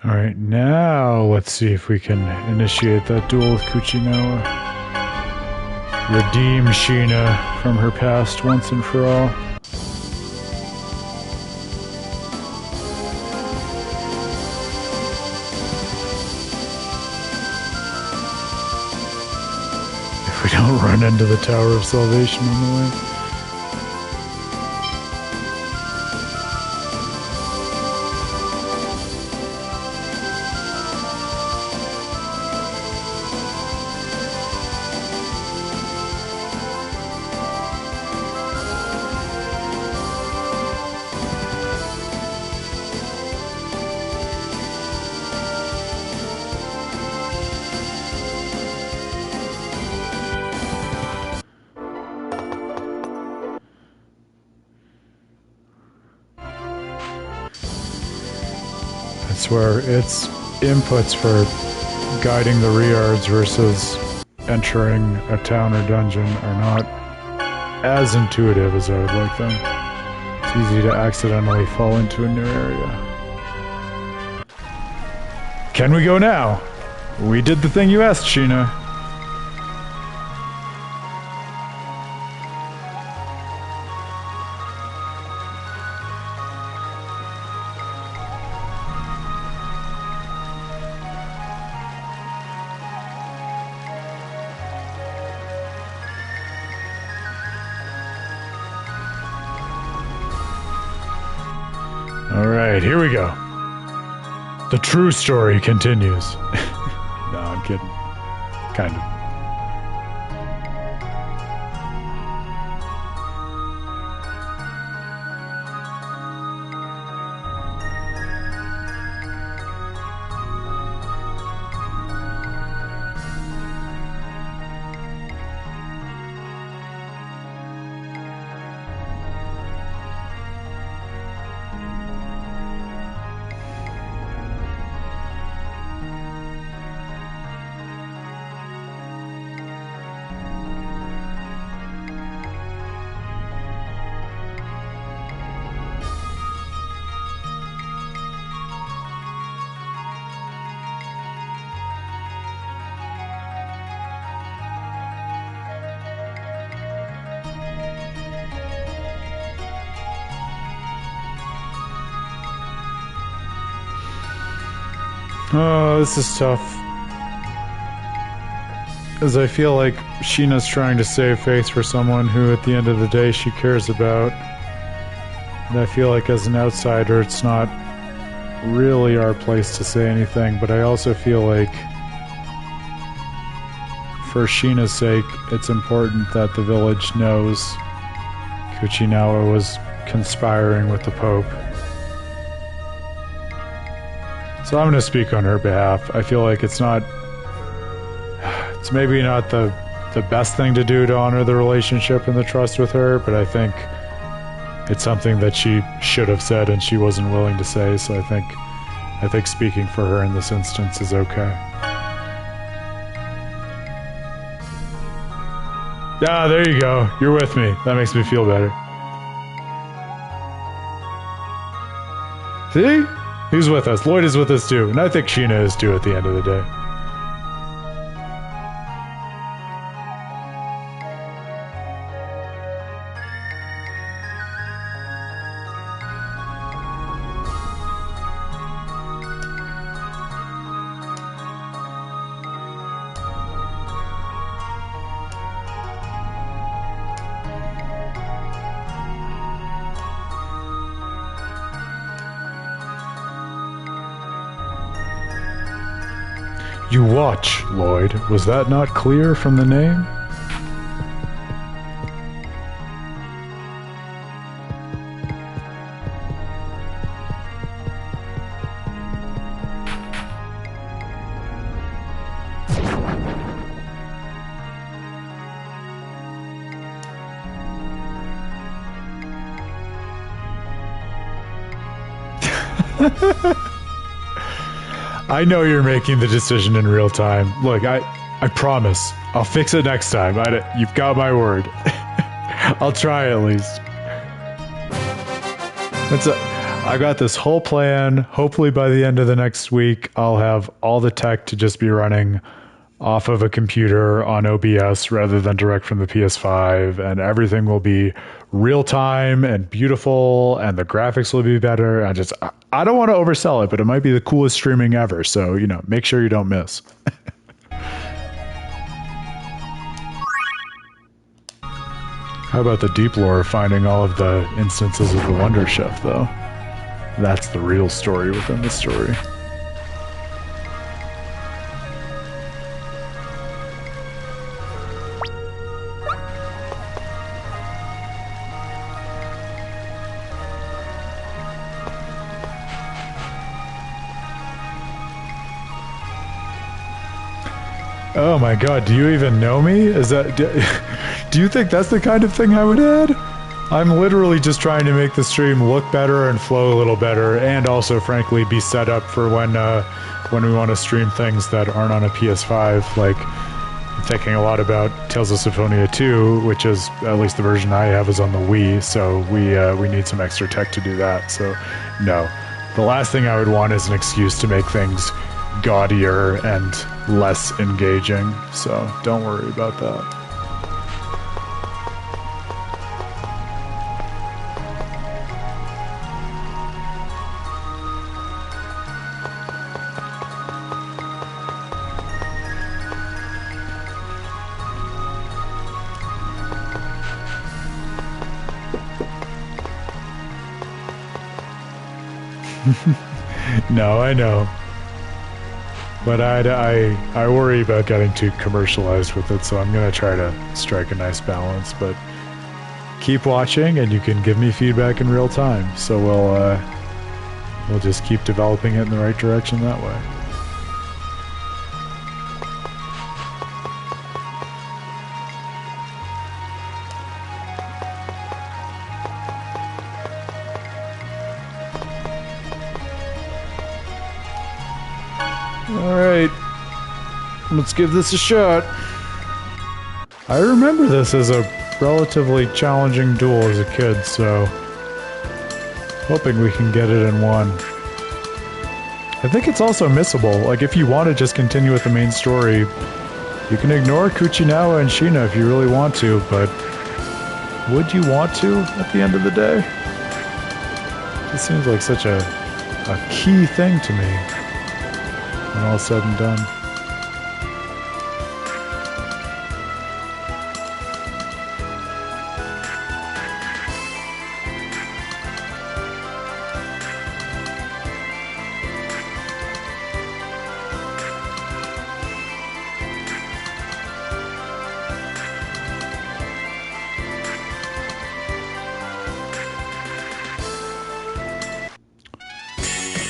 Alright, now let's see if we can initiate that duel with Kuchinawa. Redeem Sheena from her past once and for all. If we don't run into the Tower of Salvation on the way. Where its inputs for guiding the Riards versus entering a town or dungeon are not as intuitive as I would like them. It's easy to accidentally fall into a new area. Can we go now? We did the thing you asked, Sheena. Alright, here we go. The true story continues. No, I'm kidding. Kind of. Oh, this is tough. As I feel like Sheena's trying to save face for someone who, at the end of the day, she cares about. And I feel like as an outsider, it's not really our place to say anything, but I also feel like for Sheena's sake, it's important that the village knows Kuchinawa was conspiring with the Pope. So I'm going to speak on her behalf. I feel like it's maybe not the best thing to do to honor the relationship and the trust with her, but I think it's something that she should have said and she wasn't willing to say, so I think speaking for her in this instance is okay. Ah, there you go. You're with me. That makes me feel better. See? He's with us. Lloyd is with us too. And I think Sheena is too at the end of the day. You watch, Lloyd. Was that not clear from the name? I know you're making the decision in real time. Look, I promise. I'll fix it next time. You've got my word. I'll try at least. I got this whole plan. Hopefully by the end of the next week, I'll have all the tech to just be running off of a computer on OBS rather than direct from the PS5, and everything will be real time and beautiful, and the graphics will be better. I don't want to oversell it, but it might be the coolest streaming ever. So, make sure you don't miss. How about the deep lore finding all of the instances of the Wonder Chef, though? That's the real story within the story. Oh my god, do you even know me? Do you think that's the kind of thing I would add? I'm literally just trying to make the stream look better and flow a little better, and also, frankly, be set up for when we want to stream things that aren't on a PS5. Like, I'm thinking a lot about Tales of Symphonia 2, which is, at least the version I have, is on the Wii, so we need some extra tech to do that. So, no. The last thing I would want is an excuse to make things gaudier and less engaging, so don't worry about that. No, I know. But I worry about getting too commercialized with it, so I'm going to try to strike a nice balance. But keep watching, and you can give me feedback in real time. So we'll just keep developing it in the right direction that way. Alright, let's give this a shot. I remember this as a relatively challenging duel as a kid, so hoping we can get it in one. I think it's also missable. Like, if you want to just continue with the main story, you can ignore Kuchinawa and Sheena if you really want to, but would you want to at the end of the day? This seems like such a key thing to me. When all said and done.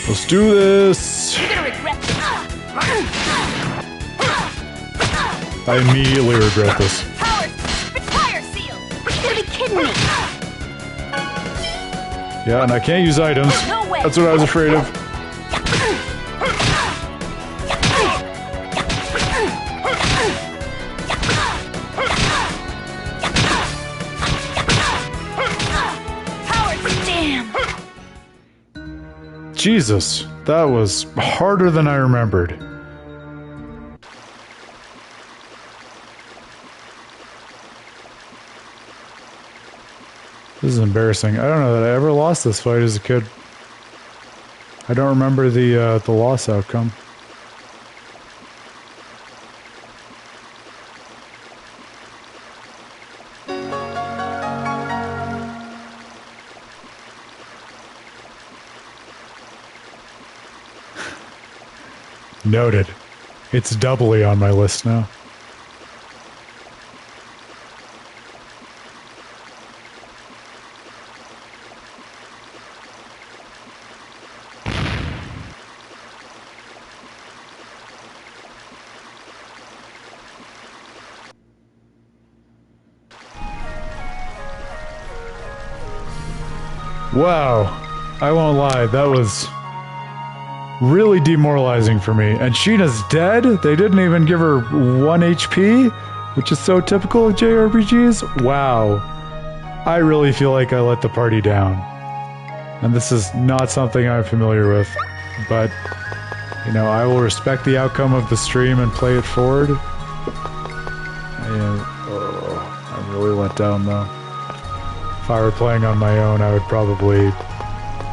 Let's do this! You're gonna regret this. I immediately regret this. Fire seal! You're gonna be kidding me! Yeah, and I can't use items. No way. That's what I was afraid of. Jesus, that was harder than I remembered. This is embarrassing. I don't know that I ever lost this fight as a kid. I don't remember the loss outcome. Noted. It's doubly on my list now. Wow, I won't lie, that was really demoralizing for me. And Sheena's dead? They didn't even give her 1 HP? Which is so typical of JRPGs? Wow. I really feel like I let the party down. And this is not something I'm familiar with. But, you know, I will respect the outcome of the stream and play it forward. I'm really let down though. If I were playing on my own, I would probably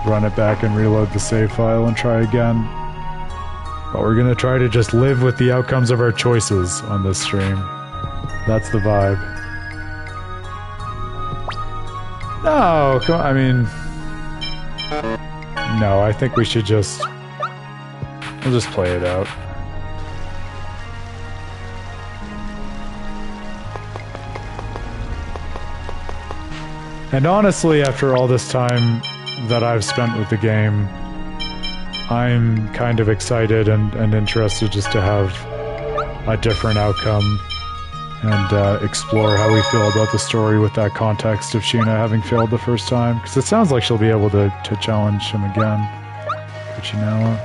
run it back and reload the save file and try again. But we're gonna try to just live with the outcomes of our choices on this stream. That's the vibe. No, come on, I mean... No, I think we should just... We'll just play it out. And honestly, after all this time that I've spent with the game, I'm kind of excited and interested just to have a different outcome and explore how we feel about the story with that context of Sheena having failed the first time. Because it sounds like she'll be able to challenge him again. Kuchinawa.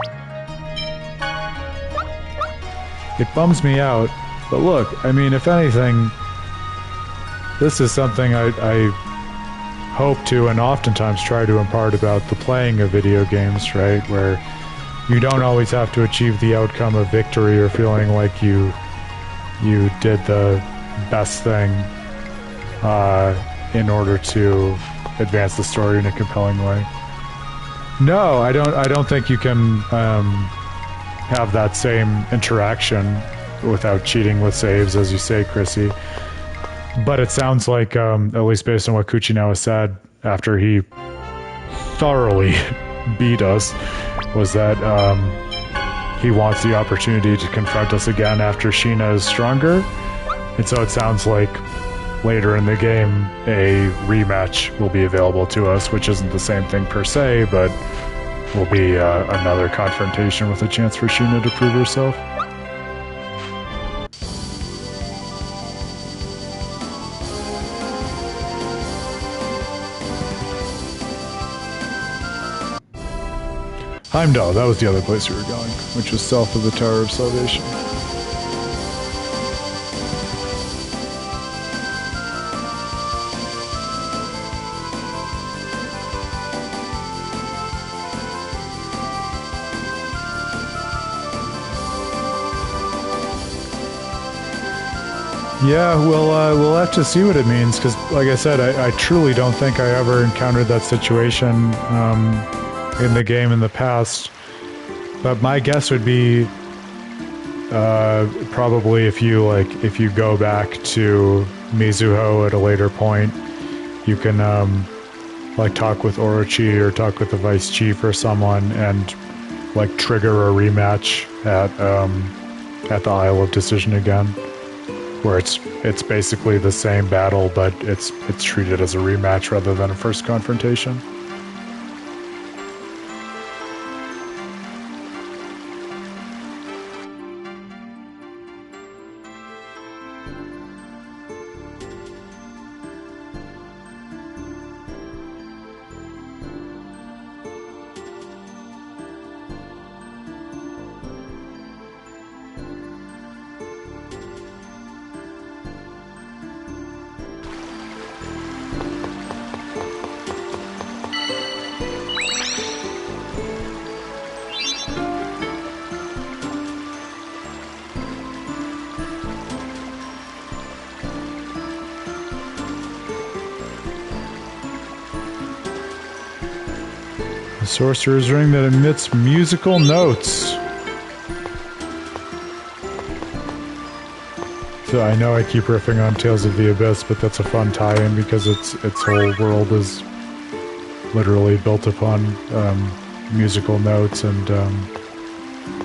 It bums me out, but look, I mean, if anything, this is something I hope to and oftentimes try to impart about the playing of video games, right? Where you don't always have to achieve the outcome of victory or feeling like you did the best thing in order to advance the story in a compelling way. No, I don't think you can have that same interaction without cheating with saves, as you say, Chrissy. But it sounds like, at least based on what Kuchinawa said after he thoroughly beat us, was that he wants the opportunity to confront us again after Sheena is stronger. And so it sounds like later in the game a rematch will be available to us, which isn't the same thing per se, but will be another confrontation with a chance for Sheena to prove herself. Heimdall, that was the other place we were going, which was south of the Tower of Salvation. Yeah, we'll have to see what it means, because, like I said, I truly don't think I ever encountered that situation in the game in the past. But my guess would be probably if you go back to Mizuho at a later point, you can talk with Orochi or talk with the Vice Chief or someone and trigger a rematch at the Isle of Decision again, where it's basically the same battle, but it's treated as a rematch rather than a first confrontation. The sorcerer's ring that emits musical notes. So I know I keep riffing on Tales of the Abyss, but that's a fun tie-in because its whole world is literally built upon musical notes and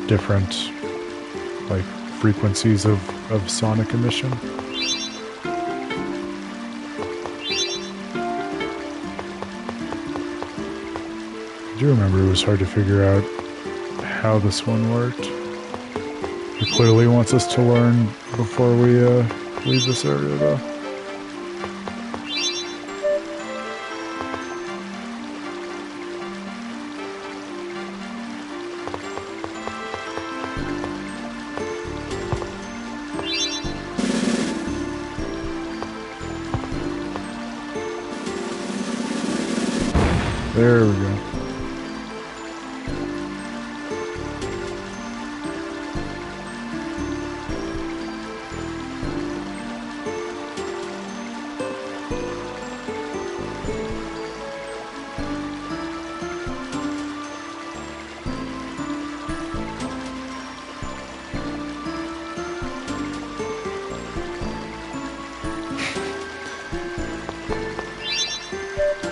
different like frequencies of sonic emission. I do remember it was hard to figure out how this one worked. It clearly wants us to learn before we leave this area, though. There we go.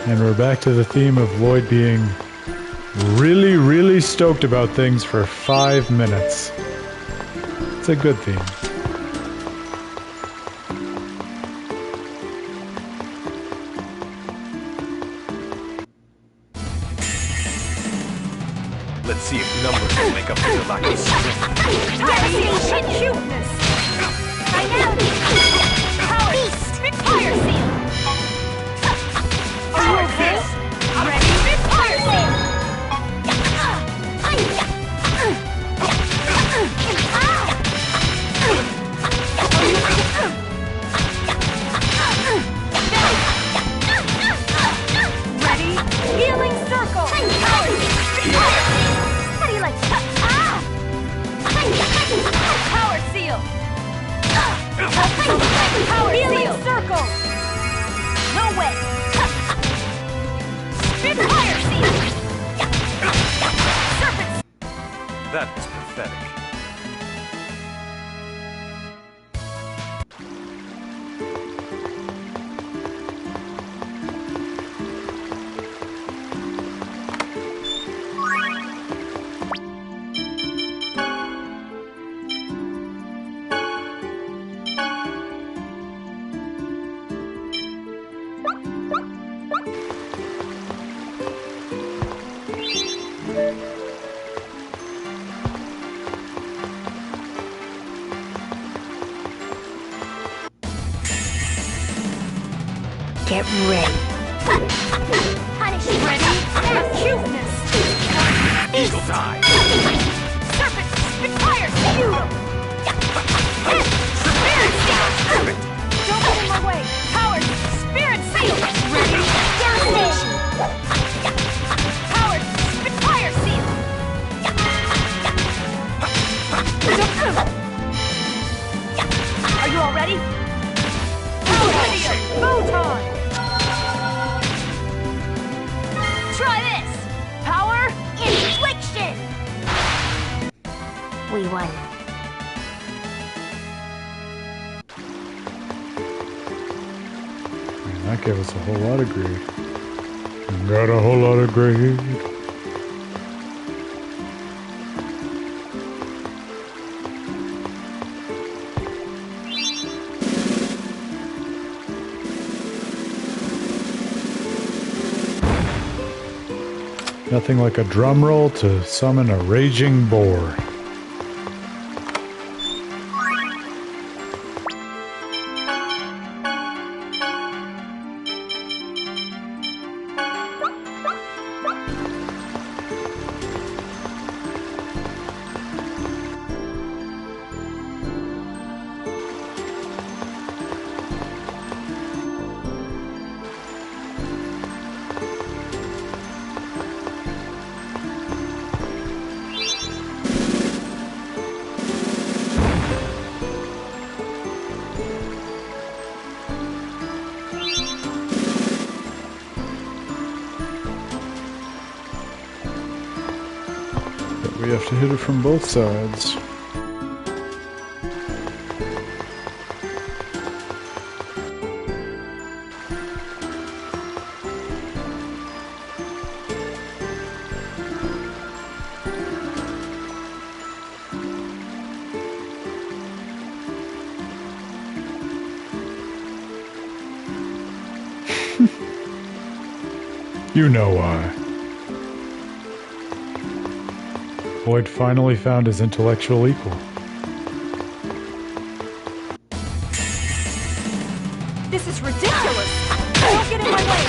And we're back to the theme of Lloyd being really, really stoked about things for 5 minutes. It's a good theme. Let's see if numbers will make up for the lack of strength. Praxis and cuteness! Finality! Power! Beast! Fire seal! Are you okay? Ready? Fire seal! Ready? Healing circle! Power! How do you like Power seal! Power healing circle! No way! Fire seal! Serpent! That was pathetic. Get ready. Punish. Ready? Cuteness. Eagle die. Serpent. Spitfire. Feudal. Spirit seal. Perfect. Don't get in my way. Power. Spirit seal. Ready? Devastation. Power. Spitfire seal. Are you all ready? Power seal. Photon. Try this! Power infliction! We won. Man, that gave us a whole lot of grade. Got a whole lot of grade. Nothing like a drum roll to summon a raging boar. have to hit it from both sides. You know why. Lloyd finally found his intellectual equal. This is ridiculous! Don't get in my way!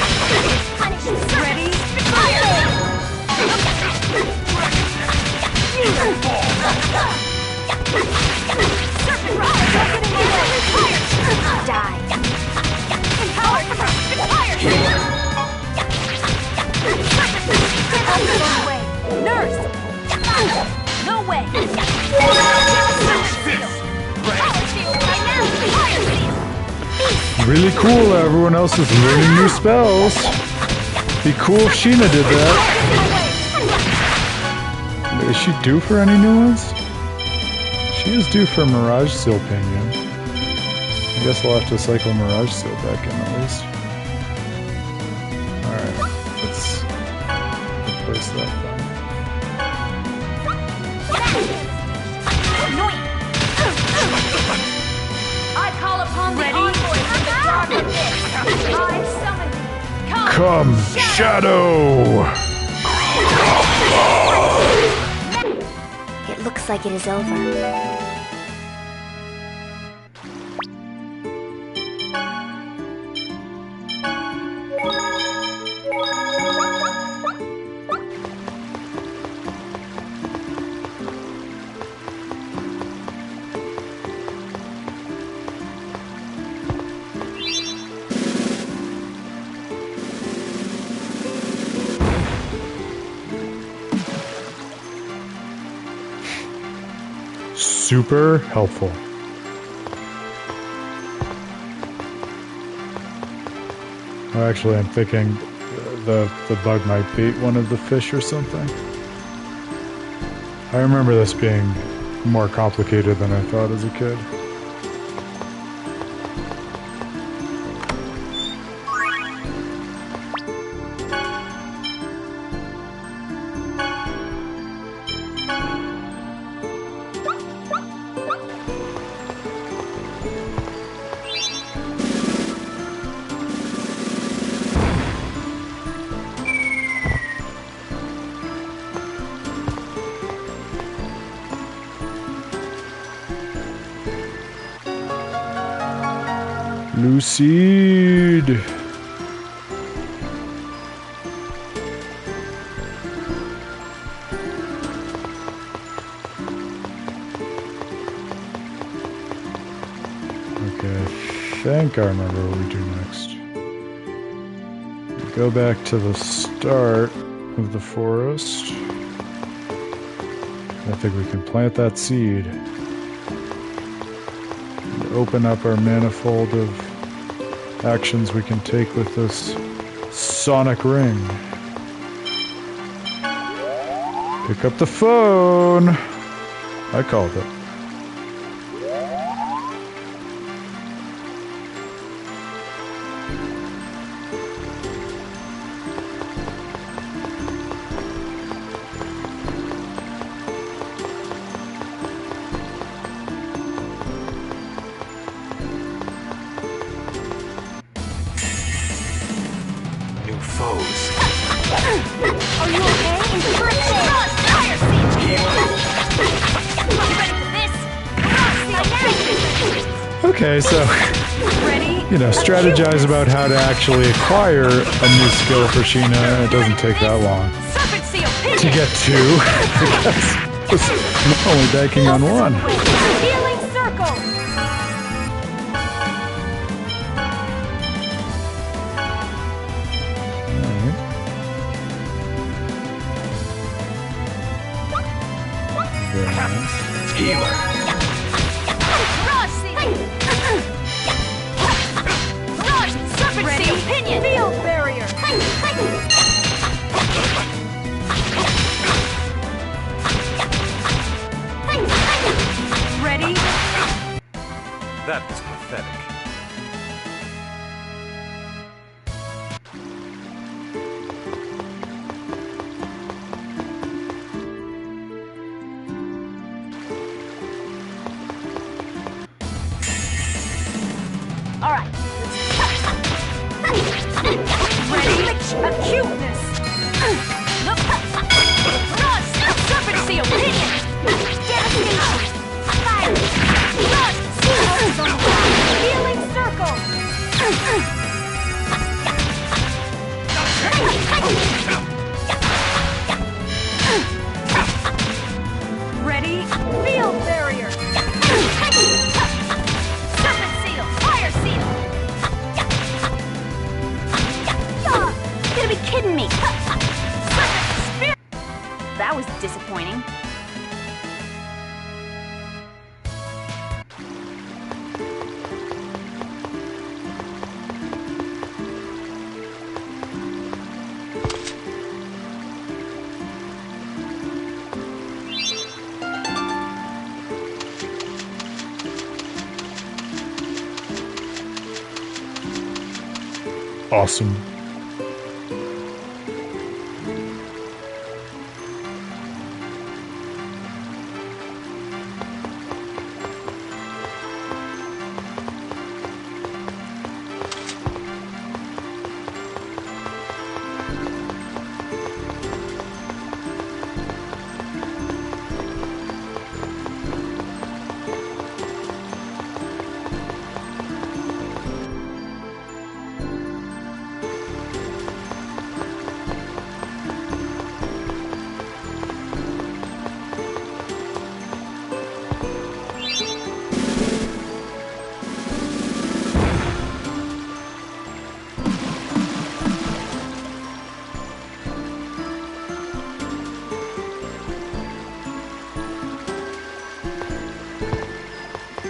Ready? Fire! Serpent Rod! Don't get in my way! Fire! Die! Empowered! Fire! Nurse! No way! Really cool, everyone else is learning new spells. Be cool if Sheena did that. Is she due for any new ones? She is due for Mirage Seal Pinion. I guess we'll have to cycle Mirage Seal back in at least. Alright, let's replace that then. I call upon the envoy from the dark abyss. I summon thee. Come, Shadow! It looks like it is over. Super helpful. Oh, actually, I'm thinking the bug might beat one of the fish or something. I remember this being more complicated than I thought as a kid. Lucide. Okay, I think I remember what we do next. We go back to the start of the forest. I think we can plant that seed. And open up our manifold of actions we can take with this sonic ring. Pick up the phone! I called it. Are you okay? Fire siege! You ready for this? Okay, so, you know, strategize about how to actually acquire a new skill for Sheena. It doesn't take that long to get two, because I'm only banking on one. Healing circle! Healer. Serpent seal pinion! Field barrier! That was pathetic. All right. Ready? Acuteness. Rust. Serpent seal. Pinion. Devastation. Fire. Rust. Seals on the ground. Healing circle. Ready? Field barrier. Serpent seal. Fire seal. You're gonna be kidding me! That was disappointing. Awesome.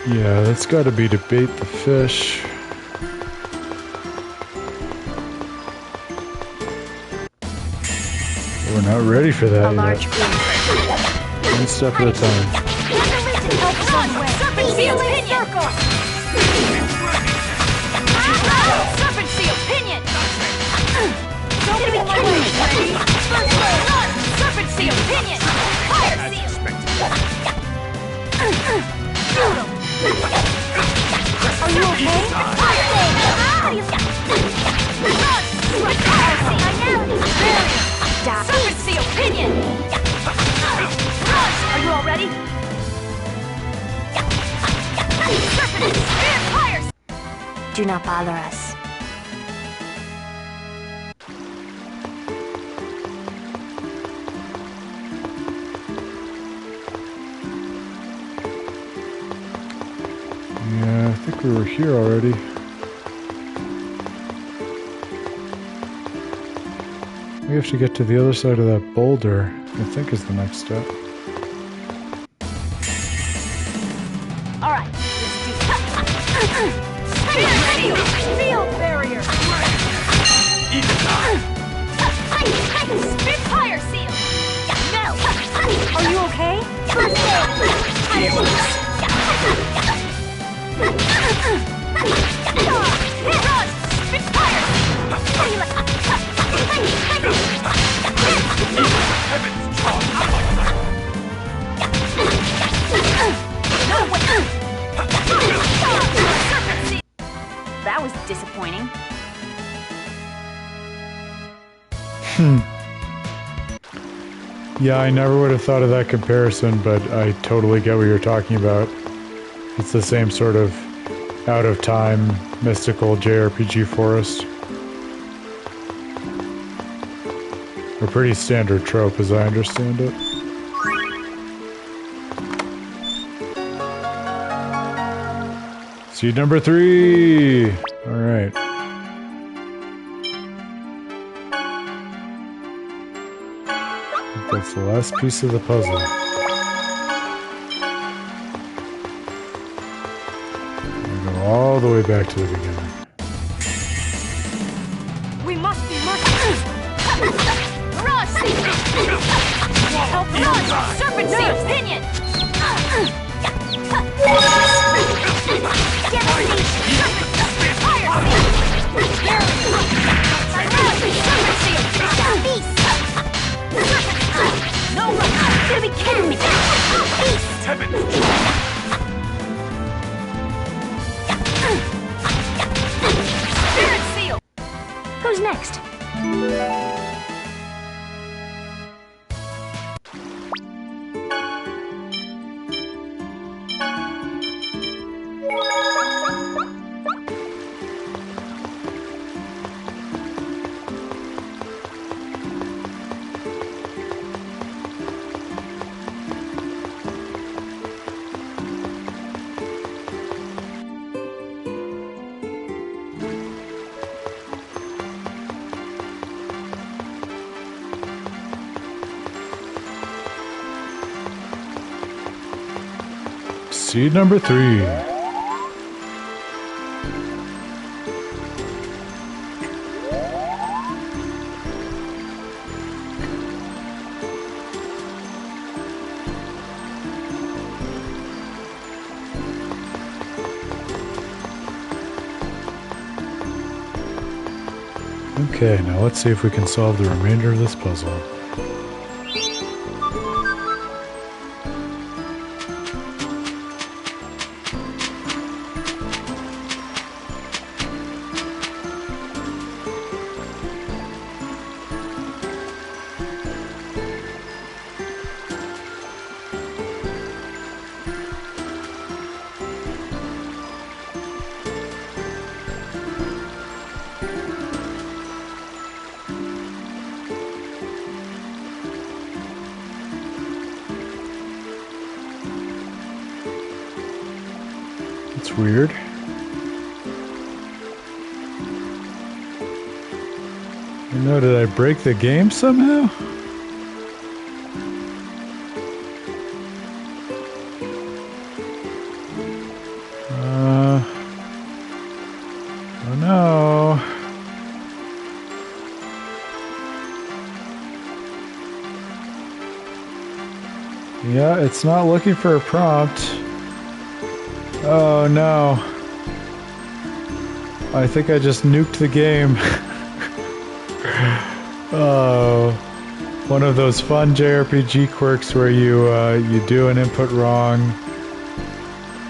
Yeah, that's gotta be to bait the fish. We're not ready for that yet. One step at a time. Serpent seal. Pinion. Serpent seal. Pinion. Don't get in my way. Ready? First run. Serpent seal. Pinion. Fire seal. Are you okay? Fire seal. Serpent seal. Pinion. Are you all ready? Serpent spear. Fire. Do not bother us. Yeah, I think we were here already. We have to get to the other side of that boulder, I think is the next step. All right, let's do it. Ready? Field barrier. Spitfire seal. No. Are you okay? First aid. Run. Spitfire. That was disappointing. Yeah, I never would have thought of that comparison, but I totally get what you're talking about. It's the same sort of out-of-time, mystical JRPG forest. A pretty standard trope, as I understand it. Seed number 3! Alright. That's the last piece of the puzzle. We go all the way back to the beginning. We must be merciful. Rush! Help Rush! Serpent seal. Pinion. Spirit seal! Who's next? Seed number 3. Okay, now let's see if we can solve the remainder of this puzzle. That's weird. You know, did I break the game somehow? Oh no. Yeah, it's not looking for a prompt. Oh no. I think I just nuked the game. Oh. One of those fun JRPG quirks where you do an input wrong,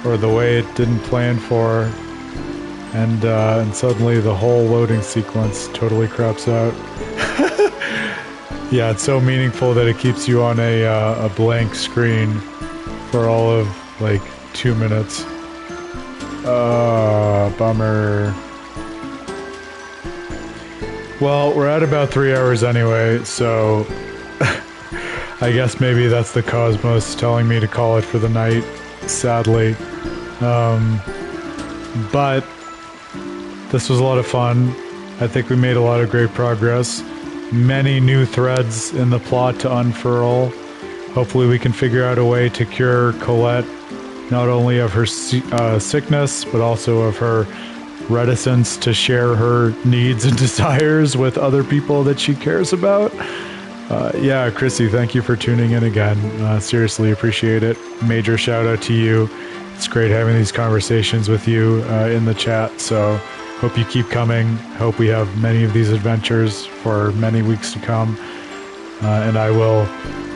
or the way it didn't plan for, and suddenly the whole loading sequence totally craps out. Yeah, it's so meaningful that it keeps you on a blank screen for all of like 2 minutes. Bummer. Well, we're at about 3 hours anyway, so I guess maybe that's the cosmos telling me to call it for the night, sadly. But this was a lot of fun. I think we made a lot of great progress. Many new threads in the plot to unfurl. Hopefully we can figure out a way to cure Colette, not only of her sickness, but also of her reticence to share her needs and desires with other people that she cares about. Yeah, Chrissy, thank you for tuning in again. Seriously appreciate it. Major shout out to you. It's great having these conversations with you in the chat, so hope you keep coming. Hope we have many of these adventures for many weeks to come. And I will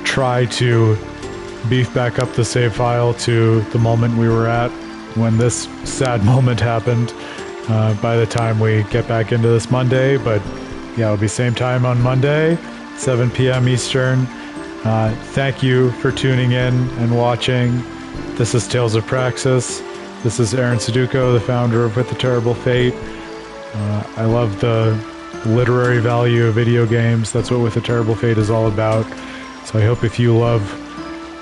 try to beef back up the save file to the moment we were at when this sad moment happened by the time we get back into this Monday. But yeah, it'll be same time on Monday, 7 p.m. Eastern. Thank you for tuning in and watching. This is Tales of Praxis. This is Aaron Suduko, the founder of With the Terrible Fate. I love the literary value of video games. That's what With the Terrible Fate is all about. So I hope if you love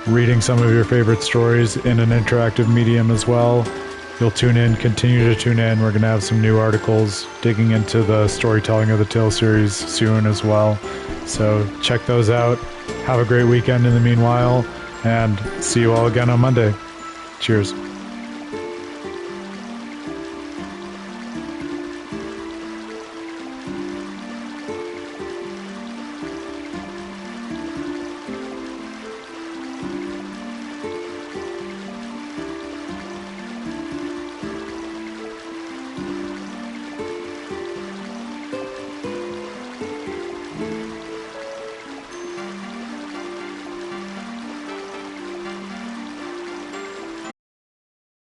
reading some of your favorite stories in an interactive medium as well, you'll tune in, continue to tune in. We're going to have some new articles digging into the storytelling of the Tale series soon as well. So check those out. Have a great weekend in the meanwhile, and see you all again on Monday. Cheers.